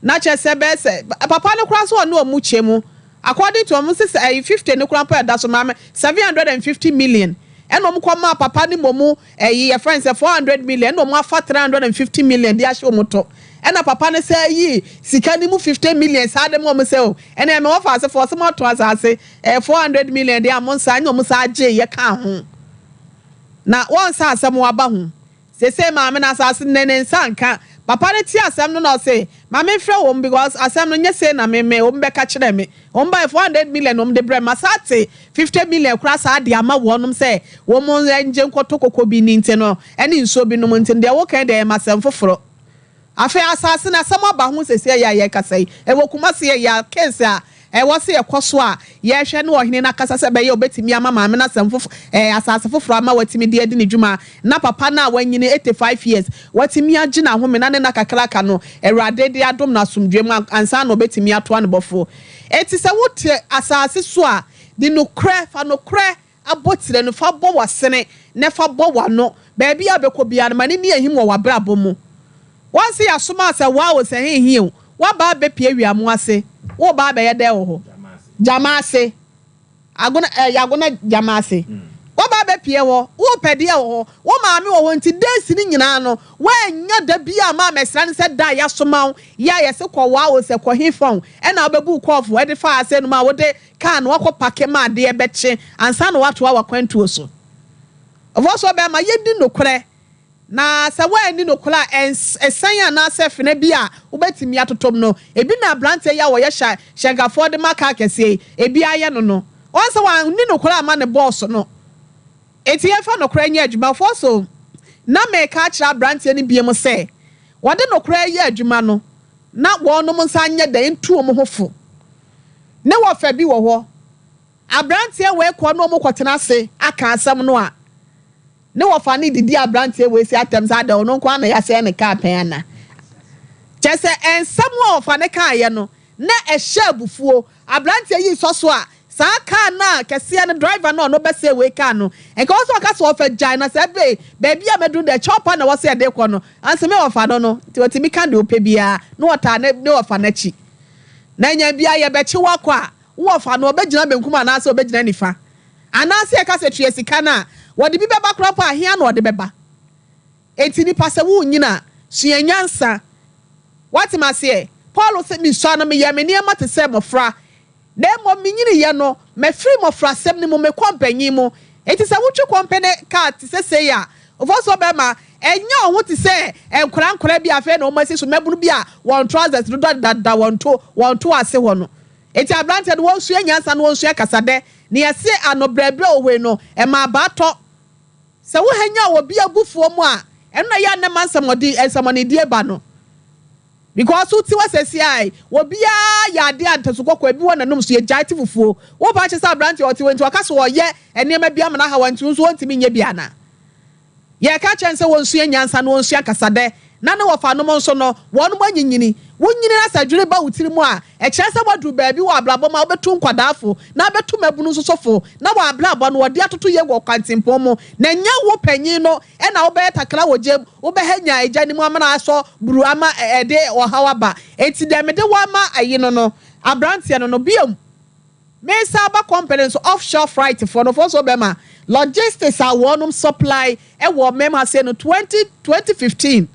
na kyɛ sɛ bɛsɛ papa no kora so ɔno ɔmo kyɛ mu according to ɔmo sɛ 50 ne kora pa ɛda so ma 750 million ɛna ɔmo kɔma papa ne momu yɛ friends 400 million ɛna ɔmo afa 350 million de ahyɛ ɔmo to ɛna papa ne sɛ yi sika ni mu 50 million saa dem ɔmo sɛ o ɛna me wɔ fa ase for some to asase 400 million de amon sa anya ɔmo sa agye yɛ ka ho na wɔn sa asɛm waba ho sese maame na asase nene nsanka papa ne ti asɛm no na ɔsɛ maame frɛ wɔm because asɛm no nyɛ sɛ na me ɔmo bɛka kyerɛ me ɔmo ba 400 million ɔmo de brɛ masate 50 million kura saa de ama wɔnom sɛ wɔn nje nkɔtɔ kokɔ bi ni nte no ɛne nsuo bi nom nte deɛ wɔkan de masɛm foforo afi asase na sama ba ho sese ya ye kasai e wo kuma se ya case a e wo se ekoso a ye hwe ne ohene na kasa se be ye obetimi ama maame na samfo asase foforo ama watimi de adi ne dwuma na papa na wanyini 85 years watimi agi na home na ne na kakraka no ewrade de adom na somdwe mu ansa na obetimi ato ne bofo eti se wote asase so a di no kre fa no kre abotire no fa bo wasene ne fa bo wano ba bia bekobia na mani ne ahim wo wabrabo mu once ya soma say wa wo say hiu wa ba be pie wiamu ase wo ba be ye de wo jamase agona yagona jamase wo ba be pie wo pede wo maame wo nti desi ni nyina no wa nya da bia ma mesra ne se da ya soma ya ye se kɔ wa wo se kɔ hifon e na obebu kɔfo e de fa ase no ma wo de kan wo kɔ pake ma de e beche ansa no wato wa kwantuo so ofo so be ma yedi nokore na sa wa ni nokora esan na sef na bia ubetimi atotom no ebi na brante ya wo ye shagafo de maka kese ebi aye no on sa wa ni nokora ama ne boss no eti ye fa nokora nya adwuma fo so na me ka kira brante ni biem se wo de nokora ye adwuma no na wo no nsa nya da entu o mo hofo ne wo fa bi wo ho abrante we ko no mo kwotena se aka asam no a ne wofa ni didi abrante we si atem sa da ono kwa na ya se ne ka pen ana chese ensam wofa ne ka ye no na ehye abufuo abrante yi so a sa ka na kese ne driver no be se we ka no enka wo so ka so wofa jai na se be baby a medu de chopper na wo se de ko no anse me wofa no ti otimi ka de opebia no wota ne wofa na chi na nya bia ye be chiwa kwa wo fa no obegina benkum anase obegina nifa anase e ka se tue sika na wode bi beba kra pa ahia na wode beba enti nipa se wo nyina suanyansa what ma say Paul se mi so na me ye me niam te se mofra na mo minyini ye no me free mofra sem ni mo me kompanyi mo enti se wutwe kompane ka te se ya ofoso be ma enya owo te se enkura bi afa na o masi so mebunu bi a won trousers do da won to ase ho no enti abrante no won sua nyansa no won sua kasade ne yese anobrɛbrɛ owe no e ma ba to se wo hanya obi abufuo mu a eno na ya nam ansamodi ensamoni die ba no because uti wasesi ai obia ya ade antesokoko ebi wona nom so ye jaiti fufuo wo ba che sa abrante oti wenti wakaso wo ye enema bia mana ha wanti nso wontimi nya bia na ye ka chense won sua nyansa no won sua kasade na ne wofa no nso no won mo anyinyini wonyini na sadwure ba wutiri mu a e kire se wadu baabi wo ablabo ma obetu nkwadafo na betu mabunu nso sofo na wo ablabo no wode atoto ye wo kwantimpo mu na nya wo panyin no e na wo be takra wo jem wo be hanya ejani mu amana aso buru ama ede o hawaba enti de me de wo ama ayi no abrante no biom me saba company so offshore freight for no so be ma logistics are one supply e wo mema say no 2015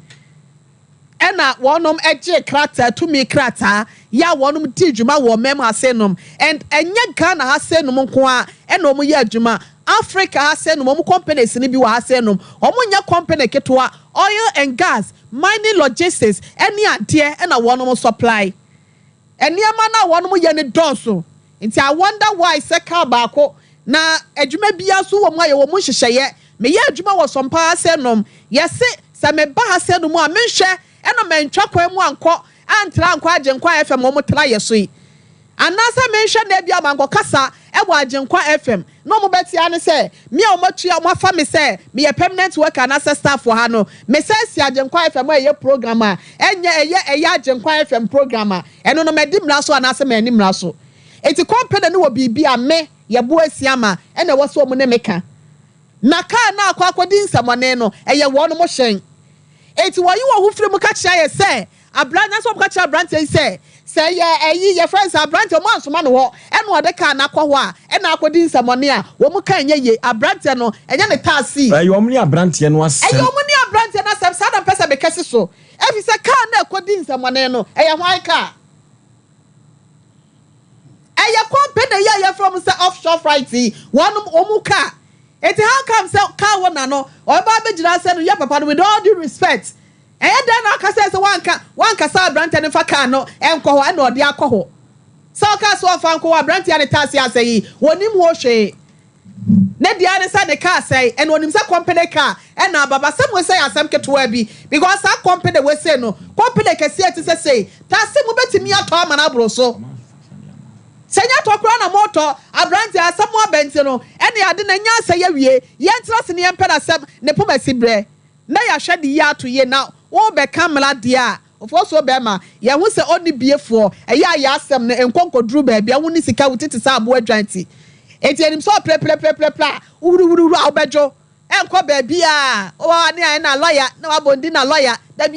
ena wonom eje krata to me krata ya wonom di djuma wo mem hasenum and enye Ghana hasenum nko a ena omo ya djuma Africa hasenum omo companies ni bi wa hasenum omo nya company ketwa oil and gas mining logistics eni ade ena wonom supply eniema na wonom ye ne donso nti I wonder why seka baako na adwuma bia so wo mo aye wo mo hyehyeye me ya adwuma wo Sompa hasenum yese se me ba hasenum a menhwe ena mentwa kwa mu anko antra anko agenkwa FM mo tra yeso yi anasa menhwe na bia manko kasa e bo agenkwa FM no mo betia ne se me a mo tua mo afa me se me ye permanent worker na staff for ha no me se si agenkwa FM e ye program a eye agenkwa FM program a eno no me di mra so anasa me ani mra so eti company ne wo bibia me ye bo asiama ena wo so mo ne meka na ka na akwakodi nsamone no eye wo no mo hyen eti wo yi wo hufre mu ka kira ye se abranya so ka kira abrante se ye eyi ye friends abrante mo ansoma no ho eno ode ka na akọ ho a ena akodi nsamone a wo mu ka enye ye abrante no enye ne taasi yo mo ni abrante no asem yo mo ni abrante na asem sa na pesa be kese so efi se ka na akodi nsamone no eye hwan ka eye company ye from say offshore freight one omu ka eti how come say ka wona no oba begira say no ya papa no with all due respect eh then na ka say wanka sa brante ne fa ka no enko ho na ode akọ so ka so fa nko wa brante ya ne tase asai wonim ho hwe ne dia ne sa ne ka asai en wonim sa company ka en na baba sam we say asem keto bi because that company we say no company kese ati say tase mu betimi ato ama na bro so senya tokura na moto abrante asamo abente no ene ade na nya asaya wie ye ntra se ne empeda sem ne pomasi bre na ya hwede ya to ye na wo be kamera de a ofo so be ma ye hu se oni biefo eya ya asem ne enkonkodru ba bia hu ni sika wutiti sa abo adwanti eti so pre uru awbejo enko ba bia o wa ne na lawyer na wa bondi na lawyer da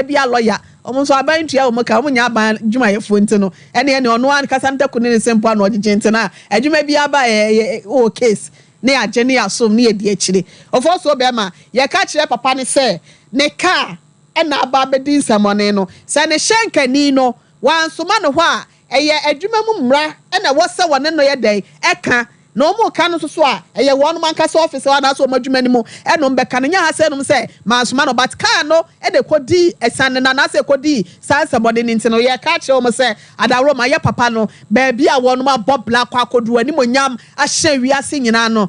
bia lawyer omo so aban tua o maka omo nya aban djuma ye fonti no ene ono an kasa ntaku ne sempo na ogege ntina adjuma bia ba o case ne agye ne asom ne edi akire ofo so be ma ye ka kire papa ne se ne ka na aba bedi nsamone no se ne hyenka ni no wansoma no ho a eye adwuma mu mmra na wo se wone no ye dai eka na omo ka no so a eye wonu mankasa office wa na so omadwuma ni mu eno mbeka nya ha se no se mansoma no but ka no e de kodi esan na se kodi sansabode ni ntino ye ka kire omo se adawro ma ye papa no ba bia wonu ma bobla kwa kodu ani monyam a hye wiase nyina no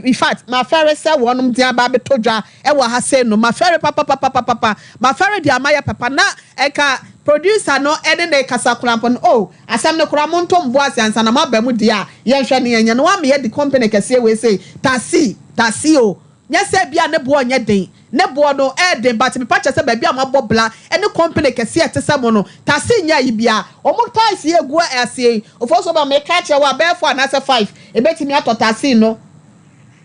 in fact ma fere se wonu dia ba betodwa e wa ha se no ma fere papa ma fere dia ma ye papa na eka producer no ede ne kasa kurampon oh asam ne kuramonto mboase ansa na mabamu dia ye hwe ne nya no wa me ye the company kase we say tasi o nya se bia ne bo nya den ne bo no ede but me pacha se ba bia mabobla ene company kase etese mo no tasi nya yi bia omo tasi egu ase ofo so ba me ka che wa be for na se 5 ebetimi atotasi no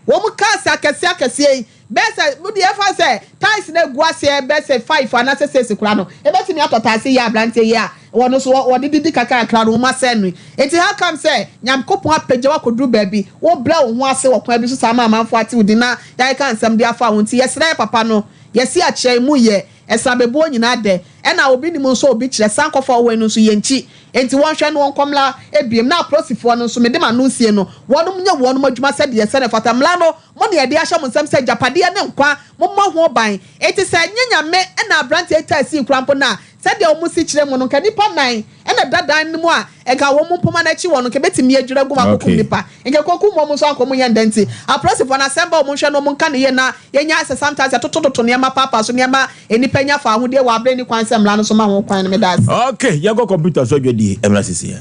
wo mu kase akase bese mu de fa say ties na guase bese 5 and 6 kura no e beti mi atotase ya ablante ya wono so wo didi kaka kra no ma senu enti how come say nyamkopon apagye wa kodru baabi wo bla wo ho ase wo kwa bi so sama amanfo ate udi na ya kan sam de afa wonti yesre papa no yesi a kye mu ye esabebo nyina de e na obi ni mu so obi kire sankofo wo enu so yenchi enti won hwe no won komla ebiem na prosifo no so me de ma no sie no wonum nya wonum adwuma se de yese ne fata mla no mo ne de ahya mo nsam se japade ne nkwa mo ma ho ban enti se nyanya me e na brante eta si krampo na se de o mu si kire mo no ka nipa nan e na dadan mu a e ga wo mu poma na chi wo no ke betimi adwura gu ma kokum nipa nke kokum mo so anko mo nya ndenti a prosifo na semba o mo hwe no mo nka ne ye na yenya ase sometimes atototo ne ma papa so ne ma enipa nya fa ho de wa bre ni kwan se mla no so ma ho kwan me das okay ya go computer so dwedi emla sisi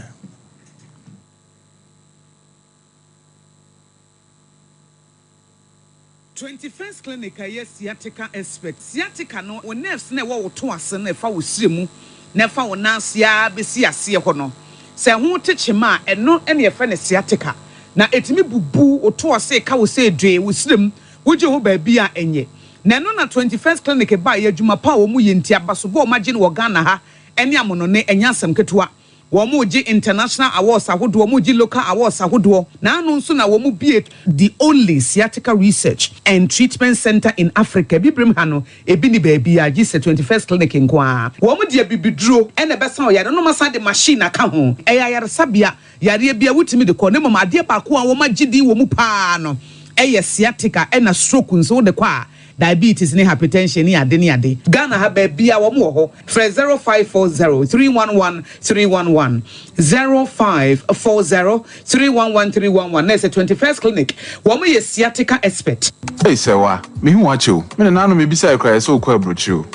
21st clinic yes sciatica expert sciatica no wo nerves na wo to ase na fa wo siremu na fa wo nansia be si ase ho no se ho techema eno ene ye fa ne sciatica na etimi bubu wo to ase ka wo se dwe wo sirem wo je ho ba bia enye na no na 21st clinic ba ye adwuma pa wo mu ye ntia baso bo magine wo Ghana ha ene amono ne enya asem ketewa Womuji international awards ahodo womuji local awards ahodo na anu nso na womu be the only sciatica research and treatment center in Africa bibrim ha no ebi ni baabi a gise 21st clinic nkoa womu de bibiduro ene besa o yare no masa de machine aka ho eya yare sabia yare bia wutimi de ko ne mama ade pa ko a womu gidi womu pa no eye sciatica ena stroke nso de kwa diabetes ni hypertension ni ade Ghana ha ba bia wo mo ho 0540 311 311 0540 311 311 na 21st clinic wo mo ye sciatica expert hey sewa me hu acho me na no me bisa ekra so kwa brochu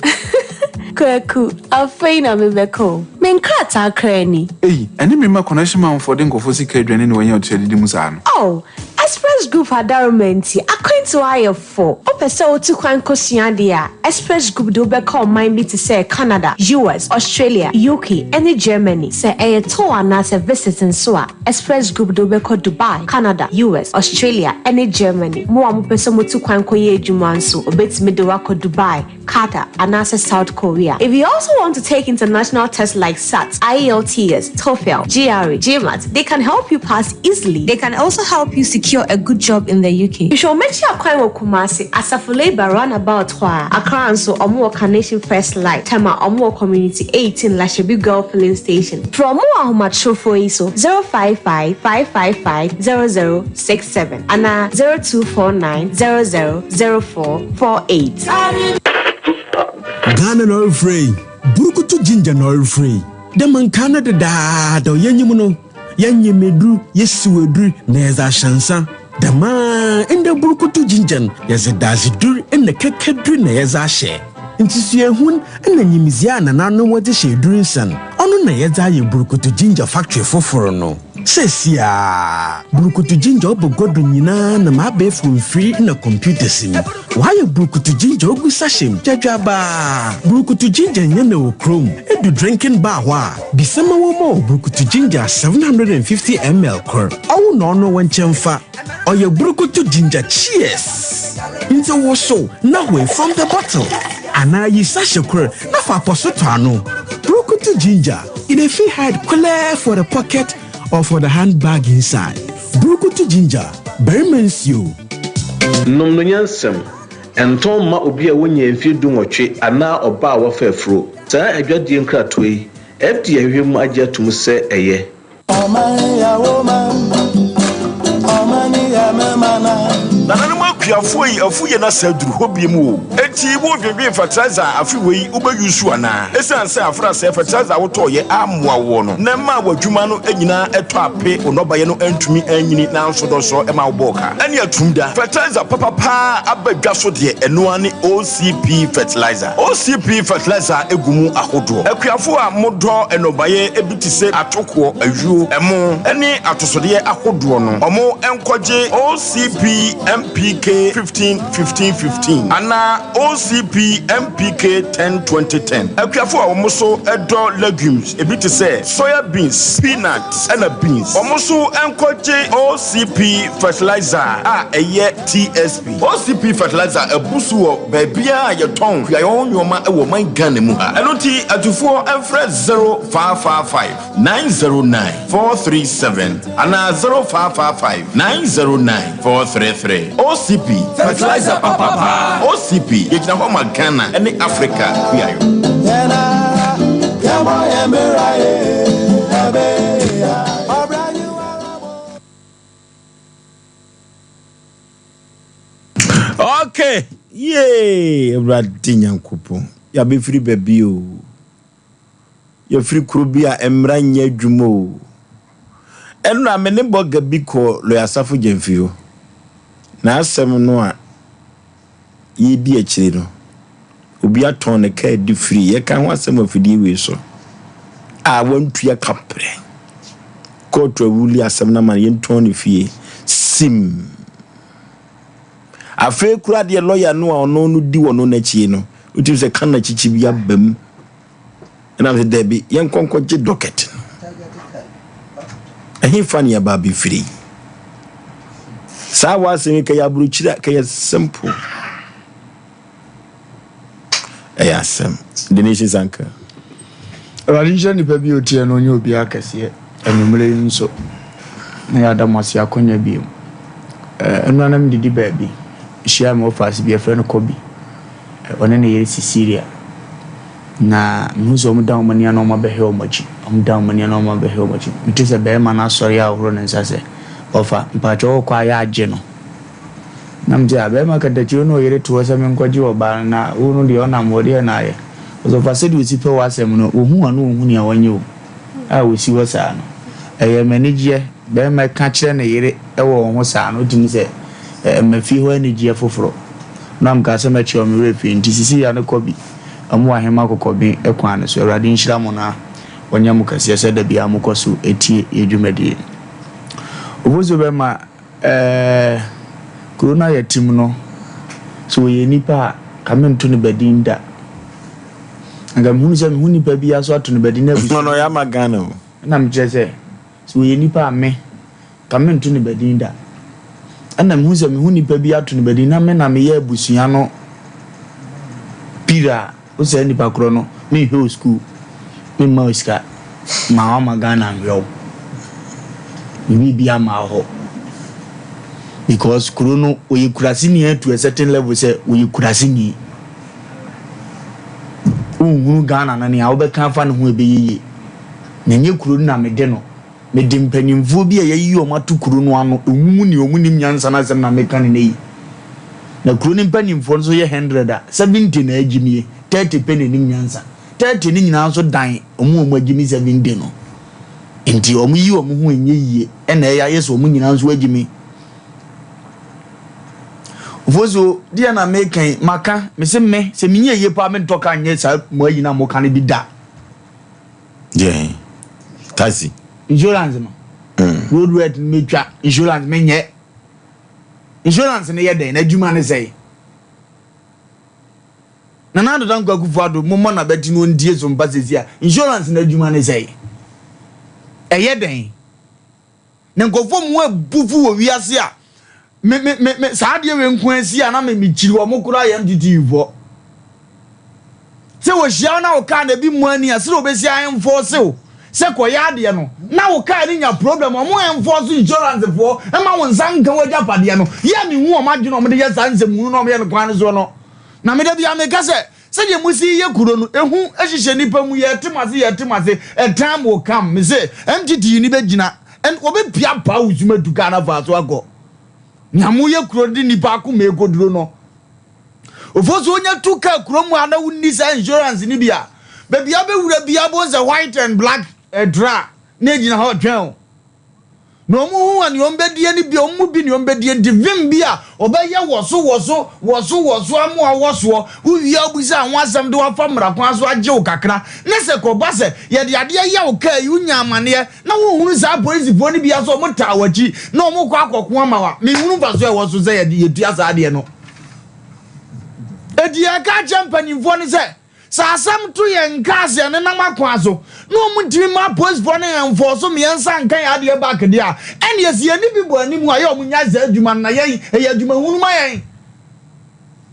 Kwaku, afeina mebeko. Menkrata krani. Hey, eni me ma connection man for den kofo sika adwane ne wanya otedi musa no. Oh, Express Group adarumenti akwento ayefo. Opese otu kwan kosua dia. Express Group do be call mind to say Canada, US, Australia, UK, and Germany. Say a tour na se visiting so a Express Group do be call Dubai, Canada, US, Australia, and Germany. Mo amopese motu kwan koye adwuma nso obetimi de wako Dubai, Qatar, and South Korea. If you also want to take international tests like SAT, IELTS, TOEFL, GRE, GMAT, they can help you pass easily. They can also help you secure a good job in the UK. You should make sure you Kumasi Asafo Labor roundabout Accra and so Omo Carnation First Light, Tema Omo Community 18 Lashabi Girl Filling Station. From Omo Macho for ISO 055 555 0067 and 0249 000448. Ghana no free. Burukutu ginger no free. The man Canada da yenyimuno. Yenyimedru yesuwedru neza shansa. The man in the burukutu ginger yes dazidur in the kekedru neza she. Inti suehun na nyimizia na nanu wode she durinsan. Onu na yeza ye burukutu ginger factory foforo no. Sesia burukutu ginger obogodo nyina na mabe from free na computer sim. Why burukutu ginger ogu sashim jajaba burukutu ginger nyene wo chrome edu drinking bar wa bisema wo mo burukutu ginger 750 ml kor awu no no wanchemfa oye burukutu ginger cheers into wo so na we from the bottle ana yi sashe kor na fa posoto ano burukutu ginger it a fee hide clear for the pocket or for the handbag inside. Burukutu ginger, very mensio. Nom no nyansem. Enton ma obi a wonya mfie dunwotwe ana oba a wafafro. Saa adwadie nkratoi. FDA hwem agye atum se eye. Oman ya woman. Omani ya memana. Nananu makuafo yi afuye na saduru hobiem wo. Enti wo dwedwe fertilizer afiwei ubayusu ana. Esan se afra se fertilizer wo to ye amwa wo no. Na ma wadwuma no anyina eto ape onobaye no antumi anyini na nsodoso e ma wo boka. Ani atumda fertilizer papa abadwa so de eno ani OCP fertilizer. OCP fertilizer egumu ahodo. Akuafo a modo enobaye ebitise atoko ayuo emo ani atosode ahodo no. Omo enkwaje OCP MPK 15 15 15 ana OCP MPK 10-2010. Akuafo a wɔn so ɛdɔ legumes ebi te sɛ soya beans, peanuts, ɛna beans. Wɔn so ɛnkɔgye OCP fertilizer a ɛyɛ TSP. OCP fertilizer ɛbusu wɔ baabi a yɛtɔn kuayɔn nyɔma ɛwɔ man Ghana mu ha. Ɛno ti atufoɔ ɛmfrɛ 0555 909 437 ana 0555 909 433. OCP fertilizer papa. OCP yɛgyina hɔ ma Ghana ɛne Africa kuayɔ. Okay, yay, Everybody Nyankopo. Ya be free baby o. Ya free krubia emra nye dwumo. Enu na me ne boga bi ko lo yasafo Gemfio. Na asem no a ye di akire no. Obi aton ne ka di free. Ye kan ho asem afidi we so. A wantua kapre. Ko to wuli asem na man ye nton ne fie. Sim. Afe kura de lawyer no a ono no di wono na chi no utim se kan na chichi bia bam na me debi yen konkoje docket ehin fani ya ba bi free sa wa se ka ya buru chira ka ya simple ayasem Denise Zanka Ralinja ni baby otie no nyo obi akese enumere nso na ya da masi akonya bi enanam didi baby share mo fast be a friend Kobe one na yeri Syria na muzo mu down mania no ma be he o machi am down mania no ma be he o machi mitise be ma na sori a horo nsa se ofa mpacho kwa ya age no na mje abe ma ka dachi no yeri to se me nkwaji oba na unu de ona mode na ye ozo fa se di osipe wa asem no ohu anu ohu ni awanye o a wosi wo sa no eye manage be ma ka kire na yeri ewo ho sa no tumi se mafi ho energy afoforo nam ka se machi o mi refi ntisisi ya ne Kobi amu ahema kokobi ekwan ne so awrade nhira mo na onya mu kase se da bia mu koso etie edwumadi obozo be ma corona ya tim no so ye nipa kamentu ne badinda ngam hunu se hunu nipa bia so ato ne badinda bu no ya magana o nam jese so ye nipa me kamentu ne badinda ana mhuza mihuni baby atu ni bedi na me na me ye abusua no pira o se ni pakro no me ho school me ma oska ma ma Ghana nyo mi bia ma ho because krono oyi kurasi ni to a certain level say oyi kurasi ni uhuru Ghana na ni a obeka fa no ho ebeyiye na nye krono na me de no me dimpanimfo bi ayi o matukuru no ano omumu ni omunim nyansa na sem na meka ne nei na kuro ni mpanimfo so ye 100 a 70 na agimie 30 penny nim nyansa 30 ni nyina so dan omu agimi 70 no enti omu yi omu ho enye yie ena ya yeso omu nyina so agimi vozo dia na mekan maka me se minye ye pa me ntoka nye sa mo ayi na mo kan bi da je taxi insurance no road rate metwa insurance menye insurance ne yede na adwuma ne sei na na do danko akufuado mo na beti no ndie zo mba sesi a insurance na adwuma ne sei eyeden na nkofo mu abufu wo wiase a me saade we nko asi a na me chiri wo mokura ya mditivo se wo hia na wo ka na bi mu ani a se obesi an enforce o se koya de no na wo ka ni nya problem o mo enforce insurance for e ma wo nsanka wo japade no ya mi hu o ma dwe no mo de ya sanse mu no mo ye no kwan so no na me de bia me ka se je musi ye kuro no ehu ehihye nipa mu ye temase e time will come me say MTT ni be gina en obe pia pa uzuma duka na fa so ago nyamu ye kuro di nipa ko me goduro no ofoso onya tuka kuro mu ana wuni sa insurance ni bia baby abe wura bia bo ze white and black dra na gina ho twen no mu hu ani ombedie ni bia omu bi ni ombedie divim bia obeye woso amu awoso uwi abuza anwa asem de wafa mrakwan so age o kakra ne se ko base ye de ade ya o ka yu nya amane na wo hunu za police fo ni bia so mo ta wachi na omu kwa akoko amawa me hunu fa so e woso ze ye de yetua za ade no Edia ka champanimfo ne se sa asam to ye nkaase ne nam akwaso no mutimi ma police for ne enforce me ensa nkan ya de back dia ene yesi ani bi bo ani mu aye omunya za adwuma na ye eya adwuma hunu ma ye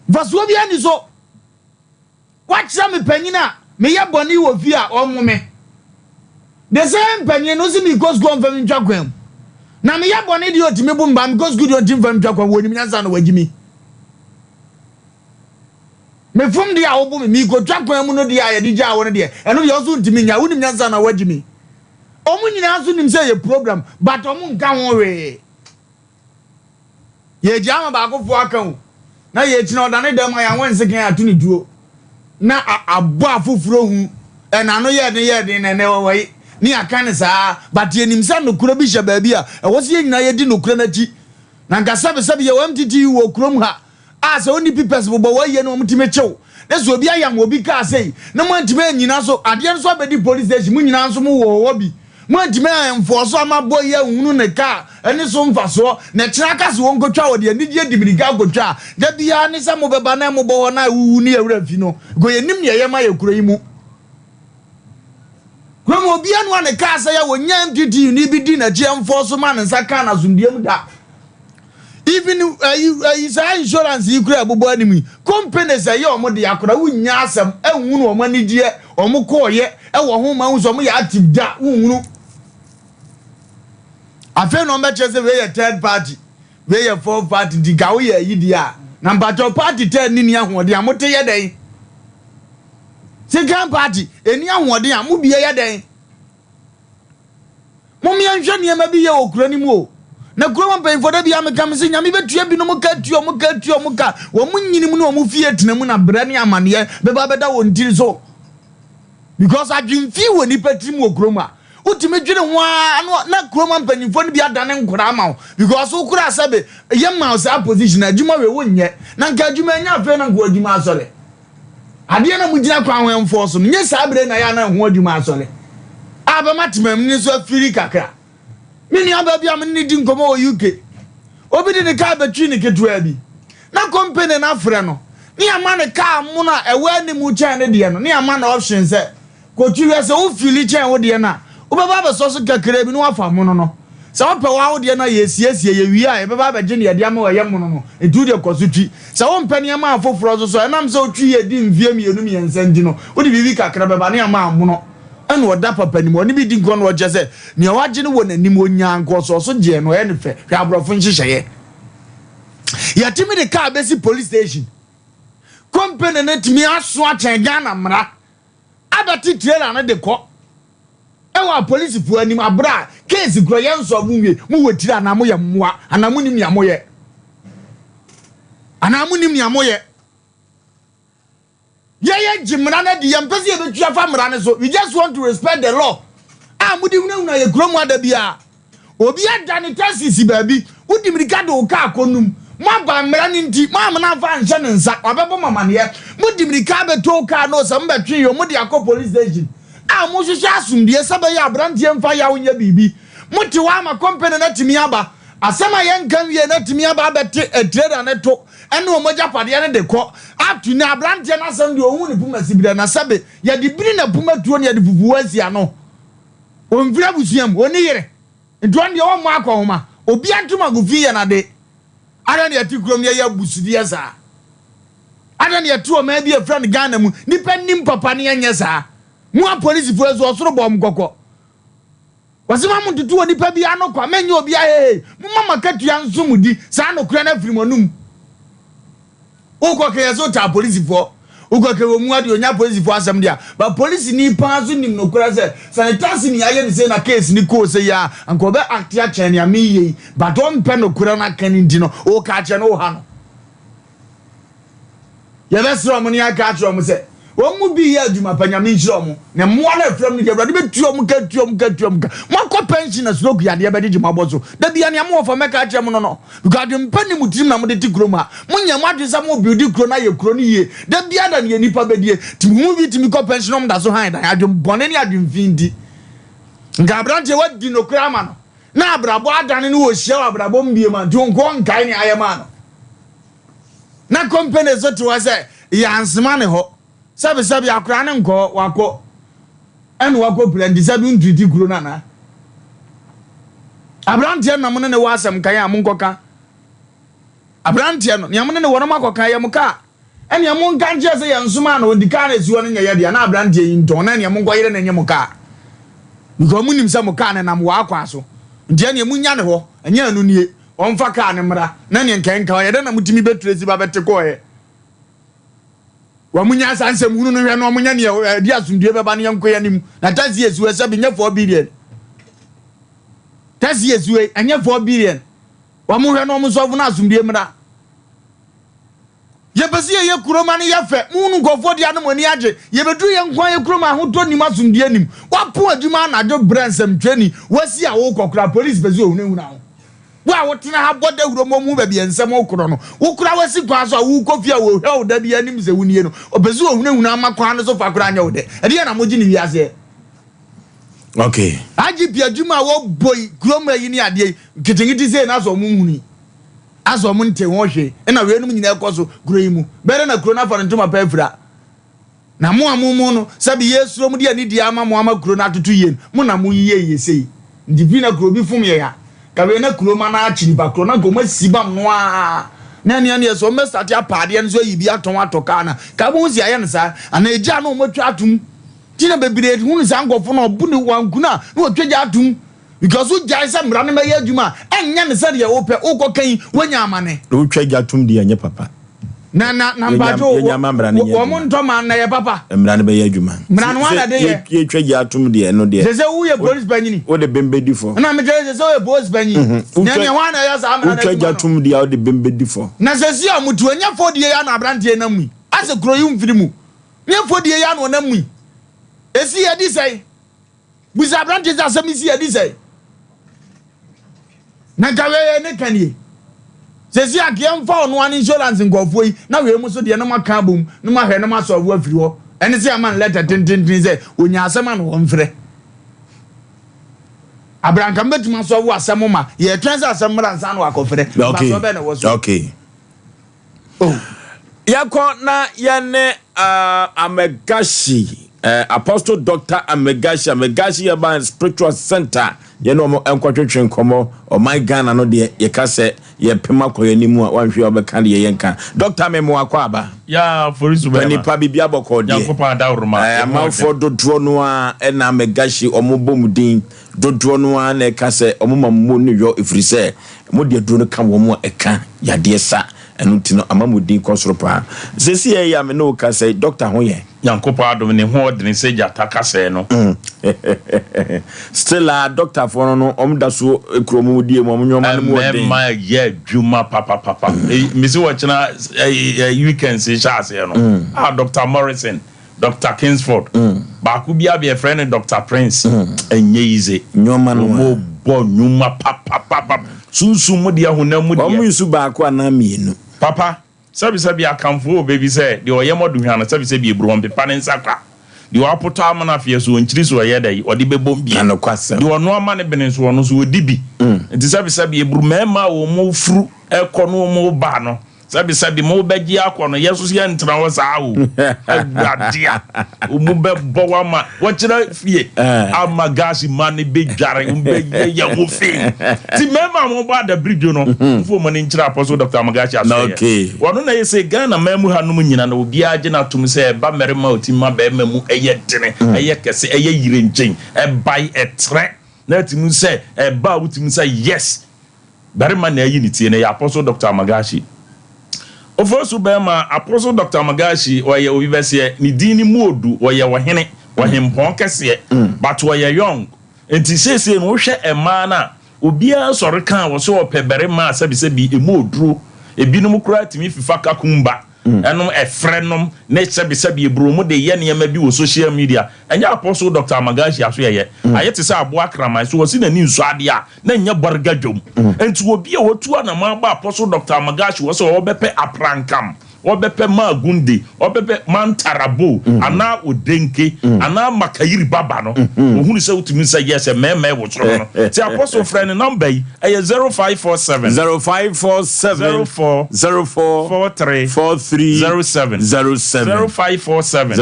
vaso bi ani so watcha me panyina me ye boni wo fi a omume the same panyin no si mi cause go fam ntwakwam na me ye boni de otimi bu mba because good otim fam ntwakwam woni mi nyansa na wagimi me fum dia obu mi go twakwan mu no dia ye di ja won dia eno ye oso ntimi nya wonim nyansa na wagimi omu nyina so nim say ye program but omu nka ho we ye jama ba ko fo akan na ye tina odane dem ya won sekan atu ni duo na abo afoforo hu ena no ye de ne wai ni aka ne saa but ye nim sa no kuro bi hye ba bi a e wo se ye nyina ye di no kuro na ti na nka sabe ye wamtiti wo krom ha asa oni pipes bo wa ye no mutime chew na so obi ayam obi ka sei na mantime nyina so ade nso abedi police station mu nyina nso mu wo bi mantime enforce amabo ye hunu ne ka eni so mfaso na kira ka so wonkotwa wo de ani die dibiriga gotwa da bia ne sa mo beba na mo bo na wu ni ewura fi no go ye nim ye ma ye kuro yi mu kuro obi anu ne ka sa ya wo nyam didi ni bi di na je enforce man nsa ka na zundiem da even is insurance you could have body me companies say your money akora wunya asem ehunu o mani die o mo ko ye e wo ho ma so mo ya active da wunu afa no me chese we ye third party we ye fourth party di ga we ye yi dia number 2 party 10 ni ahode amote ye den second party eni ahode amu bi ye den mo mi anhwe ne ma bi ye okura ni mu o na kuro mpa info da bia mekam se nyame betua bi no mo ka tuo mo ka wo munyini mu no mo fie tena mu na bra ne amane be ba beda wo ntiri so because adwimfi wo ni patrim wo kuro ma utime dwene ho na kuro mpa info no bia dane nkora ma because wo kura sabe ye ma sa position adwuma we wo nye na nka adwuma nya afa na ngo adwuma asole ade na mugina kwa ho enforce no nye sa bre na ya na ho adwuma asole aba matemam ni so afiri kakra mini ababi amni di nkomo o UK obi di ne ka betwi ne ketua bi na company na frɛ no ni ama ne ka mu na ewe ani mu chan ne de no ni ama na option se ko twiwe se wo fili chan wo de na wo baba be so so kakra bi no afa mu no se wo pe wa wo de na yesiesie ye wi a e baba be gye ne de ama wo ye mu no edu de kosutwi se wo mpani ama afoforo so enam se wo twi ye di mvie mienu mi yensa ndi no wo de bibi kakra baba ni ama amu no enu oda papa ni mo ni bi di nko no je se ne waje ne wo nanim onya nko so je no e ne fe hwa abrofo nhihye ya timi de car besi police station company na timi aso achen Ghana mra abati trailer na de ko e wa police fu anim abra case gro ye nso bunwe mu wotira na mo ye mmoa anamu nim ya mo ye ye jimra na di yampesi ye betua fa mra ne so we just want to respect the law mudi huna ye kromu ada bia obi adane taxi baabi udi mirika do ka akonum ma ba mra ne nti ma na fa nche ne nsa obebo mama ne ye mudi mirika be to ka no so mbetwe yo mudi akọ police station mo hwehwe asumdie sebe ya abrantie mfa ya wonya bibi muti wa ma company na timi aba asema ye nkan wie na timi aba bete trader ne to ene o moja pade ne de ko atu na abrantie na asem de ohun ne puma sibire na sebe ye de biri na puma tuo ne de fufu asia no onvira busuam oni yere ndwan de o mo akọhoma obi antuma gufi ye na de ara ne atikrom ye ya busudie sa ara ne atu o ma bi e friend Ghana mu nipa nim papa ne anya sa mu a police fo ezo osoro bom kokko wasema mu tutu oni pa bi anokwa menye obi ahe mu mama katua nsumudi sa anokra na frimonum uko ke yeso ta police fo uko ke wo mu ade onya police fo asem dia ba police ni pa so nim nokra se sanitasi ni aye ni se na case ni ko se ya anko be act ya chen ya miye ba don pe nokra na kan ndi no o ka che no ha no ye be sro mo ni aka che mo se wo mu bi ya adwuma panyame nchiro mo ne mo na afram ni awrade betuo mo ka mo akọ pension na stroke ya de be de mo bozo da bia ne mo fa meka che mo no because de mpani mutim na mo de tikro ma mo nya mo adwesa mo build kro na ye kro ni ye da bia da ne nipa bedie ti mu bi ti mi ko pension mo da so han da adwum bone ne adwum findi nga abranje wadi no kra ma no na abrabo adane ne wo hia abrabo mbie ma ti onko nkai ne ayema no na company so to say yansema ne ho sabe akra ne nko wako ene wako brand sabe ndidi kuro nana abrantie na mo ne wasam kan ya mo nkoka abrantie no ne mo ne wono makoka ya mo ka ene mo nkanje se yansuma na odika na esuo ne nyɛ de na abrantie yi nton na ne mo nkoyire na nyɛ mo ka ngo munim se mo ka ne nam wa akwa so ndia ne mu nya ne ho anya anu nie onfa ka ne mra na ne nkenka ye de na mutimi betresi ba bete ko ye wa munya sansem hunu no hwe no munya ne di asundue beba ne yanko yanim na tazi esu ese bi nya 4 billion tazi esu anya 4 billion wa mu hwe no mu so na asundue mra ye besi ye kuroma ne ye fe munu gofo dia no mani age ye bedu ye nkwan ye kuroma ho to nim asundue nim wa po aduma na jo bransem twani wasi a wo kokra police bezi ohunu na ho wa wotena ha boda huromo mu ba bi ensem okro no wokura wasi kwa so wo kofia wo hwe da bi anim ze wunie no obezi ohunu amakwa no so fa kura anya wo de ede na moji ni wiase okay aji bi aduma wo boy kuroma yi ni ade kitingiti se na so mu huni aso mu nte wo hwe na we no nyina ekoso kuro yi mu bere na kuro na fa ntoma pa afira na mo amumu no sabi yesu mu de ni dia ama kuro na tutu yen mo na mu yiye yesei ndibi na kuro bi fum ye ya kabe na kuroma na achini ba kuro na goma sibam no a na ne so me start apade nso yibi aton atoka na ka bo zi aye nsa ana eja no mo twa atum tina bebire hu nsa ngofo no bu ni wankuna no twagya atum because who jai mra ne maye adwuma enya ne sade ye wo pe ukokan wanya amane wo twagya atum di anya papa na bajo wo mo ntoma na ye papa mra ne baye adwuma mra no ada de ye twagya atum di no de ze wo ye police banyini wo de bembedi fo na me je ze wo ye police banyini na ne wana ya sa amra wo twagya atum di wo de bembedi fo na ze si amutu anya fo die ya na abrante na mu ase kro yi mfiri mu ne fo die ya no na mu esi ye di sei buza abrante za samisi ye di sei na gawe ne kanie sesi akiem fa ono an insurance ngofo yi na we mu so de no maka bom no ma hwe no ma so wo afiri ho ene se aman letter tintin se onya asema no wonfre abranka metuma so wo asem ma ye transa asem mra nsa no akofre ba so be na wo so okay oh yakọ na yene Amegashi Apostle Dr. Amegashi about spiritual center ye no enkwatwetwe nkomo o my Ghana no de ye ka se ye pema koyanimu a wanhwe obeka de ye nka Dr. Memo akwa aba ya Oforisuo Mpe Nipa bibia boko de Yankopɔn adawroma amafo dodro no a na Amegashi omobomudin dodro no a na ka se omomammo no yo efrise mo de duro no ka wo mo eka yade sa enu tino amamudin kosoro pa sesi ya me no ka se Dr. Hoye Yankopɔn adom ne ho odene se jata ka se no still a doctor for no da so ekromu die mo nyoma no mo den ma ye dwuma papa me se wo chena weekend se chase no Dr. Morrison Dr. Kingsford ba ku bia be friend Dr. Prince enye yize nyoma no mo bo nyuma papa sunsun mo dia honam mo dia mo isu ba ko ana mienu papa sabi akamfo baby say de oyemodu hwana sabi ebru pepa ne nsakra de wapoto amana afie so nchiri so ye dai ode bebom bi ano kwasem de ono ama ne benen so ono so odibi nti sabi ebru mema wo mo furu ekono mo ba no sabi mo beji akono yeso ye ntra wo sa wo adia o mo be bo wa ma wo kira fie Amagashi mani be jare umbe ye wo fe ti mema mo ba da bridge no fo mo ni nchira Apostle Dr. Amagashi aso okay wono na yese Ghana mamu hanum nyina na obi age na tum se ba merema otima ba mamu eye dene eye kese eye yire nchen e bai etre na timu se e ba utimu se yes barema na yi ni tie na Apostle Dr. Amagashi Oforisuo Bema Apostle Dr. Amagashi oye obibese ni dini modu oye wohene wohempon kese but oye young enti sese no hwe ema na obia sori kan wo so opebere ma sabi emoduro ebinum kura timi fifa kakumba enom efrenom na sabi ebromo de ye ne ma bi wo social media enya Apostle Dr. Amagashi aso ye ayete se abo akrama so wo si na ni nso ade a na nya borgadwom enti obia wotu na ma ba Apostle Dr. Amagashi wo so wo bepe aprankam obepe magunde obepe mantarabo ana odenke ana makayiri baba no ohunu se utumi say yes e meme wo tro no ti apostle friend number yi 0547 0547 04 43 07 0547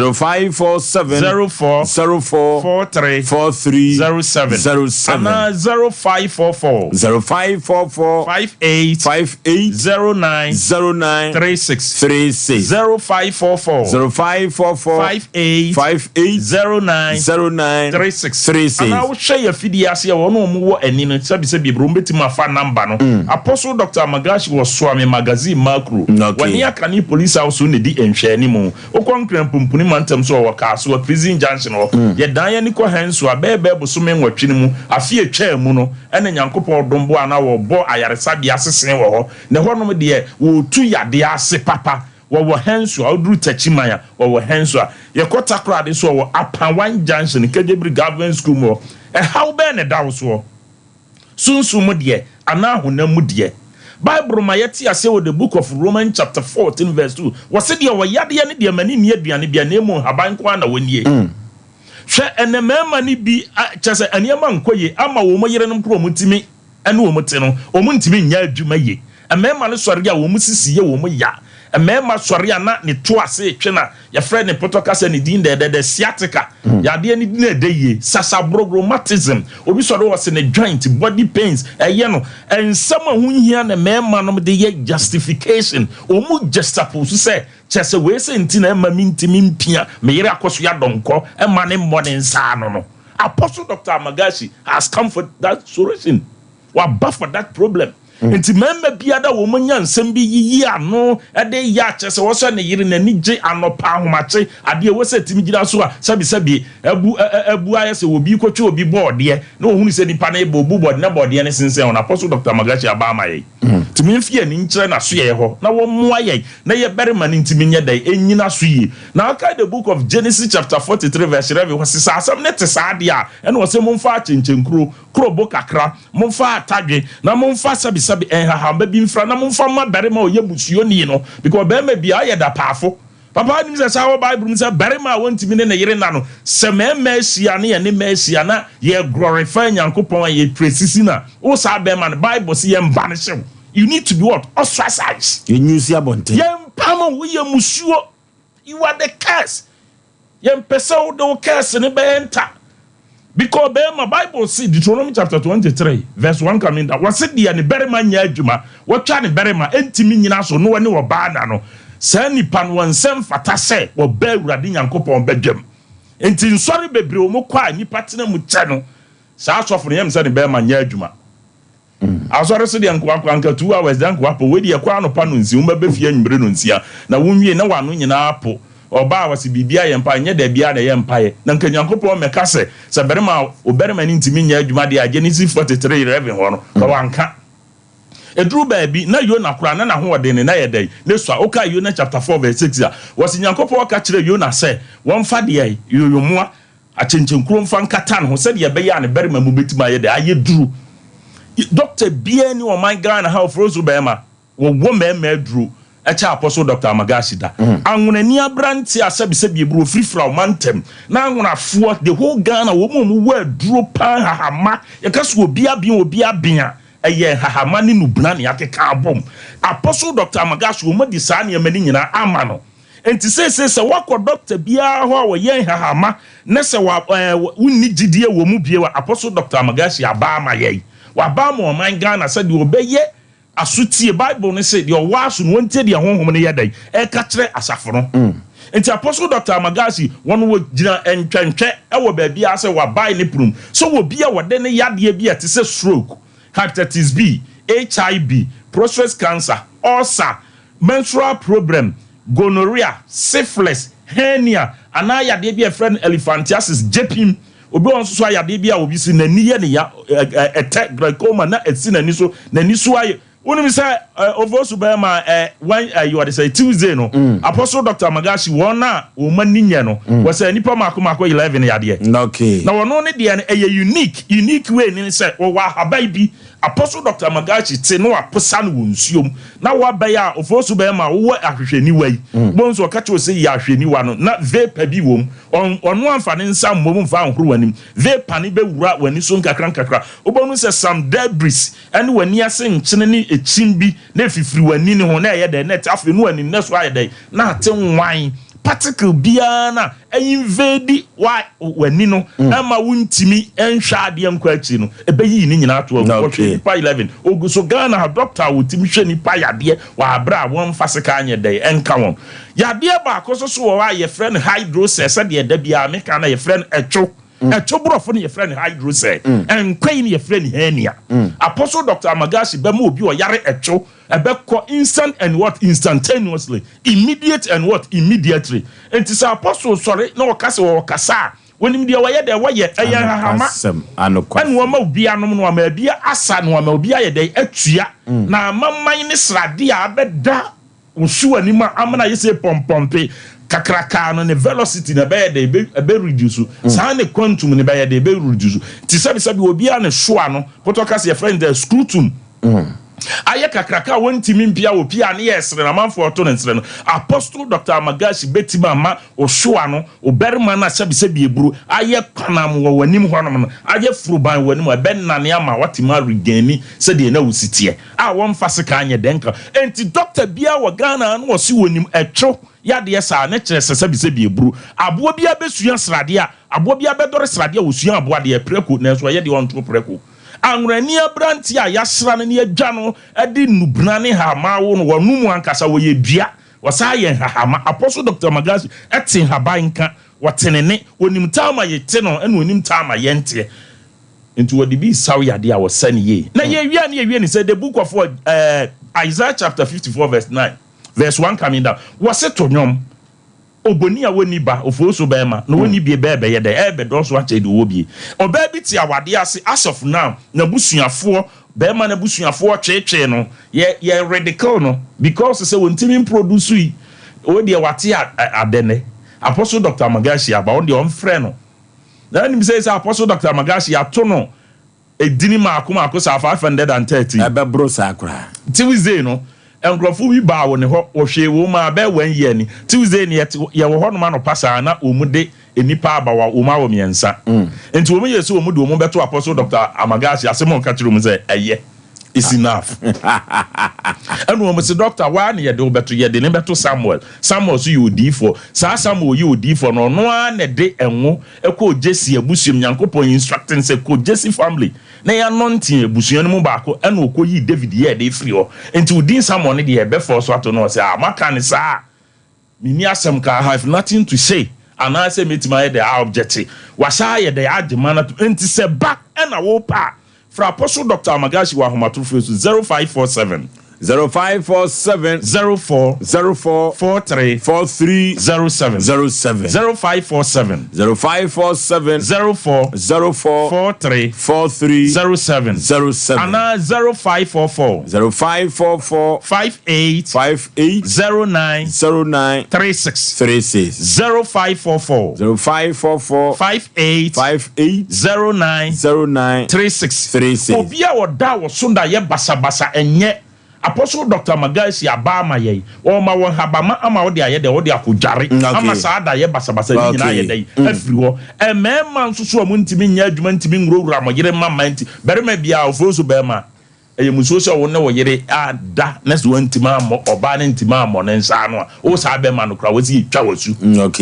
04 43 07 ana 0544 58 09 36 0544 58 09 36 ana wo hwe ya fidi ase ya wono mu wo ani no sabi bro mbeti afa number no Apostle Dr. Magashi was Swami magazine macro when ya kani police house ne di enhwe ani mu okonkran pumpuni mantem so wo ka so prison junction ho ye dan ya ni ko henso abebe bosome nwatwini mu afi etwa mu no ene nyankopon dombo ana wo bo ayaresa bia sesen wo ho ne honom de wo tu yade ase papa wo henso odru tachimaya wo henso ye kota krade so wo apawan junction Kejebri government school mo how be ne dawo so sunsumu de ana honamu de Bible ma yeti ase wo the book of Romans chapter 14 verse 2 wose de wo yade ne de mani ne aduane bia na emu haban kwa na wonie hwe enemema ni bi chese aniema nkoye ama wo mo yere no kro mutimi ene wo muti no wo muntimi nya adwuma ye emema ne sori a wo musisiye wo mo ya emema sori na ne to ase twena ya friend ne potokasa ne din de sciatica ya de ne din de ye sasabromatism obi sori wo se ne joint body pains eye no ensam ahunhia ne mema no de ye justification o mu juxtapose se chese we se ntina ema mintimi mpia me yere akoso ya donko ema ne mmone nsa no Apostle Dr. Magashi has come for that solution wa buffer that problem. Enti membe biada wo munya nsem bi yiyi ano ede ya chese wo so ne yiri na ni je anopa ahomache ade wo se timi gira so a sabi ebu ayese wo bi kwotwe obi board ye na ohunu se nipa na ebo obu board na board ye ne sense on Apostle Dr. Magashi abama ye timi mfie ni nkyere na so ye ho na wo moa ye na ye berima ni ntimi nya dai enyina so yi na aka the book of Genesis chapter 43 verse 11 wo sisa asam ne te saade a ene wo se momfa achenchenkuro krobo kakra momfa atadwe na momfa sabi hamba bi mfra na momfa ma berima oye musuoni no because berima bia ye da paafo papa ni say how Bible ni say berima wontimi ne yere na no se mema asia ne ye ne ma asia na ye glorify Nyankopon ye presisi na o sa berima no Bible say ye mba ne hyew you need to be what ostracized you nyusi abonte ye mpama wo ye musuo you are the curse ye mpesa wo the curse ne be enter. Because my Bible says Deuteronomy chapter 23 verse 1 coming down. What said the berima nya adwuma? What try the berima entimi nyina so no wani wo ba na no. Sa nipa no nsem fata se wo ba urade Nyankopon badwam. Enti nsori bebre wo mo kwa nipa tena mu che no. Sa asofo no yem se the berima nya adwuma. Asori so de anka 2 hours dan kwa po we de kwa no pa no nsi wo ba fie anwumre no nsia na wonwie na wano nyina apo. Oba wasi bibia ye mpa nye da bia na ye mpa ye na nka Nyankopon meka se berima oberima ni ntimi nya adwuma de Genesis 43:11 ho no wanka edru baabi na Yona kura na ho ode ne na ye dai ne so oka Yona chapter 4 verse 6 a wasi Nyankopon ka kire Yona se wonfa de ye yoyomoa achenchenkuro mfa nkata no se de be ya ne berima mu betima ye da aye duru Dr. Bia ni o my Ghana how frozo berima wo mema duru echa Apostle Dr. Magashi da anwuna ni abranti asabi bro free from mantem na anwuna fo the whole Ghana wo mu wa duro pan hahama yakaso obi abia eye hahama ni nubna ne yakeka abom Apostle Dr. Magashi wo madi sa ne mani nyina ama no enti se wakọ doctor bia ho wo ye hahama ne se wa unni gidie wo mu bie wa Apostle Dr. Magashi abama ye wa ba mo man Ghana se de obeye asutie Bible ne say the wasu no ntie de honhom ne yedai e ka kire asafo no enti Apostle Dr. Magashi won wo gina entwentwe e wo ba bia se wa bai ne prum so wo bia wo de ne yade bia te se stroke, hepatitis B, HIV, prostate cancer, ulcer, menstrual problem, gonorrhea, syphilis, hernia, ana yade bia friend elephantiasis, jepim obi on so ayade bia obi si nani ye ne ya glaucoma na etsi nani so aye woni mi say ovosu be ma when you are say Tuesday no Apostle Dr. Magashi wona o mani nye no we say nipa mako 11 yade okay na wono ne de ne unique way ni say wo wa habai bi Apostle Dr. Magachi te no aposa no wonsuom na wa bɛyɛ a ofosu bɛyɛ ma wo ahwehwɛni wai bon so ka kyerɛ sɛ yɛ ahwehwɛni wa no na vapor bi wom ɔno amfa ne nsa mmom mfa ahoro wanim vapor ne bɛwura wani so nkakra wobɔnu sɛ some debris ɛne wani ase nkyene ne ekyim bi na efifiri wani ne ho na ɛyɛ dɛ net afei no wani ne so ayɛ dɛ na ate nwan particle biana invade wani no ama wuntimi enhwa ade enko achi no ebeyi ni nyina to ohwe pa 11 oguso Ghana doctor wutimi hwe ni pa yade wa abra won faseka anye dai enka won yade ba akoso so wo wa ye friend hydrosis de da bia me kana ye friend echo brofo ne ye friend hydrosis enkwai ne ye friend hernia Apostle Dr. Magashi be ma obi o yare echo ebeko instant and what instantaneously immediate and what immediately and is Apostle sorry no kasa wo kasa wonim dia waye de waye hama and wo ma obi anom no ma bia asa no ma obi aye de atua na mamman ne srade a beda usu anima amana yese pompompe kakraka no ne velocity na be de be reduce sa ne quantum ne be de be reduce ti sabi obi a ne shoa no potokase your friend the scrutum aye kakraka wontimi mpia wo pia ne yesre na manfo to ne nsre no Apostle Dr. Magashi betima ma o shoa no o berma na sabi eburu aye panam wo wanim honom no aye furuban wanim ben na ne ama watima regani se de na wositie a won faseka anye denka enti doctor bia wo Ghana no wo si wonim etwo yade esa ne kire sabi eburu abo bia besua srade a abo bia bedore srade a wosua abo de preko na so ye de on to preko angrani abranti a yasra ne adwa no edi nubna ne ha mawo no wonumu ankasa wo ye dua wasa ye hahama Apostle Dr. Magashi etin habanka watenene onim tama ye te no ene onim tama ye nte into what be saw yade a wasane ye na ye wie ni say the book of Isaiah chapter 54 verse 1 coming down was it to nyom oboni a woni ba ofoso bema no woni bie bebe ye de ebe do so ache de wobie oba bi ti awade ase as of now na busuafo bema na busuafo twetwe no ye radical no because say wontimi produce yi o de wate adene Apostle Dr. Magashi aba on de on frɛ no na nim say Apostle Dr. Magashi ato no edini maakoma akosa 530 ebe bro sakra Tuesday no engrofo wi ba wo ne ho ohwe wo ma ba 1 year ni Tuesday ni ye wo ho no ma no pasa na omude enipa aba wa o ma wo miensa enti wo me yeso omude o mo beto Apostle Dr. Magashi Asem on ka kire mu say eye is enough and wo mo se doctor wa na ye de obeto ye de ne beto Samuel so you di for sa Samuel you di for no no a ne de enwo ekọ Jesse abusuam Nyankopon instructing say ko Jesse family na ya nontin abusuan mu baako ena okoyi David ye de free ho enti udin Samuel ne de ye be for so ato no say amaka ne sa mini asem ka have nothing to say and I say metima ye de object wa sha ye de ademana to enti say back ena wo pa for Apostle Dr. Magashi wa homatofo 0547 0547 04 43 07 0547 04 43 07 and 0544 58 09 36 0544 58 09 36 obia woda wo sonda ye basabasa enye Apostle Dr. Magashi abama ye o ma won habama ama wo de aye de wo de akojare ama saada ye basabasa ni nyina ye de afiri ho emema nsoso amu ntimi nya adwuma ntimi ngurowura mo yere mama nti berema bia ofoso bema eye muso so wo ne wo yere ada na so ntima amo oba ne ntima amo ne nsa no o sa bema no kra wo si twa wasu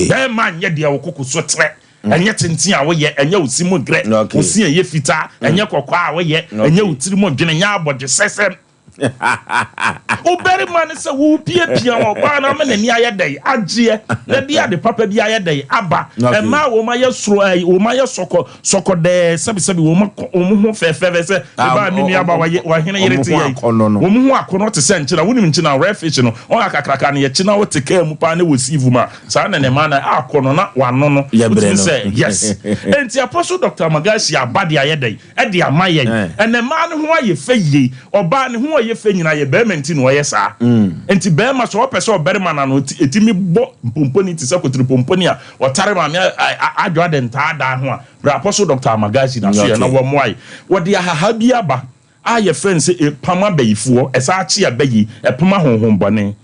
bema nye de wo kokoso tre enye tenten a wo ye enye osimu gre osi eye fita enye kokko a wo ye enye utiri mo dwene nya abodje sesem o beri man se wo pie oba na me nani ayedai agye na dia de papa bi ayedai aba e ma wo ma ye soro wo ma ye soko de sebi wo ma ho fefefe se ba ni aba wa hene yere te ye wo mu ho akono te se nchina wonim nchina refish no on akakraka na ye china wo te ka mu pa na wo sivu ma sa na ne ma na akono na wano no say yes enti Apostle Dr. Magashi abade ayedai e de amaye ene ma ne ho aye feye oba ne ho ye fe nyina ye bema nti no ye saa enti bema so opese oberema na no etimi bo pomponi ti sekotri pomponi a otare ma me adwa de nta da ho a Apostle Dr. Magashi na so ye na wo moai wo de ahaha bi aba your friend say pama bayifo esachi abayi pama honhombane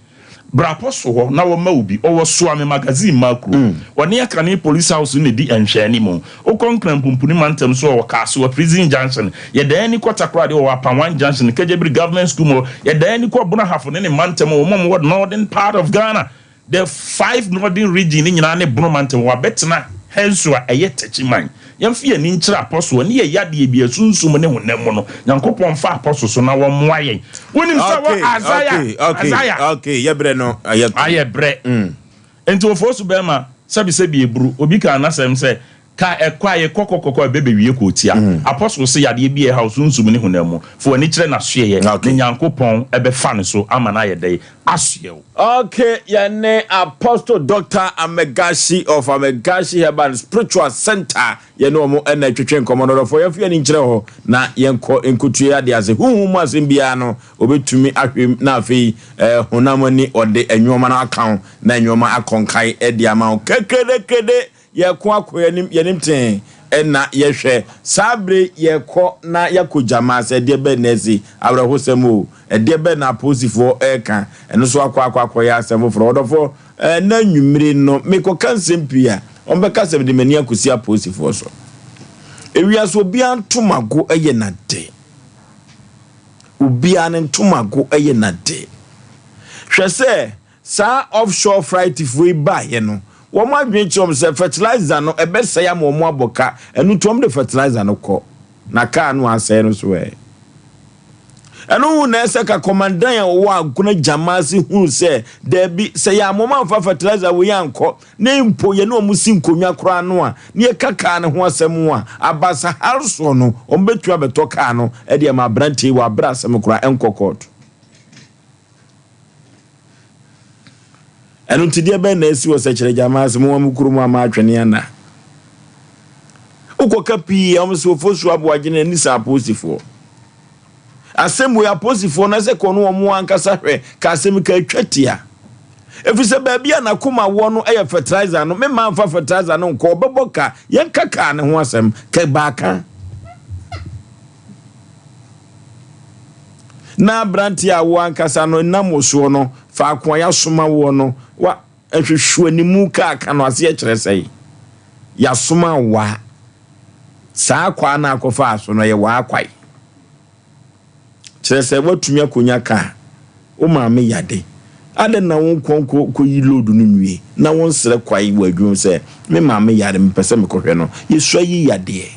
brapo so na wo ma obi o so ame magazine makro woni akane police house ne di enhwani mu o konkran pumpuni mantem so o kaso prison junction ye dan ni kwata kra de o apan junction kejebri government school mo ye dan ni ko bona hafo ne mantem o mom what northern part of Ghana the 5 northern region ni nyina ne bono mantem wa betena henso a eye techiman yamfie ni nkyira apostle ne ye yade bi asunsum ne honam no nyankopon fa apostle so na wo moaye wonim sa wo Isaiah okay yebre no ayebre enti wo fosu be ma sabi ebru obi ka anasem se ka ekwaye kokokoko bebewie ko tia apostle se yade bi e house nsum ne honam fo ni kyire na soye ne nyankopon ebe fa ne so ama na yede asyew. Okay, yane Apostle Dr. Amegashi of Amegashi Herbal Spiritual Center. Yene omo ene twetwe nkomodo for yefie ni nkyere ho na yenko enkutu ya de ase huhu asem bia no obetumi ahwem na afei honamani ode enwoma na account na enwoma akonkai e de ama kekede yeko akoyanim yenim ten ena yehwe sabre yeko na yakojama se de be nezi abrahosemo de be na posifo eka eno so akwa ya asem for odofo na nwumire no meko kansem pia ombeka se de mani akosi aposifo so ewia so bia ntomago eye na de ubia ne ntomago eye na de hwese sa offshore freight free buy no wo ma dwen chom se fertilizer no ebesa ya mo mo aboka enu tom de fertilizer no ko na ka no asɛ no so enu na eseka commandant ya wo aguna jamasi hu se da bi se ya mo ma fa fertilizer wo ya nko na mpo ye no musi nkonwa kora no a ne kaka ne ho asɛm a abasa harso no ombetu abeto ka no e de ma branti wa bra asɛm kora enkokot enu tidie be na esi wo se kyere jamasi mo mu kuru mu ama atwene ana ukoka pi amso Osei Aboagye na ni sa posifo Asem we aposifo na se kono omo ankasa hwe ka asem ka atwatia efise ba bia na koma wo no eye fertilizer no me man fa fertilizer no nko obeboka yen kaka ne ho asem ka baaka na branti a wo ankasa no namoso no fa akwa ya soma wo no wa ehwehwe animu ka no ase kyerɛ sɛ ya soma wa saa kwa na akofa aso no ye wa akwai kyerɛ sɛ watumi akonya ka o maame yade ade na won konko yi load no nwie na won sere kwai wadwum sɛ me maame yade mpɛsɛ me kohwɛ no yesu ayi yade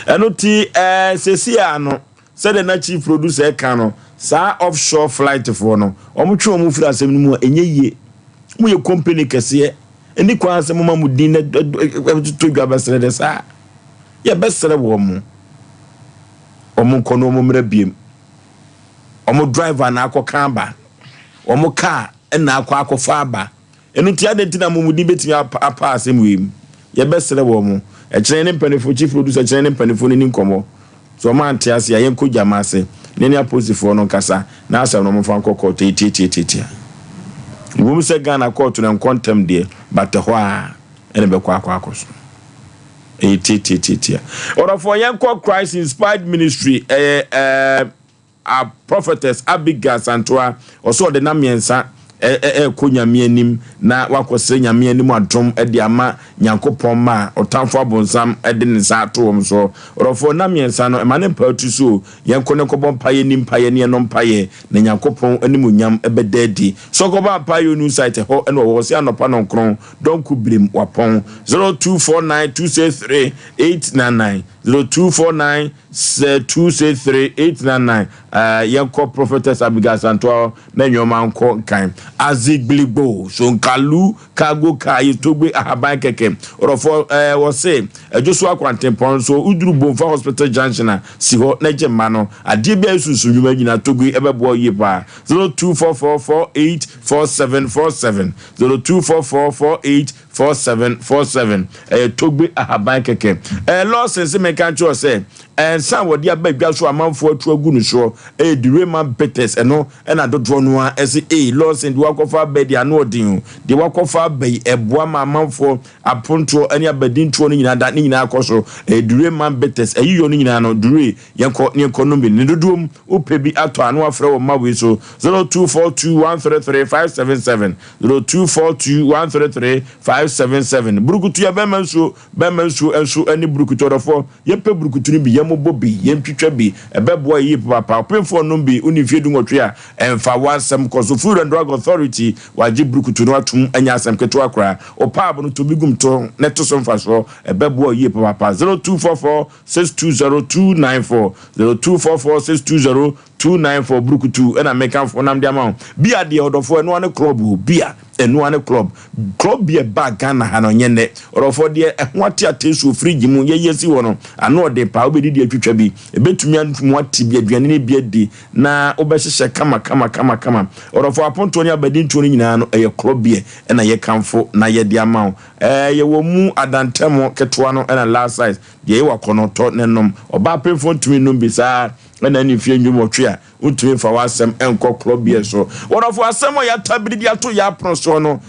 eno ti sesia no sɛ de na chief producer ka no saa offshore flight for no omutwe omu fira asɛm no mu enye yie mu ye company kɛse eni kwa asɛm mu mamudin na to dwa besere de saa ye besere wo mu omu kono omu mrabiem omu driver na akoka ba omu car na akofa ba enu ti ade ntina mamudin betimi apa asɛm wem ye besere wo mu kyerɛ ne mpanifo chief producer kyerɛ ne mpanifo ni nkomo so ma antiase ayen ko jamase neni aposifo no kasa na asɛm no mfa nkɔkɔ tete wum se Ghana court na kontem de but ho a ene be kwa akoso tete or for yanko Christ inspired ministry a prophetess Abigail Santoa also de na miensa ko nyame anim na wakɔsɛ nyame anim adom de ama nyankopɔn ma otamfo abonsam de ne sa atom so orofo na miensa no emane patu so yenko ne kɔbɔ mpaye nim paye ne no mpaye na nyankopɔn anim nyam ebedadi so kɔba paye onu site ho ene wo se anopa no nkron don ku brim wapon 0249263899 0249263899 yenko prophetess Abigail Santoa na nyoma nko kan azigblibo so nkalu kago kai togbe ahaban keke orofo wo se ejoso akwantempon so uduru bomfa hospital junction si ho na jema no ade bia susu nyuma nyina togbe ebebo yipa 0244484747 024448 4747 togbe ahaban keke Lawson se me kan cho say san wodi abadwa so amanfo atu agu no so durema betes eno na dodo no a ese Lawson di wakofa abadi ano odin di wakofa abai eboa ma amanfo aponto ani abadinto no nyina da nyina akoso durema betes ayiyo no nyina no dure yenko ne economy ne dodom upebi ato ano afre wo mawe so 0242133577 0242133577 burukutu ya bemanso enso ani burukutu odofo yepe burukutu ni bi yemobo bi yentwitwa bi ebeboa yi papa pemfo no bi unifie du nwotwe a emfa wasem koso Food and Drug Authority waji burukutu no atum anya asem keto akra opab no to bigum to neto so mfa so ebeboa yi papa 0244620294 0244620294 burukutu ena mekan fo nam dia ma bia de odofo eno ane club bia enu ane club bia bag Ghana hano nyene orofo de ehwate atesu fridge mu yeyesi wono ano de pa obedidi atwitwa bi ebetumi antumu ati bi aduane ne bi adi na obehyehyɛ kama orofo aponto ne abadinto ne nyina no eye club bia na ye kamfo na ye de ama ye wo mu adantemo ketwa no na last size de ye wakonoto ne nom oba pemfo ntumi nom bi saa na ni fie ndwumotwe a untumi fa wasem enko club bia so orofo asem o ya tabidi ato ya proso no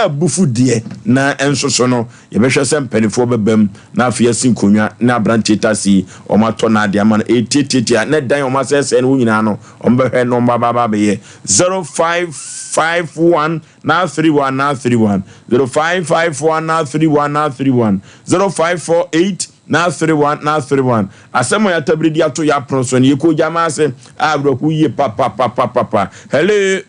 ebufu die na ensoso no ye behwe sem penifo bebam na afia sinkonwa na brantitasi o mato na de ama 88 na dan o masese no nyina no o mbehwe no mbaba be ye 0551 na 31 na 31 0551 na 31 na 31 0548 na 31 asemo ya tabridi ato ya pronso ni ko jama se abroku ye papa hello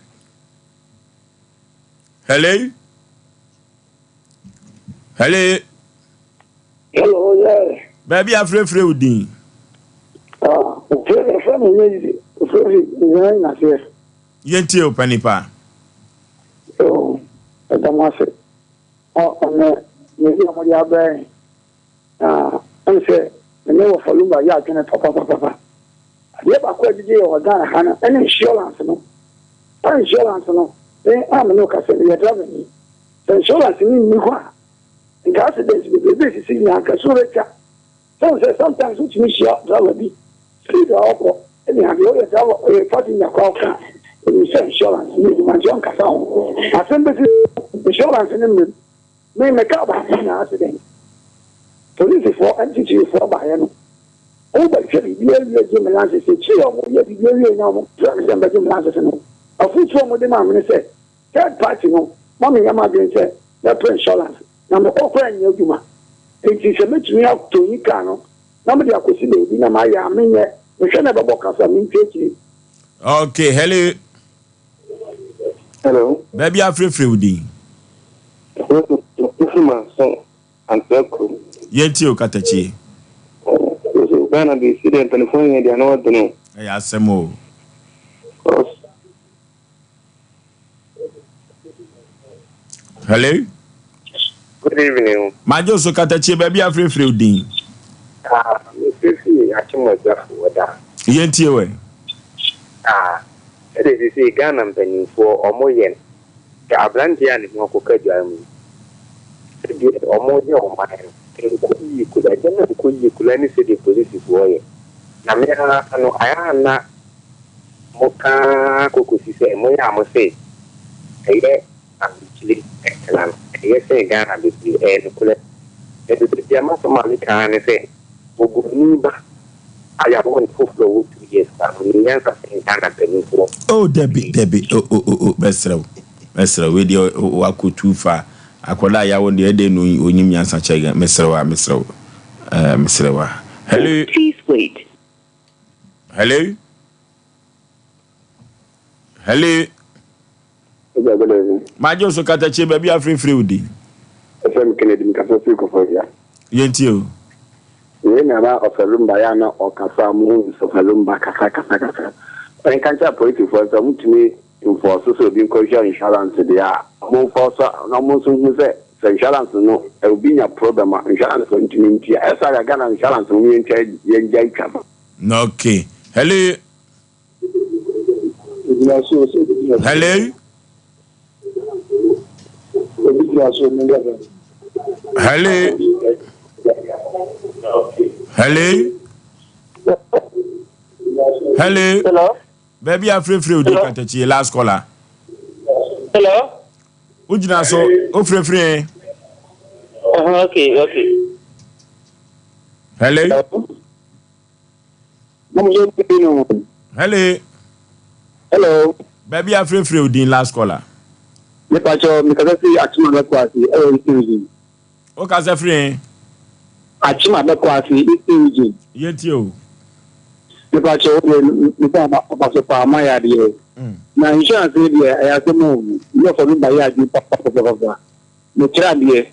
yeah baby afrefre udin yenti o panipa adamase on ne amori abai anse ne wo falumba ya tene papa ye ba ko dije o Ghana hana any insurance no am no ka se ye driver ni insurance ni ho in accident be be si nya ka so recha so sometimes which me share driver bi see the oppo any have you driver e party na kwa ka insurance ni man jon ka sa asem be insurance ni me ka ba na accident police for entity for by no o ba cheri bi e je melanse se chi o mo ye bi ye na mo se ba je melanse no afutu mo de ma me se third party no mo me ya ma bi se na insurance na mo ko kwa nya djuma enti se metumi ato yi ka no na mo de akosi be bi na ma ya me nye me hwe na babo kasa me ntweki okay hello baby afrefre udi so anteko yenti o katachi Ghana the city telephone they are not no asemo hello good evening majo so katachi baby afrefre udin me achimoja foda yenti we it is Ghana Mpe for omoyen ka abrantia ni mo ko kadwa mu omoye o man kuyi kula jana kuyi kula ni se deposit boye na me ano aya na moka kokosi se mo ya mo se eye amchili eklan eye se Ghana be kula e de dia ma so mali kan se oguni ba aya bo ni foflo wo 2 years ba ni yanka se Ghana be for oh debi oh mesra we dia wakutufa akola ya wonde ede no onyim yansa chega mesrewa hello please wait hello majo so katache baby afrefre udi Asem Kennedy mkasasi ko foya yenti o we na ba ofelumba ya na okasa mu ofelumba kasa en kancha police for so mutumi enforce so bi insurance dia mo force na mo so mu se insurance no e obi nya problem insurance so ntumi ntia esa ga Ghana insurance mu ntia yenja ikama no okay hello Hello. Hello. Hello. Baby, I'm free. We can touch you. Last caller. Hello. Would you not so? Oh, free. Okay. Hello. Hello. Baby, I'm free. We did last caller. Me pacho me kaza fi achima be kwasi e o kaza free achima be kwasi e yeti o me pacho me pa so pa ma ya de na insurance de ya se mo no for me ba ya di papa me tira de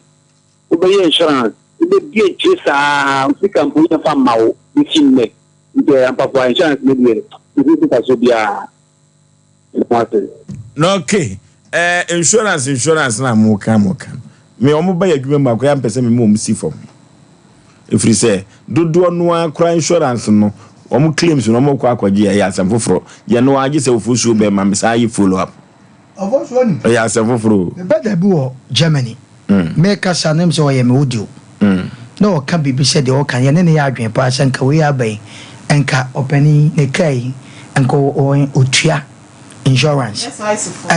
o be insurance o be die chisa o fi kan po ya fa ma o bi chinne de am papa insurance me de o fi so bia no okay insurance na moka me omo ba yadwuma ma kwa mpese me mo si fom efri se dodo no akra insurance no omo claims no omo kwa akwaje ya asem foforo ye no age se ofusuo be ma me say follow up ofusuo ni ya asem foforo be da bi wo Germany me ka sanem so ye me audio no ka bibi se de o kan ye ne ya adwen pa sanka we abai enka opani ne kai enko otua insurance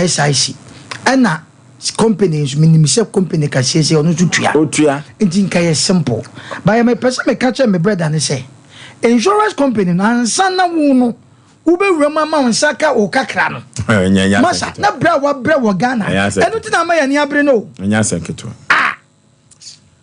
SIC ana companies minimise company ka sese onu tutua nti nka ye simple by my person me catch me brother ne say insurance company na ansa na wo no wo be wura ma nsaka o kakra no masa na bra wa Ghana enu ti na ma ya ni abre no nya senketo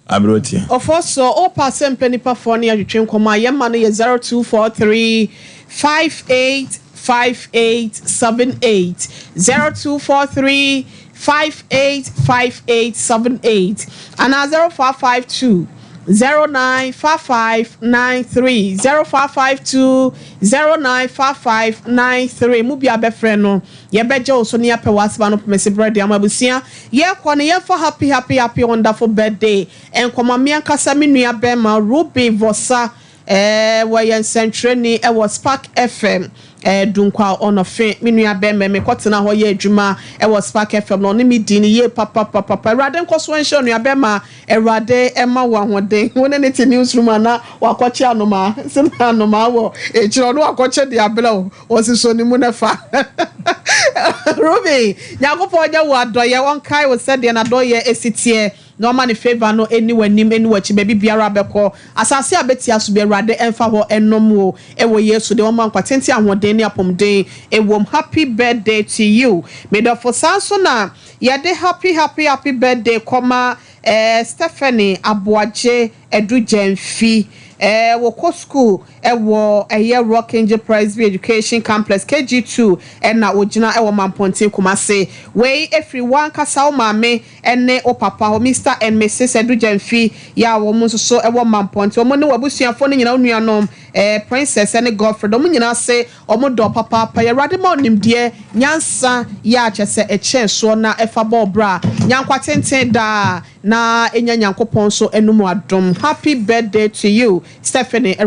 abroti Oforisuo o Asem Mpe Nipa for ne atwetwe nkoma ye ma no ye 0243 5878 0243 585878 and 0552 095593 0552 095593 mu bia be frɛ no ye beje oso ne apɛ wasba no pemese brother amabusia ye kɔ ne ye for happy wonderful birthday enkoma me ankasa me nua be ma Ruby Vosa wɔ yɛn sentreni wɔ Spark FM dunkwa onofe minua bembe me kwotena ho ye adwuma wɔ Spark FM no ne mi di ne ye papa Erade nkoso enhye nua bema Erade ema wo ahoden wona ne te newsroom ana wakɔkye anoma sina anoma wo echiro no wakɔkye de abela o siso ni mu ne fa Ruby nyakopo nya wo adoye won kai wo sede na doye esitie no man favor no anywhere nim anywhere chi baby biara beko asase abetia so be Erade emfa ho enom wo ewo Yesu de won kwatenti ahoden ne apomden ewom happy birthday to you may the for sanso na ye de happy birthday koma Stephanie Aboagye Edujemfi wo ko school wo Rock Angel Prize Education Complex KG2 na ogina wo Mamponte Kumase we everyone kasa wo mame ene o papa ho Mr and Mrs Edujemfi ya wo mo so wo Mamponte wo ne wabusuafo ne nyina onuanom Princess and Godfrey do mo nyina se o mo do papa ya Erade ma onimde nyansa ya chese so na efa bobra nyankwatenten da na enya nyankopon so enum adom happy birthday to you Stephanie